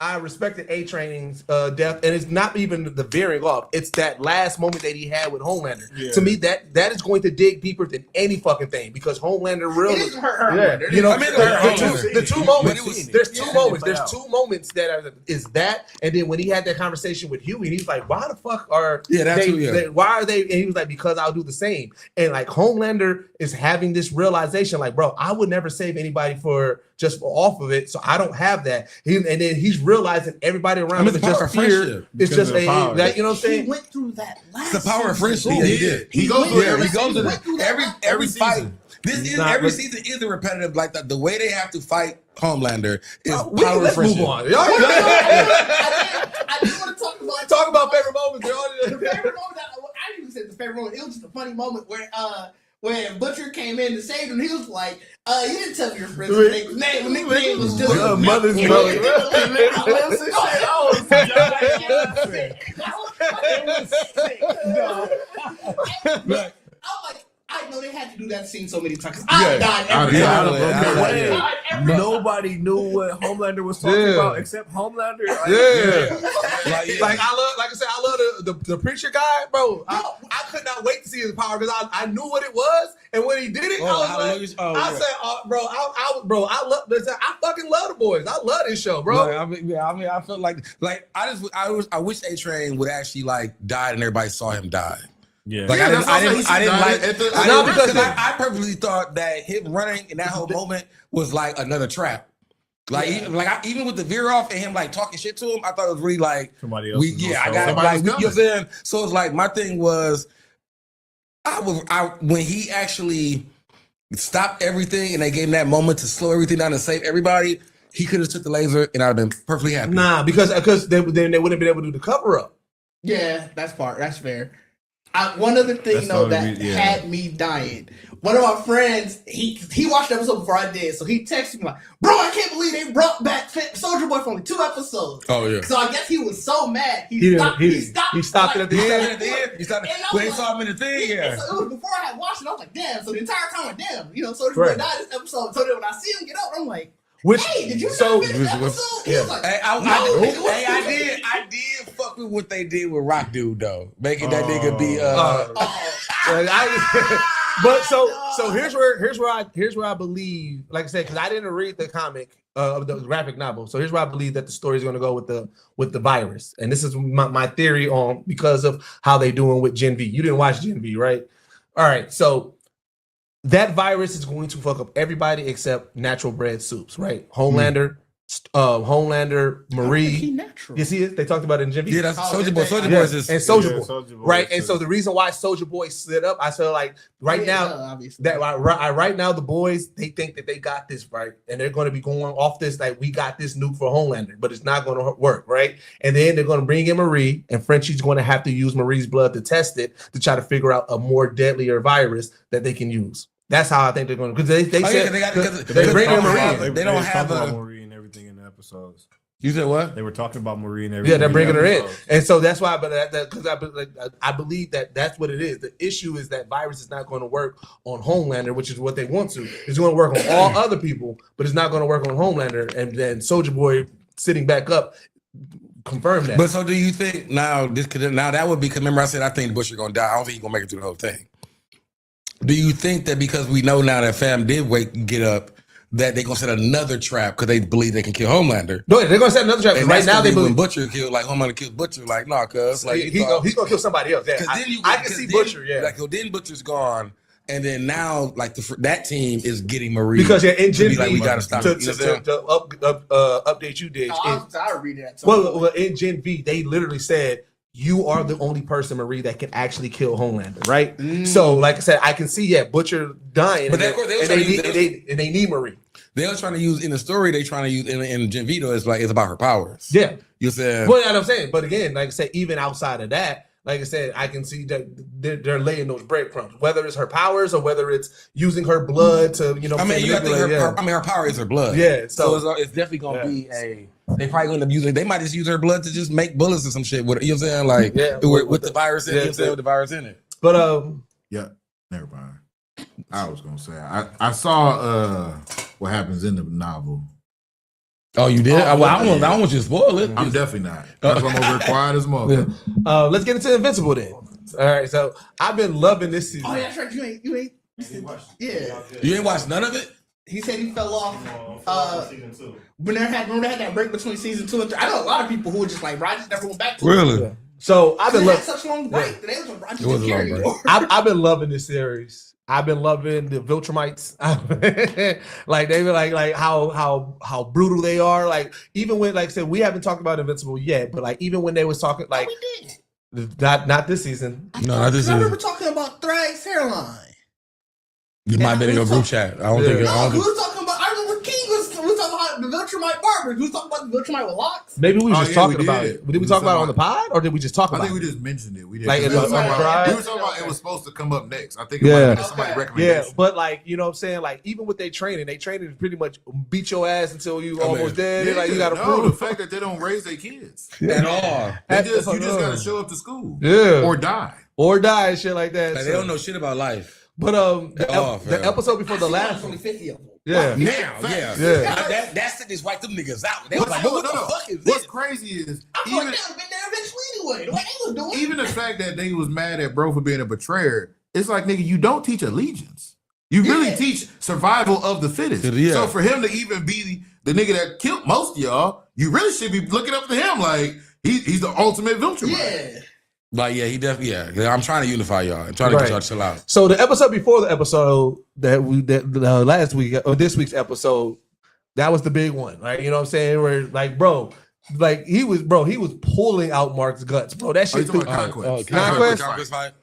I respected A-Train's death, and it's not even the veering off. It's that last moment that he had with Homelander. Yeah. To me, that is going to dig deeper than any fucking thing because Homelander really. It Homelander. You know, the two moments. There's two moments. There's two moments that is that, and then when he had that conversation with Huey, he's like, "Why the fuck are why are they?" And he was like, "Because I'll do the same." And like Homelander is having this realization, like, "Bro, I would never save anybody for off of it, so I don't have that." And then he's realizing everybody around him is just fear. It's just you know what I'm saying? He went through that last. It's the power of friendship. He did. He goes through every fight. Every season is a repetitive. Like the way they have to fight Homelander is Let's move on. I did want to talk about favorite moments. The favorite moment, I even said the favorite moment. It was just a funny moment where when Butcher came in to save him, he was like, "You didn't tell me your friend's name. Nickname was just mother's brother." I know they had to do that scene so many times. I died every time. Nobody knew what Homelander was talking about except Homelander. Like I said, I love the preacher guy, bro. I could not wait to see his power because I knew what it was, and when he did it, I love this. I fucking love the boys. I love this show, bro. I felt like I wish A-Train would actually die and everybody saw him die. Yeah, I purposely thought that him running in that whole moment was like another trap. Even with the veer off and him talking shit to him, I thought it was really somebody else. So it's like my thing was, when he actually stopped everything and they gave him that moment to slow everything down and save everybody, he could have took the laser and I'd have been perfectly happy. Nah, because then they wouldn't have been able to do the cover up. Yeah, that's fair. One other thing that had me dying. One of my friends, he watched the episode before I did, so he texted me like, "Bro, I can't believe they brought back Soldier Boy for only 2 episodes." Oh yeah. So I guess he was so mad he stopped it at the end. When he saw him in the thing, yeah. So it was before I had watched it. I was like, "Damn!" So the entire time, I'm like, "Damn!" Soldier Boy died this episode. So then when I see him get up, I'm like, "Hey, did you not finish the episode?" He was like, I did fuck with what they did with Rock Dude though, making that nigga be. But so here's where I believe, like I said, because I didn't read the comic of the graphic novel. So here's where I believe that the story is going to go with the virus, and this is my theory on because of how they doing with Gen V. You didn't watch Gen V, right? All right, so that virus is going to fuck up everybody except natural bred soups, right? Homelander, Marie. You see it? They talked about it in Gen V. Yeah, that's Soldier Boy. Soldier Boy is and Soldier Boy, right? And so the reason why Soldier Boy slid up, I feel like right now the boys, they think that they got this right, and they're going to be going off this we got this nuke for Homelander, but it's not going to work, right? And then they're going to bring in Marie, and Frenchie's going to have to use Marie's blood to test it to try to figure out a more deadlier virus that they can use. That's how I think they're going to, because they said they bring in Marie. They don't have Marie and everything in the episodes. You said what? They were talking about Marie and everything. Yeah, they're bringing her in, and so that's why. But because I believe that that's what it is. The issue is that virus is not going to work on Homelander, which is what they want to. It's going to work on all other people, but it's not going to work on Homelander. And then Soldier Boy sitting back up confirmed that. But so do you think now that would be? Because remember I said I think Butcher gonna die. I don't think he's gonna make it through the whole thing. Do you think that because we know now that fam did get up, that they're gonna set another trap because they believe they can kill Homelander? No, they're gonna set another trap. And right now they believe when Butcher killed, Homelander kills Butcher, nah, cuz he's gonna kill somebody else. Yeah, I can see Butcher. Yeah, then Butcher's gone, and then now that team is getting Marie because in Gen V, we gotta stop to update you, Dig. I'll read that. Well, in Gen V, they literally said, you are the only person, Marie, that can actually kill Homelander, right? So, like I said, I can see, Butcher dying, but they need Marie. They were trying to use in the story. They trying to use in Gen Vito. It's about her powers. Yeah, you said. Well, I'm saying, but again, like I said, even outside of that, like I said, I can see that they're laying those breadcrumbs. Whether it's her powers or whether it's using her blood to, her power is her blood. Yeah, so it's definitely gonna be a. They probably going to use it. They might just use her blood to just make bullets or some shit with it. You know what I'm saying? With the virus in it. With the virus in it. But yeah, never mind. I was gonna say I saw what happens in the novel. Oh, you did? I don't want you to spoil it. I'm definitely not. That's why I'm over here quiet as mother. Let's get into Invincible then. All right, so I've been loving this season. Oh yeah, that's right. You ain't. Yeah. You ain't watched none of it? He said he fell off. When they had that break between season 2 and 3. I know a lot of people who were just like, Roger never went back to really. it. So I've been loving such a long break. They was Roger it was a long break. I've been loving this series. I've been loving the Viltrumites. Like they were like how brutal they are. Like even when, like I said, we haven't talked about Invincible yet, but like even when they was talking, like we did. Not this season. No, not this season. I remember talking about Thrag's hairline. You might be in your group chat. I don't think. No, we was talking about. I remember King was talking about the Viltrumite barbers. We was talking about the Viltrumite with locks. Maybe we were just talking about it. Did we talk about it on the pod, or did we just talk about it? I think we just mentioned it. We did. Like We in were the talking drive? about it was supposed to come up next. I think it might have been somebody's recommendation. Yeah, but like, you know what I'm saying? Like, even with they training to pretty much beat your ass until you almost dead. Yeah, like, you got to no, prove the fact that they don't raise their kids at all. You just got to show up to school. Yeah. Or die. And shit like that. Like, they don't know shit about life. But the episode before the last one. Only 50 of them. Yeah. That shit just wiped them niggas out. They was like, what the fuck is this? What's crazy is I feel like they would have been there eventually anyway. The way they was doing. even the fact that they was mad at bro for being a betrayer, it's like, nigga, you don't teach allegiance. You really teach survival of the fittest. Yeah. So for him to even be the nigga that killed most of y'all, you really should be looking up to him like he's the ultimate Viltrumite. Yeah. Like, yeah, he definitely, yeah. I'm trying to unify y'all. I'm trying to get y'all to chill out. So the episode before the episode that last week, or this week's episode, that was the big one, right? You know what I'm saying? Where like, bro, like he was pulling out Mark's guts, bro. That shit. Conquest fight.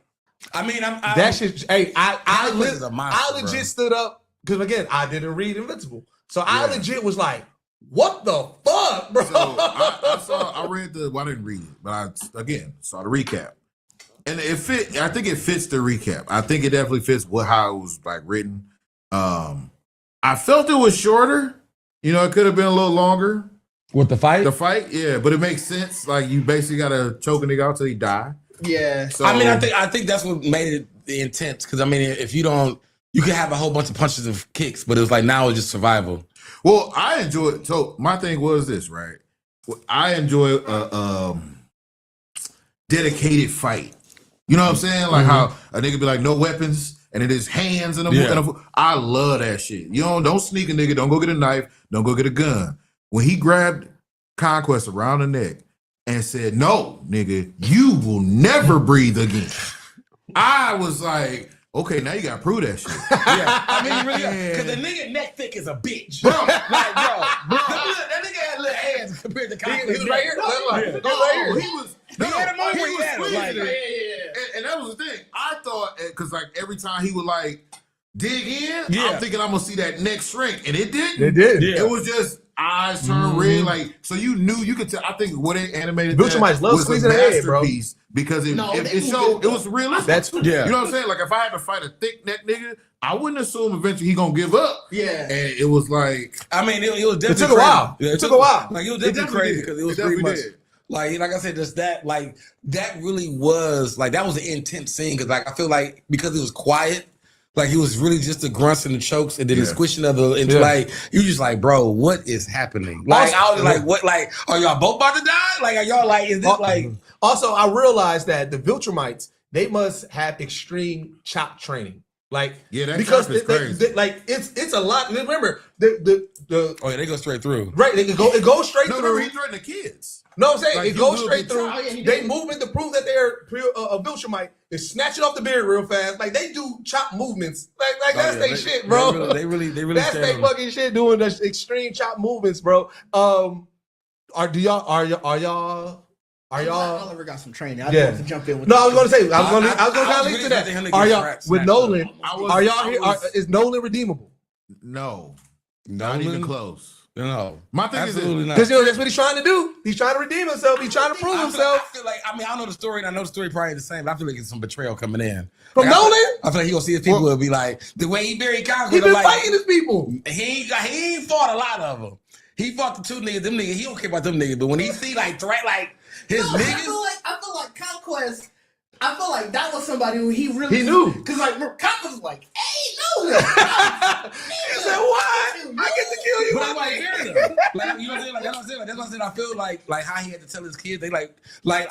I mean, that shit. Hey, I monster, legit stood up because again, I didn't read Invincible, so I legit was like, what the fuck, bro? So I read I didn't read it, but I saw the recap. And it fit. I think it fits the recap. I think it definitely fits how it was like written. I felt it was shorter. You know, it could have been a little longer. With the fight? The fight, yeah, but it makes sense. Like, you basically gotta choke a nigga out till he die. Yeah. So, I mean, I think that's what made it the intense. Because I mean, if you don't, you could have a whole bunch of punches and kicks, but it was like now it's just survival. Well, I enjoy it. So my thing was this, right? I enjoy a dedicated fight. You know what I'm saying? Like how a nigga be like, no weapons, and it is hands and I love that shit. You don't sneak a nigga, don't go get a knife, don't go get a gun. When he grabbed Conquest around the neck and said, no, nigga, you will never breathe again. I was like, okay, now you gotta prove that shit. Yeah, I mean, really, because the nigga neck thick is a bitch. Bro, like, bro, that nigga had little hands compared to Conquest. He was right here. And that was the thing. I thought, because like every time he would like dig in, I'm thinking I'm gonna see that neck shrink, and it didn't. It did. It was just eyes turn red, like, so you knew, you could tell. I think what they animated Viltrumites love was squeezing a the head, bro. masterpiece because it showed it was realistic. That's you know what I'm saying. Like if I had to fight a thick neck nigga, I wouldn't assume eventually he gonna give up. Yeah, and it was like, I mean, it was definitely it took a while. Yeah, it took a while. Like it was definitely crazy because it was pretty much. Like I said, just that, like that really was like that was an intense scene because like I feel like because it was quiet, like he was really just the grunts and the chokes and then the squishing of the into like you just like, bro, what is happening? Like I was like, what? Like are y'all both about to die? Like are y'all like is this like? Also, I realized that the Viltrumites they must have extreme chop training. Like that because chop is crazy. Like it's a lot. Remember the they go straight through. Right, it goes straight through. Remember, he threatened the kids. No, I'm saying like it goes straight through. They moving to prove that they're a Viltrumite. They snatch it off the beard real fast. Like they do chop movements. Like that's their shit, bro. They really. That's their fucking shit doing the extreme chop movements, bro. Are y'all? Oliver got some training. I just want to jump in with I was gonna say I was gonna kind of lead to that. Are y'all with Nolan? Are y'all here? Is Nolan redeemable? No, not even close. No, my thing is because that's what he's trying to do. He's trying to redeem himself. He's trying to prove himself. I feel like I don't know the story, and I know the story probably the same. But I feel like it's some betrayal coming in from Nolan. I feel like he gonna see his people will be like the way he buried Conquest. He been fighting his people. He ain't fought a lot of them. He fought the two niggas. Them niggas. He don't care about them niggas. But when he see like threat like his niggas, I feel like Conquest. I feel like that was somebody who he knew because like Conquest was like, hey, Nolan. He said, "What? I get to kill you." But I'm like, like, you know what I'm saying? Like, that's what I'm saying. That's what I'm saying. I feel like how he had to tell his kids. They like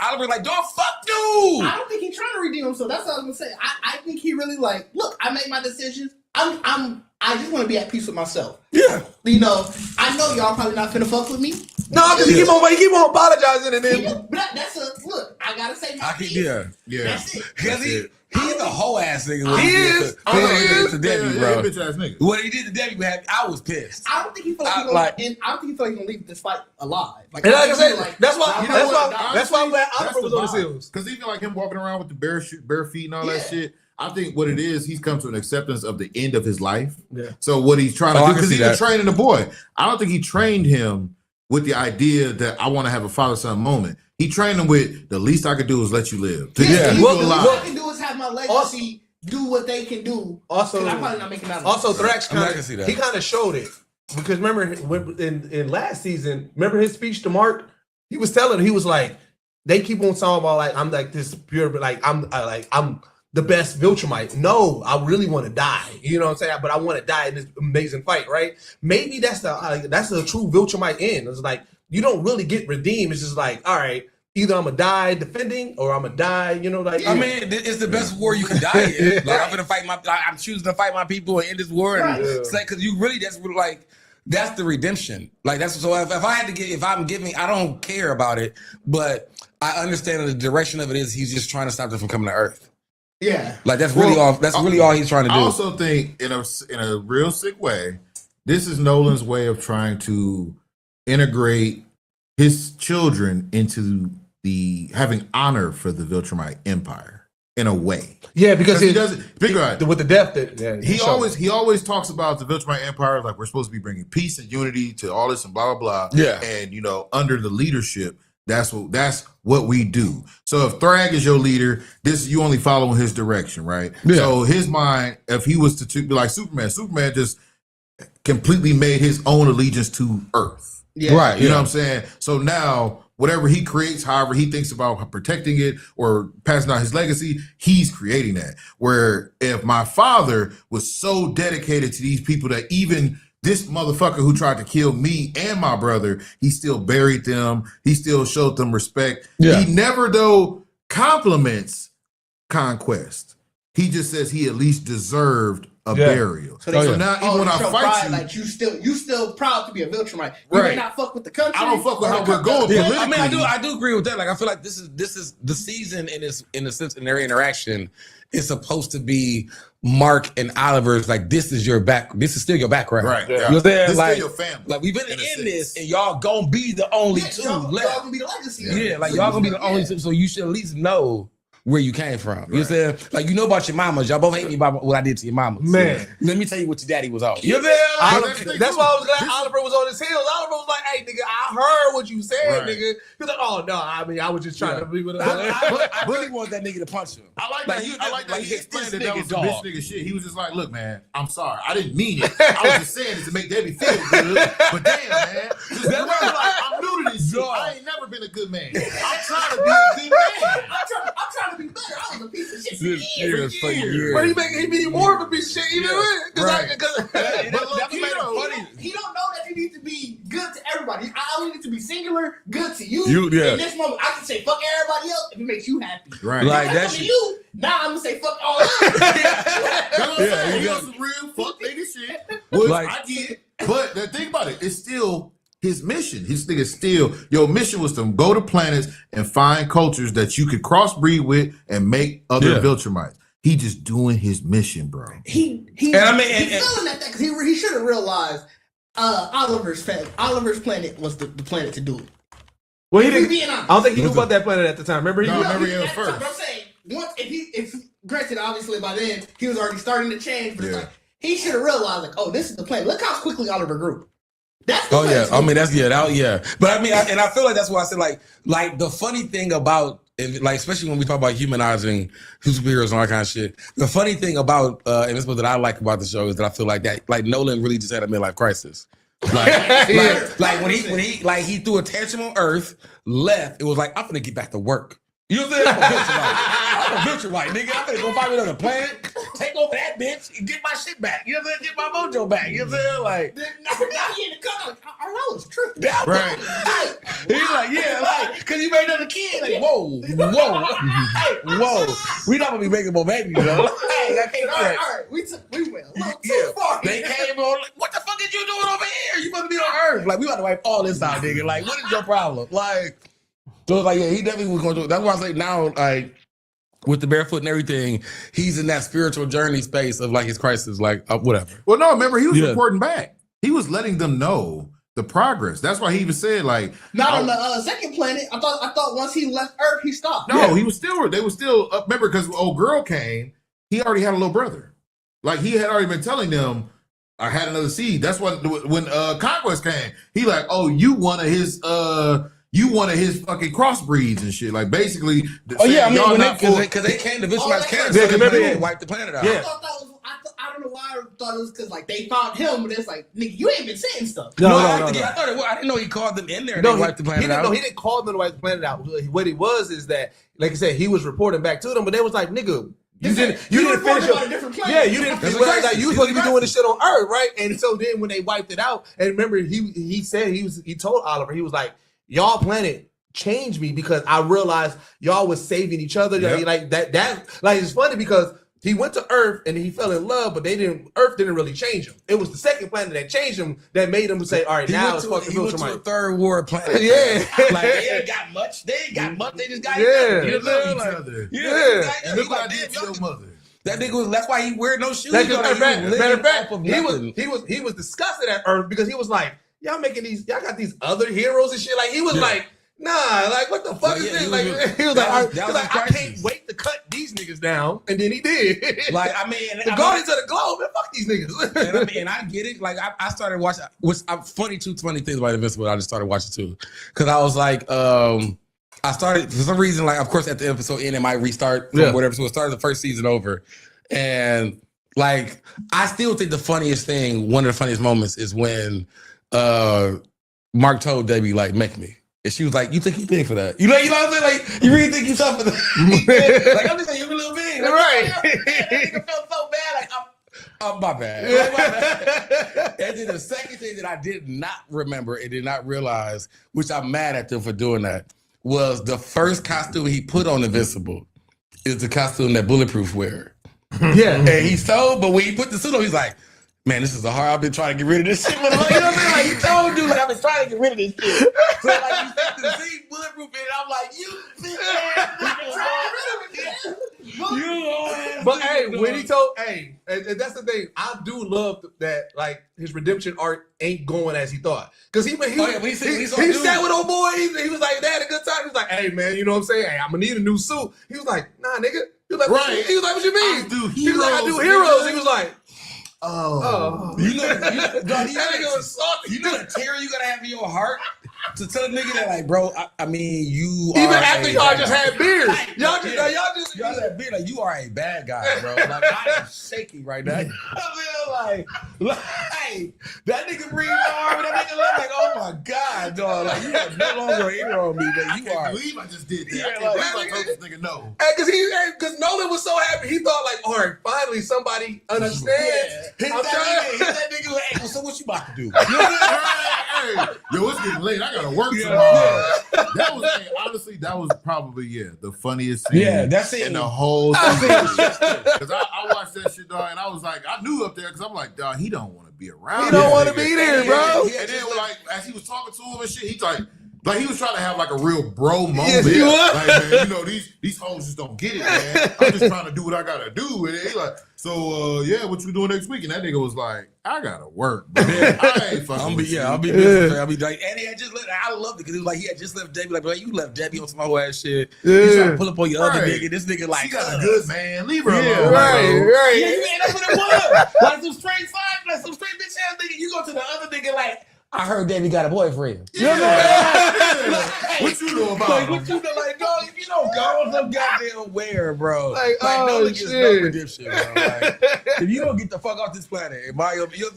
Oliver, like, dog, fuck you. I don't think he's trying to redeem himself. That's what I was gonna say. I think he really like, look, I made my decisions. I just want to be at peace with myself. Yeah. You know, I know y'all probably not finna fuck with me. No, because he keep on apologizing and then. But that's look. I gotta say my piece. Yeah. That's it. Because he's a whole ass nigga. He is. To Debbie, bro. Bitch ass nigga. What he did to Debbie, I was pissed. I don't think he feel like I don't think he feel like he's gonna leave this fight alive. Like I said, that's why I'm glad Oliver was on his heels. Because even like him walking around with the bare feet and all that shit, I think what it is, he's come to an acceptance of the end of his life. Yeah. So what he's trying to do, because he's training the boy. I don't think he trained him with the idea that I want to have a father-son moment. He trained him with the least I could do is let you live. What I can do is have my legacy do what they can do. Also, I'm probably not making that. Also, Thrax he kind of showed it because remember in last season, remember his speech to Mark? He was telling him, he was like, they keep on talking about like I'm like this pure, but like I'm the best Viltrumite. No, I really want to die. You know what I'm saying? But I want to die in this amazing fight, right? Maybe that's the true Viltrumite end. It's like you don't really get redeemed. It's just like, all right, either I'm gonna die defending or I'm gonna die. You know, like I mean, it's the best war you can die in. Like I'm gonna fight I'm choosing to fight my people and end this war. And it's like because you really that's the redemption. Like that's so if I had to I don't care about it, but I understand the direction of it is he's just trying to stop them from coming to Earth. Yeah, like that's really all. That's really all he's trying to do. I also think, in a real sick way, this is Nolan's way of trying to integrate his children into having honor for the Viltrumite Empire in a way. Yeah, because he doesn't figure out with the depth that he always talks about the Viltrumite Empire like we're supposed to be bringing peace and unity to all this and blah blah blah. Yeah, and under the leadership. That's what we do. So if Thrag is your leader, you only following his direction, right? Yeah. So his mind, if he was to be like Superman just completely made his own allegiance to Earth. Yeah. Right. You know what I'm saying? So now whatever he creates, however he thinks about protecting it or passing on his legacy, he's creating that. Where if my father was so dedicated to these people that even this motherfucker who tried to kill me and my brother, he still buried them. He still showed them respect. Yeah. He never, though, compliments conquest. He just says he at least deserved a burial. So now, even when I fight you, like you still proud to be a Viltrumite. You may not fuck with the country. I don't fuck with how we're going. Yeah, I mean, I do agree with that. Like, I feel like this is the season in a sense in their interaction is supposed to be Mark and Oliver's like this is still your back, right? Right. Yeah. You know what I'm saying? This like, still your family. Like we've been in this, and y'all gonna be the only two left. Y'all gonna be the legacy. Yeah, like y'all gonna be the only two, so you should at least know where you came from. You know what I'm saying? Like you know about your mamas. Y'all both hate me about what I did to your mamas. Man. So, let me tell you what your daddy was on. You know what I'm saying? That's why I was glad Oliver was on his heels. Oliver was like, hey, nigga, I heard what you said, nigga. He was like, oh, no, I mean, I was just trying to be with I really want that nigga to punch him. I like that he explained that was some bitch nigga shit. He was just like, look, man, I'm sorry. I didn't mean it. I was just saying it to make Debbie feel good. But damn, man. Just remember, like, I'm new to this shit. I ain't never been a good man. I'm trying to be a good man. I'm trying to be better. I was a piece of shit for years. But he made more of a piece of shit even with. But he don't know that you need to be good to everybody. I only need to be singular, good to you. In this moment, I can say fuck everybody else if it makes you happy. Right. Like that's you. Now I'm gonna say fuck all of them. He got some real fuck nigga shit. Which I get. But the thing about it, it's still his mission. His thing is still your mission was to go to planets and find cultures that you could crossbreed with and make other Viltrumites. He just doing his mission, bro. He's feeling that because he should have realized Oliver's planet was the planet to do it. Well, he didn't. I don't think he knew about that planet at the time. Remember, he was first. But I'm saying if granted, obviously by then he was already starting to change, but it's like he should have realized like, oh, this is the planet. Look how quickly Oliver grew. That's the I mean but I mean I feel like that's why I said like the funny thing about like especially when we talk about humanizing superheroes and all that kind of shit, the funny thing about Invincible that I like about the show is that I feel like that like Nolan really just had a midlife crisis. Like when he threw a tantrum on Earth, left, it was like I'm gonna get back to work. You know what I'm saying? I'm a Viltrumite, nigga. I'm gonna go find me another planet, take over that bitch, and get my shit back. You know what I'm saying? Get my mojo back. You know what I'm saying? Like, now he in the car. I know it's true. Right. He's like, because you made another kid. Like, whoa. We not gonna be making more babies, though. All right. We went a little too far. They came on like, what the fuck is you doing over here? You must be on Earth. Like, we about to wipe all this out, nigga. Like, what is your problem? Like. So it's like, yeah, he definitely was going to. That's why I say now, like, with the barefoot and everything, he's in that spiritual journey space of like his crisis, like whatever. Well, no, remember he was reporting back. He was letting them know the progress. That's why he even said like, not on the second planet. I thought once he left Earth, he stopped. No, he was still. They were still up. Remember, because old girl came he already had a little brother. Like he had already been telling them, I had another seed. That's what when Conquest came, he like, oh, you one of his fucking crossbreeds and shit. Like basically, oh yeah, I mean because they came to visualize cancer, so they wiped the planet out. Yeah. I don't know why I thought it was because like they found him, but it's like, nigga, you ain't been saying stuff. No. I thought it was. I didn't know he called them in there. And they wiped the planet out. No, he didn't call them to wipe the planet out. What it was is that, like I said, he was reporting back to them, but they was like, nigga. You didn't finish your, yeah, you didn't finish, like, you was supposed to be doing this shit on Earth, right? And so then when they wiped it out, and remember he said he told Oliver, he was like, y'all planet changed me because I realized y'all was saving each other. Yep. Like that like it's funny because he went to Earth and he fell in love, but Earth didn't really change him. It was the second planet that changed him that made him say, all right, now it's fucking he went to a third world planet. Yeah. Like they ain't got much. They ain't got much. They just got They love each other. Yeah. And look what I did to your mother. That nigga was. That's why he wear no shoes. Matter of fact, he he was disgusted at Earth because he was like, y'all got these other heroes and shit. Like he was like, nah, like what the fuck is this? Like he was like, I can't wait to cut these niggas down, and then he did. Like I mean, the Guardians of the Globe, man, fuck these niggas. and I get it. Like I started watching. Which funny things about Invincible. I just started watching too, because I was like, I started for some reason. Like of course at the episode end, it might restart from whatever. So it started the first season over, and like I still think the funniest thing, one of the funniest moments, is when Mark told Debbie like, make me. And she was like, you think you big for that? You know what I'm saying? Like, you really think you tough for that? Like, I'm just saying, you're a little big. Like, right. That nigga felt so bad. Like, my bad. And then the second thing that I did not remember and did not realize, which I'm mad at them for doing that, was the first costume he put on Invincible is the costume that Bulletproof wear. Yeah. And he sold, but when he put the suit on, he's like, man, this is a hard. I've been trying to get rid of this shit. Like, you know what I'm saying? Like he told you, like I've been trying to get rid of this shit. So like you see Bulletproof in it, I'm like, you bitch ass. But hey, when he told, and that's the thing. I do love that, like his redemption arc ain't going as he thought. Because he sat with old boy. He was like, they had a good time. He was like, hey man, you know what I'm saying? Hey, I'm gonna need a new suit. He was like, nah, nigga. He was like, right. He was like, what you mean? He was like, I do heroes. He was like, you know the terror you gotta have in your heart to tell a nigga that, like, bro, I mean, you even after y'all just had beers, y'all just had beer, like, you are a bad guy, bro. Like, I am shaking right now. I feel like that nigga breathed hard, that nigga look like, oh my god, dog, like you are no longer a hero on me, but you are. I believe I just did that. I can't believe I told this nigga no. Because Nolan was so happy, he thought like, all right, finally somebody understands. Hit that nigga like, hey, so what you about to do? Yo, it's getting late. I gotta work tomorrow. That was honestly, that was probably the funniest scene. Yeah, that's it in the whole season. Because I watched that shit, dog, and I was like, I knew up there because I'm like, dog, he don't want to be around. He don't want to be there, bro. And then like as he was talking to him and shit, he's like he was trying to have like a real bro moment. Yes, he was. Like, man, you know, these hoes just don't get it, man. I'm just trying to do what I gotta do. And he like, so what you doing next week? And that nigga was like, I gotta work, bro. I ain't fucking I'll be busy. I'll be like, and he had just left. I loved it because it was like he had just left Debbie. Like, bro, you left Debbie on some whole ass shit. You trying to pull up on your other nigga. This nigga like, she got a good man. Leave her alone. Right. Yeah, you ain't up what it was. Like some straight side, like some straight bitch ass nigga. You go to the other nigga like, I heard Debbie got a boyfriend. You know what I'm saying? What you know about like, him? what you know, like, dog, if you don't go some goddamn where, bro. Like, no niggas no redemption, bro. Like, if you don't get the fuck off this planet, you know what I'm saying?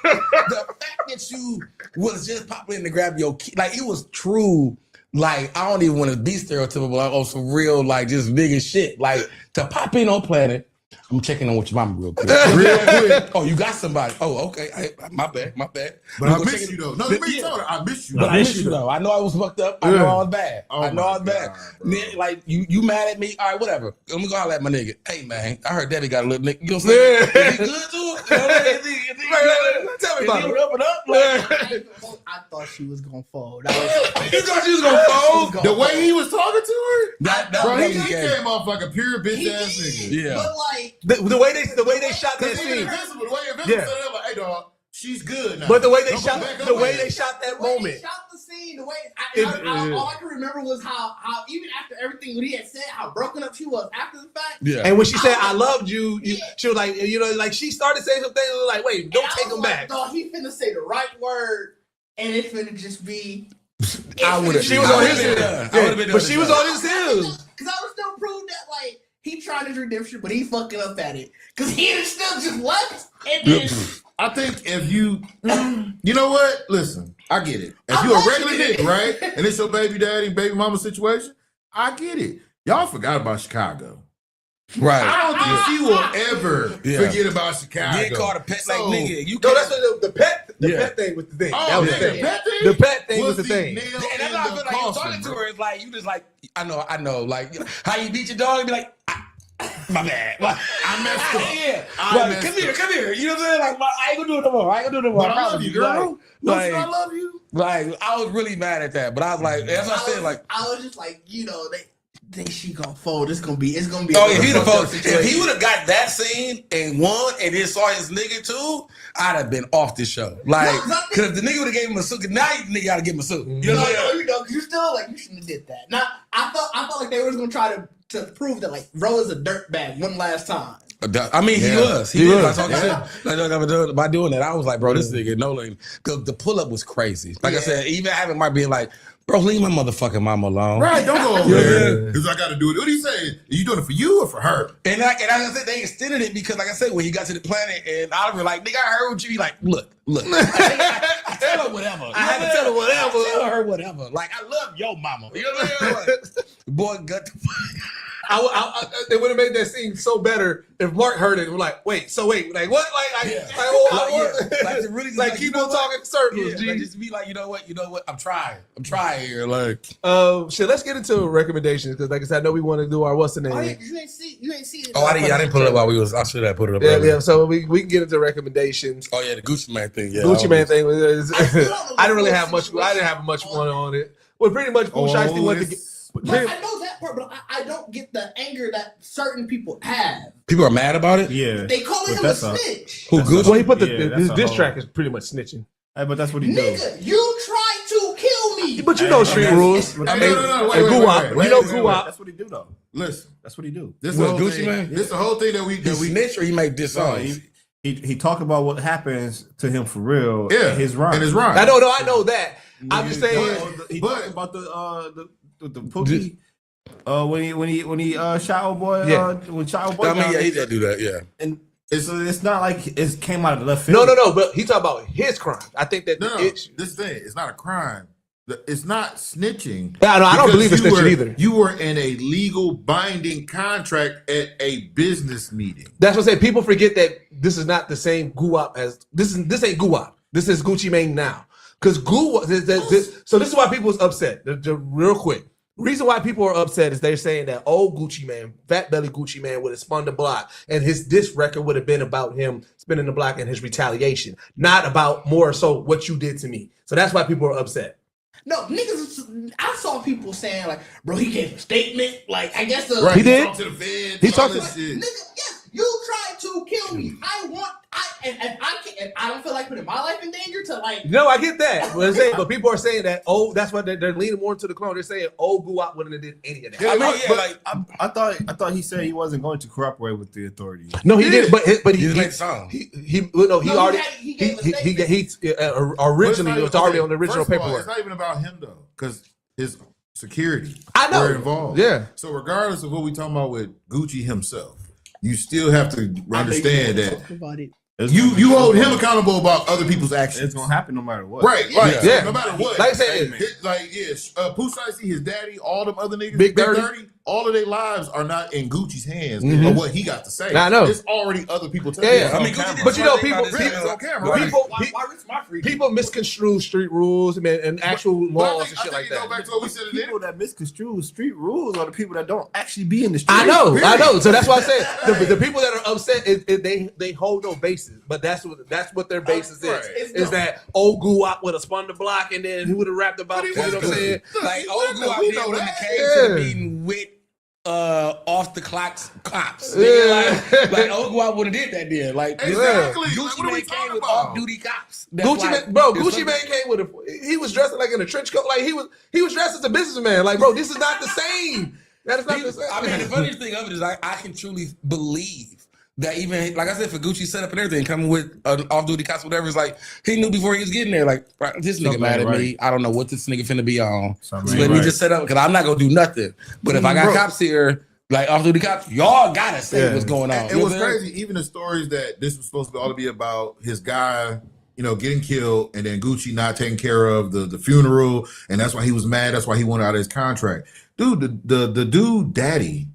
The fact that you was just popping in to grab your key, like, it was true. Like, I don't even want to be stereotypical, like, on some real, like, just big as shit. Like, to pop in on planet, I'm checking on what your mama real quick. Real quick. Oh, you got somebody. Oh, okay. My bad. But I miss you though. No, you mean told her I miss you. But I miss you though. I know I was fucked up. I know I was bad. Oh, I know I was bad. God, Then, like you mad at me? All right, whatever. Let me go holler at my nigga. Hey man, I heard Debbie got a little nigga. You know what I'm saying? Is he good too? You know what I'm saying? Tell me about it. Up and up. I thought she was gonna fold. You thought she was gonna fold? The way he was talking to her, Bro, he came off like a pure bitch ass nigga. Yeah. But like the way they shot that scene. Invincible, the way Invincible said, like, hey dog, she's good now. But the way they Don't shot go back the up way there. they shot that when moment. they shot the scene, scene, the way all I can remember was how even after everything that he had said, how broken up she was after the fact. Yeah. And when she said "I loved you," she was like, like she started saying some things like, "Wait, don't take him back." No, he finna say the right word, and it finna just be. I would have. She was on his heels. But she was on his heels. Because I was still prove that like he tried his redemption, but he fucking up at it. Because he still just left. And then I think if you know what? Listen, I get it. If you a regular nigga, right? And it's your baby daddy, baby mama situation, I get it. Y'all forgot about Chicago. Right. I don't think she will ever forget about Chicago. Get caught a pet like nigga. That's the pet thing was the thing. Oh, that was the thing. The pet thing was the thing. And that's how I feel like you talking to her. It's like you just like I know. Like how you beat your dog and be like, my bad. I messed up. Yeah. Like, come here. You know what I'm saying? Like I ain't gonna do it no more. But I love you, girl. Like, I love you. Like I was really mad at that, but I was like, that's what I said. Like I was just like, Think she gonna fold. It's gonna be. Oh, if he'd have folded, if he would have got that scene and won, and then saw his nigga too, I'd have been off this show. Like, because if the nigga would have gave him a suit, now you nigga gotta give him a suit. You know, because you still like you shouldn't have did that. Now I thought like they were gonna try to prove that like Bro is a dirtbag one last time. I mean, he was. He was. By doing that, I was like, bro, this nigga, no, because the pull up was crazy. Like I said, even having Mark being like, bro, leave my motherfucking mama alone. Right, don't go over there. Because I got to do it. What do you say? Are you doing it for you or for her? And like I said, they extended it because, like I said, when he got to the planet and Oliver like, nigga, I heard you. He like, look. I tell her whatever. I had to tell her whatever. Tell her whatever. Like, I love your mama. You know what I'm saying? Boy, gut the fuck. They would have made that scene so better if Mark heard it and was like, wait, like what? Like to really like keep on talking in circles. Like just be like, you know what? I'm trying here. Like, shit. Let's get into recommendations because, like I said, I know we want to do our what's the name. Oh, you ain't see it. Oh, I didn't put it up while we was. I should have put it up. Yeah. So we can get into recommendations. Oh yeah, the Gucci Man thing. Yeah, Gucci Man thing was. I didn't really have much. I didn't have much fun on it. Well, pretty much, Pooh Shiesty went to get. I know that part, but I don't get the anger that certain people have. People are mad about it? Yeah. They calling him a snitch. Who, Gucci? Well, he put his diss track is pretty much snitching. Hey, but that's what he does. does. You tried to kill me. But you know street rules. No, wait, you know Guwap. That's what he do, though. Listen. That's what he do. This is Gucci Man? This is the whole thing that we snitch or he make diss songs? He talk about what happens to him for real in his rhyme. I know that. I'm just saying. He talked about the Pookie. When he shot old boy, when shot old boy. I mean, yeah, he did do that, yeah. And it's not like it came out of the left field. No. But he talked about his crime. I think that this thing, it's not a crime. It's not snitching. I don't believe it's snitching either. You were in a legal binding contract at a business meeting. That's what I say. People forget that this is not the same Guwap as this ain't Guwap. This is Gucci Mane now. Because so this is why people was upset. Real quick. Reason why people are upset is they're saying that old Gucci Man, Fat Belly Gucci Man, would have spun the block, and his diss record would have been about him spinning the block and his retaliation, not about more so what you did to me. So that's why people are upset. No, niggas. I saw people saying like, "Bro, he gave a statement." Like, I guess he did. Talked to the feds, he talked to shit. Nigga, yes, you tried to kill me. If I don't feel like putting my life in danger to like. No, I get that. But people are saying that. Oh, that's why they're leaning more to the clone. They're saying, "Oh, Guwap wouldn't have did any of that." I thought he said he wasn't going to cooperate with the authorities. No, he did. But he made songs. Originally it was already on the original paperwork. It's not even about him though, because his security were involved. Yeah. So regardless of what we talking about with Gucci himself, you still have to understand that you hold him accountable about other people's actions. It's gonna happen no matter what. Right. Yeah. No matter what. Like I said, Pooh Shiesty, his daddy, all them other niggas, Big Dirty, all of their lives are not in Gucci's hands of what he got to say. I know. It's already other people telling Yeah. you. I mean, but you know, people misconstrue street rules and actual laws and shit like that. Back to what we said People that misconstrue street rules are the people that don't actually be in the street. I know. So that's why I said the people that are upset they hold no basis, but that's what their basis is. Is that old Guwap would have spun the block and then he would have rapped about it. You know what I'm saying? Like old Guwap did when he came to the meeting with off the clocks cops. Nigga, like Ogawa would have did that then. Like Exactly. Gucci Like, what are we Mane came talking with about? off-duty cops. That's Gucci like, Mane, bro, it's Gucci something- Mane came with he was dressed like in a trench coat. Like he was dressed as a businessman. Like, bro, this is not the same. That is not the same. I mean, the funniest thing of it is I can truly believe that even, like I said, for Gucci setup and everything, coming with an off-duty cops, whatever, it's like, he knew before he was getting there, like, this nigga Something mad at right. me. I don't know what this nigga finna be on. Something So let me right. just set up, because I'm not going to do nothing. But if I got Bro. cops here, like off-duty cops, y'all got to say what's going on. It You know was what I'm saying? crazy. Even the stories that this was supposed to all be about his guy, getting killed, and then Gucci not taking care of the funeral, and that's why he was mad. That's why he wanted out of his contract. Dude, the dude daddy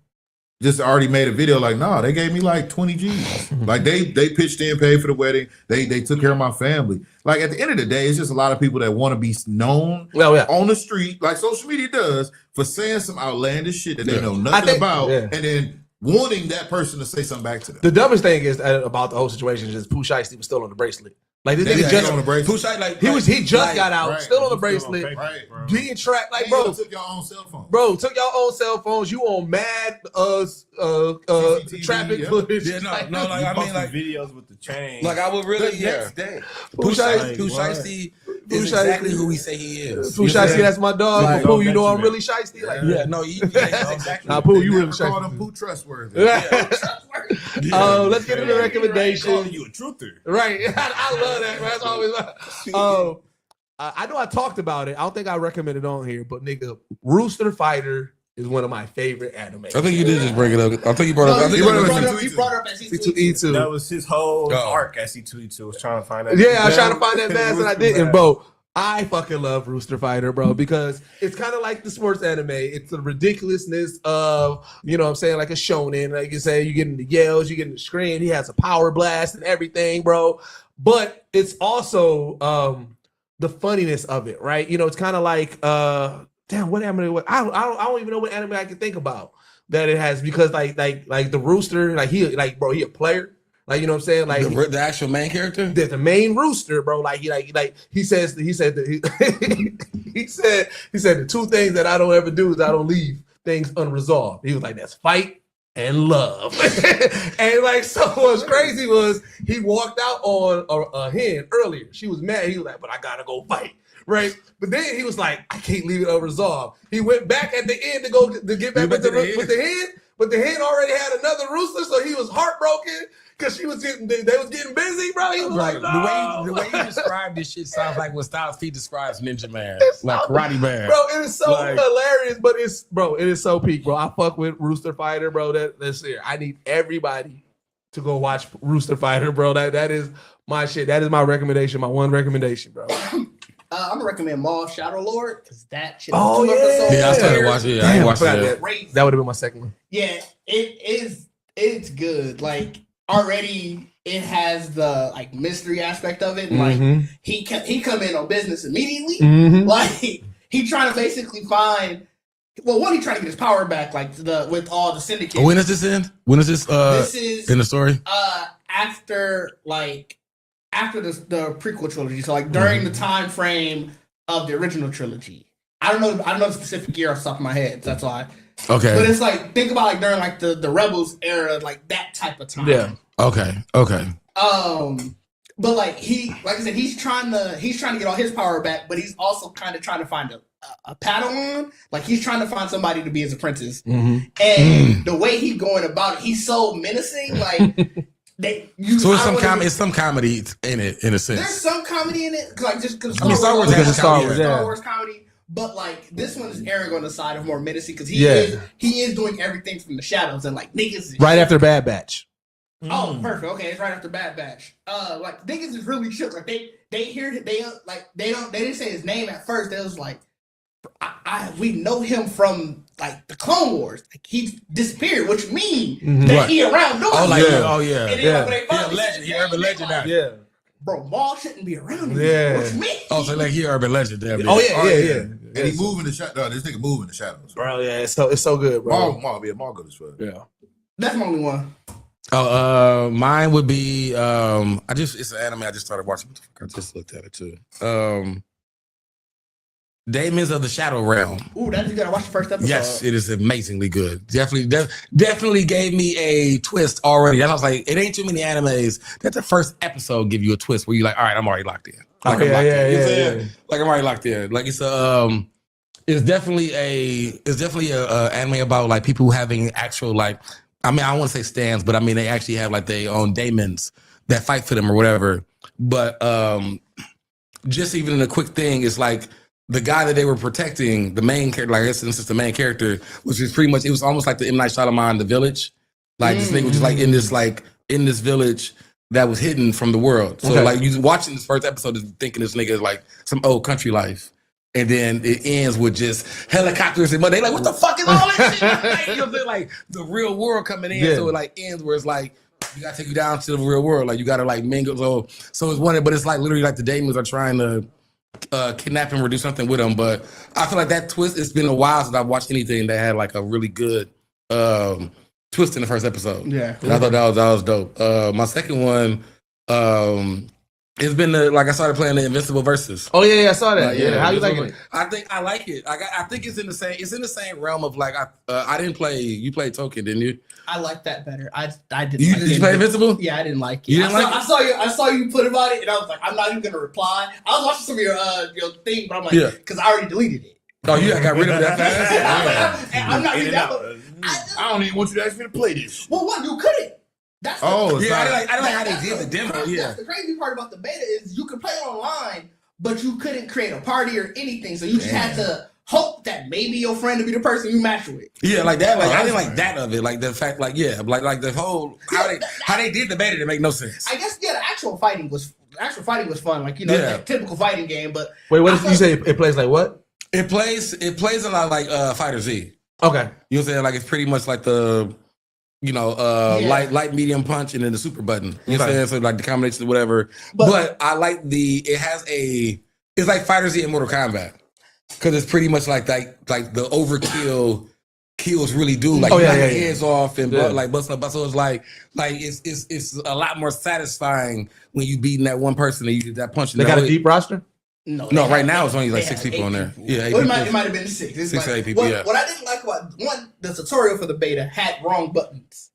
just already made a video like, nah, they gave me like 20 G's. Like they pitched in, paid for the wedding. They took care of my family. Like at the end of the day, it's just a lot of people that want to be known on the street, like social media does, for saying some outlandish shit that they know nothing about, and then wanting that person to say something back to them. The dumbest thing is about the whole situation is Pooh Shiesty was still on the bracelet. Like this nigga just on the bracelet. Push out, like, he just got out, right. still on the He's still on bracelet, paper, Right, bro. being tracked. Like, And bro, y'all took your own cell phone. Bro, took your own cell phones. You on mad CCTV, traffic yeah. footage. Yeah, no, like, You I mean, posted like, videos with the chain. like I would really, Next day. Pooh Shiesty, Pooh what? Shiesty Pooh is exactly Shiesty. who we say he is. Pooh You know what I'm Shiesty, saying? that's my dog. Like, But Pooh, you don't know I'm mention really shiesty. Like, Yeah, no, that's exactly. nah, Pooh, They you really never called him shiesty. Pooh trustworthy. Let's get into the Calling recommendation. you a truther. Right, I love that. Man. That's always. I know I talked about it. I don't think I recommended it on here, but nigga, Rooster Fighter is one of my favorite anime. I think you did just bring it up. I think you brought it up. I think he you brought it brought up. it up. He brought up at C2E2. That was his whole Oh. arc as he tweeted was trying to find that. Yeah, I was trying to find that mask and I didn't, Man. bro. I fucking love Rooster Fighter, bro, because it's kind of like the sports anime. It's the ridiculousness of, you know what I'm saying, like a shonen. Like you say, you getting the yells, you getting the scream. He has a power blast and everything, bro. But it's also the funniness of it, right? You know, it's kind of like, damn, what anime? I don't even know what anime I can think about that it has, because like the Rooster, like he a player. Like, you know what I'm saying? Like The actual main character? the main Rooster, bro. Like he said the two things that I don't ever do is I don't leave things unresolved. He was like, that's fight and love. And like, so what's crazy was he walked out on a hen earlier. She was mad. He was like, but I gotta go fight. Right. But then he was like, I can't leave it unresolved. He went back at the end to get back with the hen, but the hen already had another rooster, so he was heartbroken. Cause they was getting busy, bro. He was like, no. The way you describe this shit sounds like what Styles P describes Ninja Man, It's like so- Karate Man. Bro, it is so Like- hilarious, but it is so peak, bro. I fuck with Rooster Fighter, bro. That's here. I need everybody to go watch Rooster Fighter, bro. That is my shit. That is my recommendation, my one recommendation, bro. I'm gonna recommend Maul Shadow Lord because that shit. Oh, two yeah. episodes Yeah, I started there. watching it. I ain't watched forgot it. Great. That would have been my second one. Yeah, it's good. Like already it has the like mystery aspect of it. And, like he come in on business immediately. Mm-hmm. Like he trying to basically find. Well, one, he trying to get his power back, like with all the syndicate. When does this end? When is this This is in the story? after the prequel trilogy. So like during the time frame of the original trilogy. I don't know the specific year off the top of my head. So that's why. Okay. But it's like think about like during like the Rebels era, like that type of time. Yeah. Okay. But like like I said, he's trying to get all his power back, but he's also kind of trying to find a Padawan. Like he's trying to find somebody to be his apprentice. And the way he's going about it, he's so menacing. Like So it's some comedy in it, in a sense. There's some comedy in it, like just because Star Wars because it's Star comedy, Wars, yeah. yeah. Star Wars comedy. But like this one is erring on the side of more menacing because Yeah. he is doing everything from the shadows and like niggas is Right after Bad Batch. Oh, perfect. Okay, it's right after Bad Batch. Like niggas is really shook. Like they didn't say his name at first. They was like, we know him from like the Clone Wars. Like he disappeared, which mean that Right. he around doing Oh, like shit. oh yeah. And then Yeah. when they He a finally legend. said He his urban name, legend they like, now. Yeah. Bro, Maul shouldn't be around anymore. Yeah. What you mean? Oh, so like he urban legend. Damn. Oh yeah. And he moving the shadows. This nigga moving the shadows. Bro, yeah, it's so good, bro. Maul good as fuck. Yeah. That's my only one. Oh, mine would be it's an anime I just started watching. What the fuck? I just looked at it too. Demons of the Shadow Realm. Ooh, that's you gotta watch the first episode. Yes, it is amazingly good. Definitely gave me a twist already. And I was like, it ain't too many animes that the first episode give you a twist where you're like, all right, I'm already locked in. Like I'm locked in. You know what I'm saying? Like I'm already locked in. Like it's definitely a anime about like people having actual like, I mean, I don't want to say stands, but I mean they actually have like their own daemons that fight for them or whatever. But just even in a quick thing, it's like the guy that they were protecting, the main character, like I guess this is the main character, which is pretty much, it was almost like the M. Night Shyamalan, The Village. Like this nigga was just like in this village that was hidden from the world. So like you watching this first episode is thinking this nigga is like some old country life. And then it ends with just helicopters and money. They like, what the fuck is all this shit? Like, you know what I'm saying? Like the real world coming in. Yeah. So it like ends where it's like, you gotta take you down to the real world. Like you gotta like mingle. So it's one, but it's like literally like the demons are trying to kidnap him or do something with him. But I feel like that twist, it's been a while since I've watched anything that had like a really good twist in the first episode. Yeah. And I thought that was dope. My second one, it's been like I started playing the Invincible Versus. Oh yeah, I saw that. Yeah, how you like it? I think I like it. I think it's in the same realm of like I didn't play. You played Token, didn't you? I like that better. I didn't. Did you play Invincible? Yeah, I didn't like it. You didn't like it? I saw you put about it, and I was like, I'm not even gonna reply. I was watching some of your thing, but I'm like, because I already deleted it. Oh, you got rid of that fast? I'm not even I don't even want you to ask me to play this. Well, what you couldn't. I didn't like how they did the demo. That's the crazy part about the beta is you could play online, but you couldn't create a party or anything. So you just had to hope that maybe your friend would be the person you match with. Yeah, like that. Like I didn't like that of it. Like the fact, like like the whole how they did the beta didn't make no sense. I guess the actual fighting was fun. Like that typical fighting game. But wait, what did you say? It plays like what? It plays a lot like Fighter Z. Okay, you know what I'm saying? Like it's pretty much like the light, medium punch, and then the super button. You know what I'm saying? So like the combination of whatever. But I like it's like Fighter Z and Mortal Kombat. Because it's pretty much like the overkill kills really do. Like heads off and busting up. So it's like it's a lot more satisfying when you beating that one person and you get that punch. They got a deep roster? No, right now it's only like 6 people in there. Yeah, it might have been 6. It's 6 like, 8 people. What I didn't like about the tutorial for the beta had wrong buttons.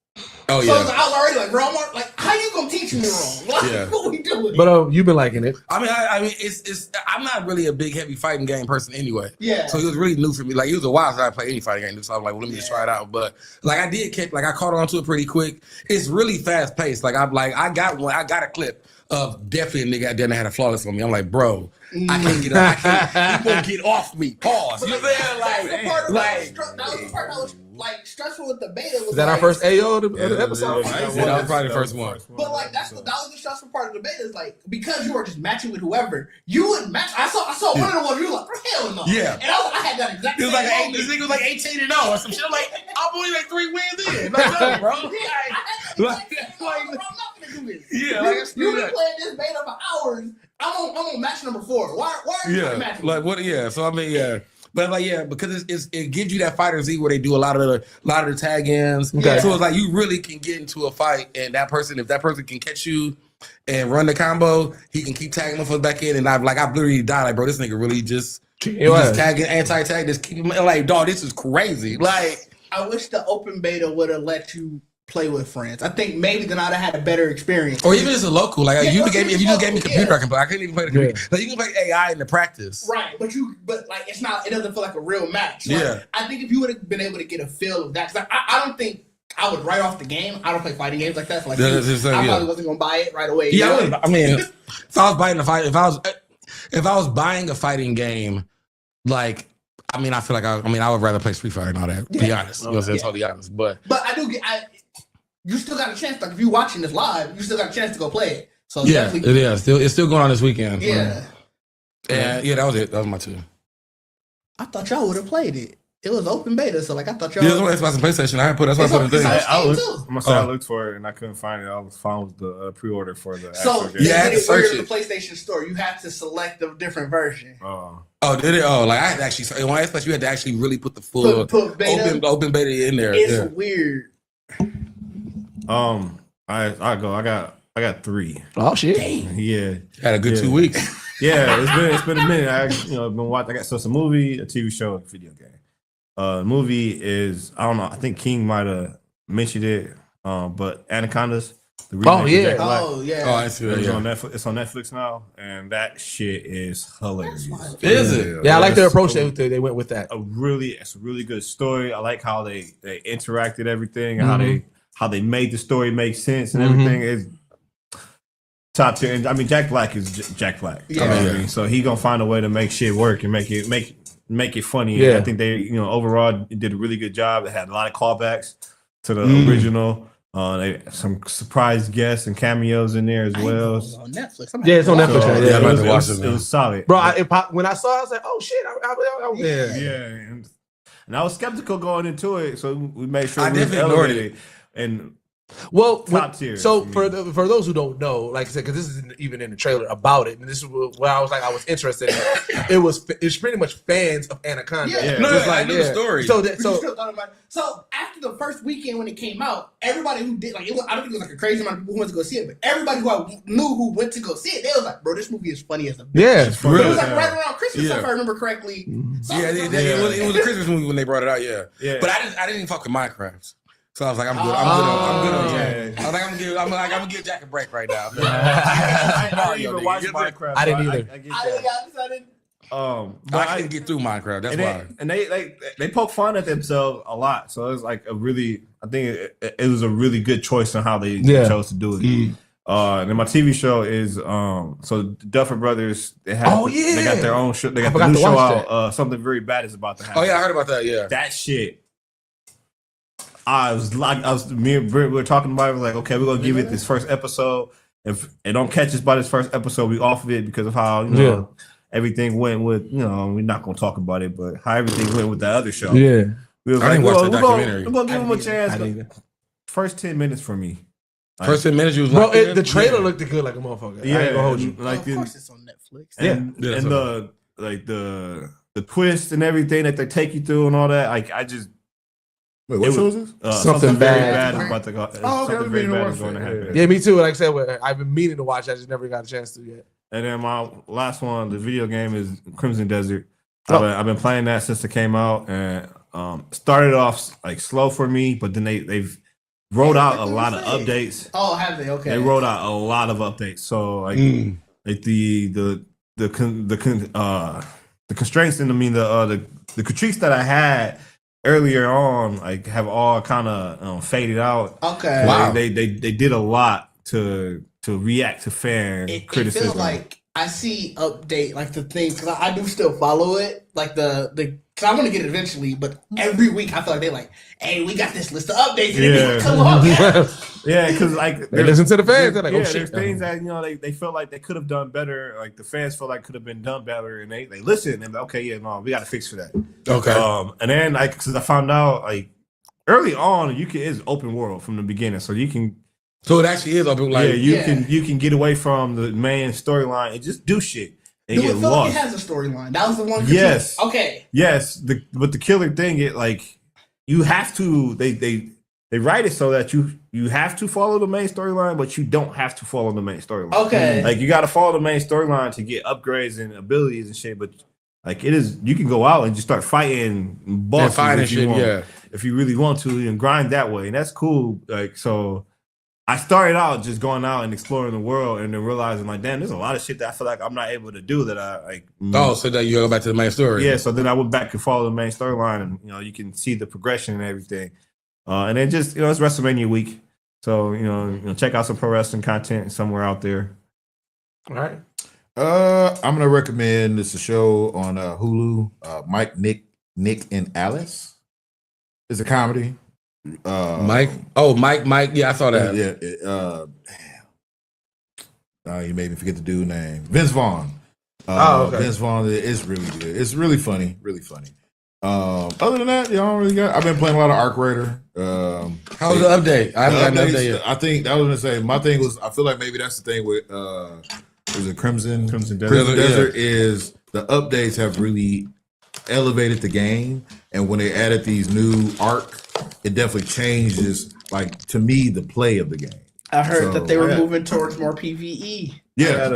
Oh so yeah. I was already like, bro, how you gonna teach me wrong? Like, what we doing? But you've been liking it. I mean, it's. I'm not really a big heavy fighting game person anyway. Yeah. So it was really new for me. Like it was a while since I played any fighting game. So I was like, well, let me just try it out. But like I did kick. Like I caught on to it pretty quick. It's really fast paced. Like I got a clip of definitely a nigga out there that had a flawless on me. I'm like, bro, I can't get up. He won't get off me. Pause. You know what I'm saying? That was the part that was like stressful with the beta. Was that our first AO of the episode? That was probably the first one. But like that was the stressful part of the beta is like because you were just matching with whoever you would match. I saw one of the ones you were like, hell no. Yeah. And I had that exact. It was like this nigga was like 18-0 or some shit. I'm like, I'm only like 3 wins in. Like, no, bro. I'm not gonna do this. Yeah, you've been playing this beta for hours. I'm on match number 4. Why are you matching? Like what? Yeah. So I mean, but like because it gives you that Fighter Z where they do a lot of the tag ins. Okay. So it's like you really can get into a fight and if that person can catch you and run the combo, he can keep tagging motherfuckers back in. And I've literally died. Like, bro, this nigga really just tagging anti-tag. Just keep him like, dog, this is crazy. Like, I wish the open beta would have let you play with friends. I think maybe then I'd have had a better experience. Or even as a local, like if you just gave me computer, I can play. I couldn't even play the computer. Like you can play AI in the practice. Right, but like it doesn't feel like a real match. Like, I think if you would have been able to get a feel of that, because I don't think I would write off the game. I don't play fighting games like that. So like I probably wasn't gonna buy it right away. Yeah, I mean, if I was buying a fighting game, like I mean, I feel like I would rather play Street Fighter and all that. To be honest, you know what I'm saying? Totally honest, but I do get you still got a chance. Like if you're watching this live, you still got a chance to go play it. So it is. It's still going on this weekend. Yeah. And that was it. That was my 2. I thought y'all would have played it. It was open beta, so like I thought y'all. Yeah, it was on Xbox and PlayStation. I put the thing. I looked for it and I couldn't find it. I found the pre-order for the. So game. Yeah, it search it. The PlayStation Store, you have to select a different version. Oh, did it? Oh, like I had to actually. When I Xbox, you had to actually really put the full open beta in there. It's weird. I got 3. Oh shit! Dang. Yeah, had a good 2 weeks. it's been a minute. I been watching. I got it's a movie, a TV show, a video game. Movie is I don't know. I think King might have mentioned it. But Anacondas. The remake of Jack Black. Oh yeah. Oh, I see. It's on Netflix. It's on Netflix now, and that shit is hilarious. Is it? Yeah, I like their approach. They went with that. It's a really good story. I like how they interacted everything and how they made the story make sense and everything is top tier. And I mean, Jack Black is Jack Black. Yeah. I mean, so he gonna find a way to make shit work and make it funny. Yeah. And I think they overall did a really good job. They had a lot of callbacks to the original. They some surprise guests and cameos in there as well. It's on Netflix. Yeah, it's on Netflix. It was solid, bro. When I saw it, I was like, "Oh shit!" And I was skeptical going into it, so we made sure I we definitely ignored elevated it. And well, top tier. So for those who don't know, like I said, because this isn't even in the trailer about it, and this is where I was interested in. It's pretty much fans of Anaconda. Yeah. No, I knew the story. So after the first weekend when it came out, everybody who did I don't think it was like a crazy amount of people who went to go see it, but everybody who I knew who went to go see it, they was like, "Bro, this movie is funny as a bitch." Yeah, It was like right around Christmas, if I remember correctly. It was a Christmas movie when they brought it out. Yeah. But I didn't even fuck with Minecraft. So I was like, I'm good on Jack. I was like, I'm gonna give Jack a break right now. I didn't even watch Minecraft. I didn't either. I get that. But I couldn't get through Minecraft. That's why. And they poke fun at themselves a lot. So it was like I think it was a really good choice on how they chose to do it. And then my TV show is so the Duffer Brothers. They got their own show. They got the new show out. Something very bad is about to happen. Oh yeah, I heard about that. Yeah, that shit. Me and Britt were talking about it. We're like, okay, we're gonna give it this first episode. If it don't catch us by this first episode, we off of it because of how everything went with. We're not gonna talk about it, but how everything went with the other show. Yeah, we was I didn't watch the documentary. We're gonna give them a chance. First 10 minutes for me. First 10 minutes, you was bro. The trailer looked good like a motherfucker. Yeah, I ain't gonna hold you. Of course, it's on Netflix. And the twist and everything that they take you through and all that. Like I just. Wait, what show is this? Something very bad. is about to go. Something very bad is going to happen. Yeah, me too. Like I said, I've been meaning to watch. I just never got a chance to yet. And then my last one, the video game, is Crimson Desert. I've been playing that since it came out, and started off like slow for me, but then they've rolled out a lot of updates. Oh, have they? Okay. They rolled out a lot of updates. So like the constraints and the critiques that I had earlier on, like, have all kind of faded out. Okay. Wow. They did a lot to react to fan criticism. It feels like I see update like the thing because I do still follow it, like the because I want to get it eventually, but every week I feel like they like, hey, we got this list of updates. And Yeah. come on. Yeah, because like They listen to the fans. They're like, oh there's shit. things that they feel like they could have done better. Like the fans feel like could have been done better, and they listen and okay, yeah, no, we got to fix for that. Okay. And then because I found out like early on, it's open world from the beginning, so you can. So it actually is open. Like you can get away from the main storyline and just do shit and Do get it feel lost. like it has a storyline? That was the one. Yes. Okay. Yes. But the killer thing, you have to. They write it so that you have to follow the main storyline, but you don't have to follow the main storyline. Okay. Like you got to follow the main storyline to get upgrades and abilities and shit. But like you can go out and just start fighting bosses if you want, if you really want to, and grind that way, and that's cool. Like so. I started out just going out and exploring the world, and then realizing like, damn, there's a lot of shit that I feel like I'm not able to do that I like. Oh, so that you go back to the main story. Yeah, so then I went back and follow the main storyline, and you can see the progression and everything. And then just it's WrestleMania week, so check out some pro wrestling content somewhere out there. All right. I'm gonna recommend this a show on Hulu. Mike, Nick, and Alice. It's a comedy. Mike. Yeah, I saw that. You made me forget the dude's name. Vince Vaughn. Okay. Vince Vaughn is really good. It's really funny. Really funny. Other than that, y'all really got. I've been playing a lot of Arc Raider. How was the update? I haven't gotten an update yet. I think that was gonna say my thing was. I feel like maybe that's the thing with was it Crimson Desert is the updates have really elevated the game, and when they added these new arc, it definitely changes, like, to me, the play of the game. I heard that they were moving towards more PvE. Yeah.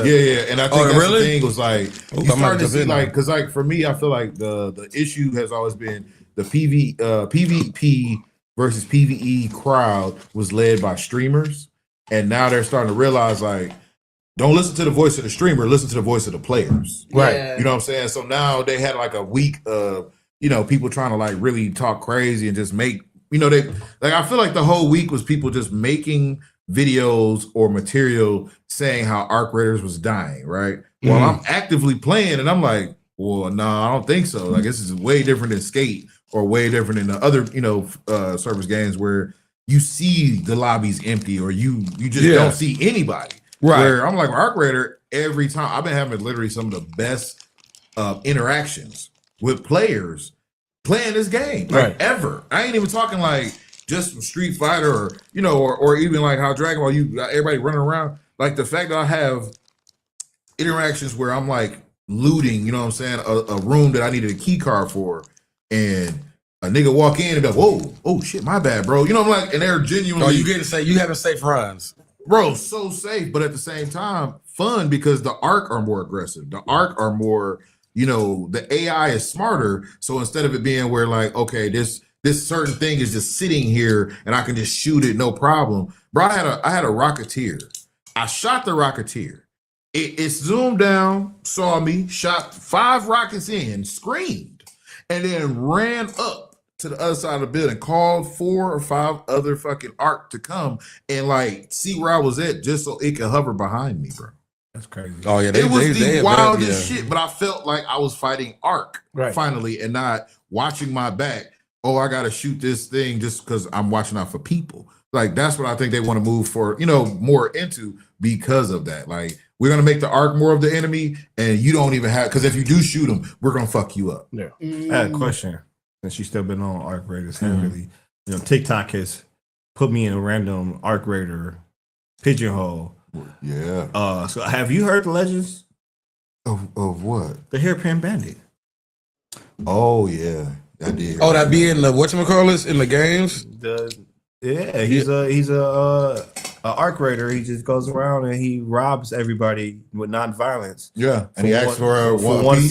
And I think that's the thing was like you started to see like because like for me, I feel like the issue has always been the PvP versus PvE crowd was led by streamers, and now they're starting to realize like don't listen to the voice of the streamer, listen to the voice of the players. Right. Yeah. You know what I'm saying? So now they had like a week of people trying to like really talk crazy and just make they like I feel like the whole week was people just making videos or material saying how Arc Raiders was dying, right? Well, I'm actively playing and I'm like, well, no, I don't think so. Like this is way different than Skate or way different than the other, service games where you see the lobbies empty or you just don't see anybody. Right. Where I'm like Arc Raider, every time I've been having literally some of the best interactions with players playing this game, like ever. I ain't even talking like just from Street Fighter or even like how Dragon Ball, you got everybody running around. Like the fact that I have interactions where I'm like looting, you know what I'm saying, a room that I needed a key card for, and a nigga walk in and be like, whoa, oh shit, my bad, bro. You know, I'm like, and they're genuinely. Oh, you get to say you having safe runs, bro. So safe, but at the same time, fun because the Arc are more aggressive. The Arc are more, the AI is smarter. So instead of it being where like, okay, this certain thing is just sitting here and I can just shoot it, no problem. Bro, I had a Rocketeer. I shot the Rocketeer. It zoomed down, saw me, shot 5 rockets in, screamed, and then ran up to the other side of the building, called 4 or 5 other fucking Arc to come and like see where I was at just so it could hover behind me, bro. That's crazy. Oh yeah, it was the wildest shit, but I felt like I was fighting Arc finally and not watching my back. Oh, I gotta shoot this thing just because I'm watching out for people. Like that's what I think they want to move for, more into because of that. Like we're gonna make the Arc more of the enemy, and you don't even have because if you do shoot them, we're gonna fuck you up. Yeah. I had a question. Since you still been on Arc Raiders heavily, TikTok has put me in a random Arc Raider pigeonhole. Yeah. So have you heard the legends of what? The Hairpin Bandit. Oh yeah, I did. Oh, that be in the whatchamacallit in the games. He's a Arc Raider. He just goes around and he robs everybody with non-violence. Yeah, and he asks for one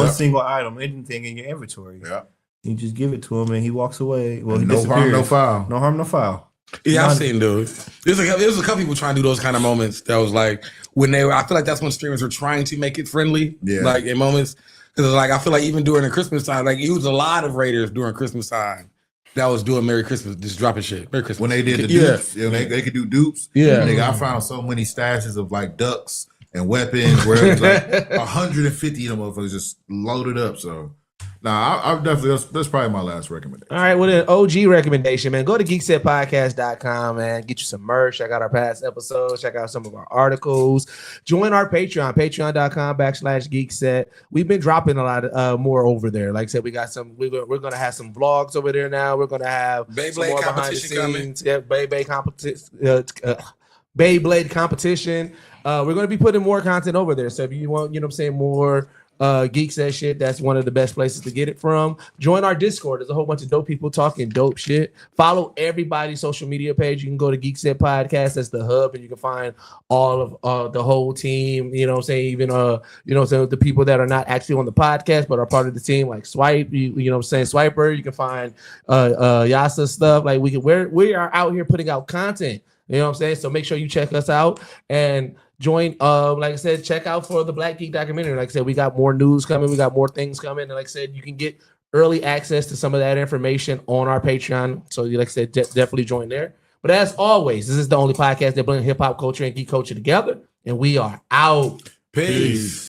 single item, anything in your inventory. Yeah, you just give it to him and he walks away. Well, he no harm, no foul. No harm, no foul. Yeah, I've seen dude. There's a couple people trying to do those kind of moments. That was like when they were. I feel like that's when streamers were trying to make it friendly. Yeah, like in moments because like I feel like even during the Christmas time, like it was a lot of Raiders during Christmas time that was doing Merry Christmas, just dropping shit. Merry Christmas. When they did the dupes, they could do dupes. Yeah, nigga, I found so many stashes of like ducks and weapons where it was like 150 of them motherfuckers just loaded up. So. Nah, I definitely that's probably my last recommendation. All right, well, an OG recommendation, man. Go to geeksetpodcast.com, man. Get you some merch. Check out our past episodes. Check out some of our articles. Join our Patreon, patreon.com/geekset. We've been dropping a lot more over there. Like I said, we got some. We're gonna have some vlogs over there now. We're gonna have Beyblade competition coming. Yeah, Beyblade competition. Beyblade competition. We're gonna be putting more content over there. So if you want, more. Geekset shit, that's one of the best places to get it from. Join our Discord. There's a whole bunch of dope people talking dope shit. Follow everybody's social media page. You can go to Geekset Podcast. That's the hub, and you can find all of the whole team. Even the people that are not actually on the podcast but are part of the team, like Swipe. Swiper. You can find Yasa stuff. Like we are out here putting out content. You know what I'm saying? So make sure you check us out and join. Like I said, check out for the Black Geek Documentary. Like I said, we got more news coming. We got more things coming. And like I said, you can get early access to some of that information on our Patreon. So like I said, definitely join there. But as always, this is the only podcast that blends hip hop culture and geek culture together. And we are out. Peace.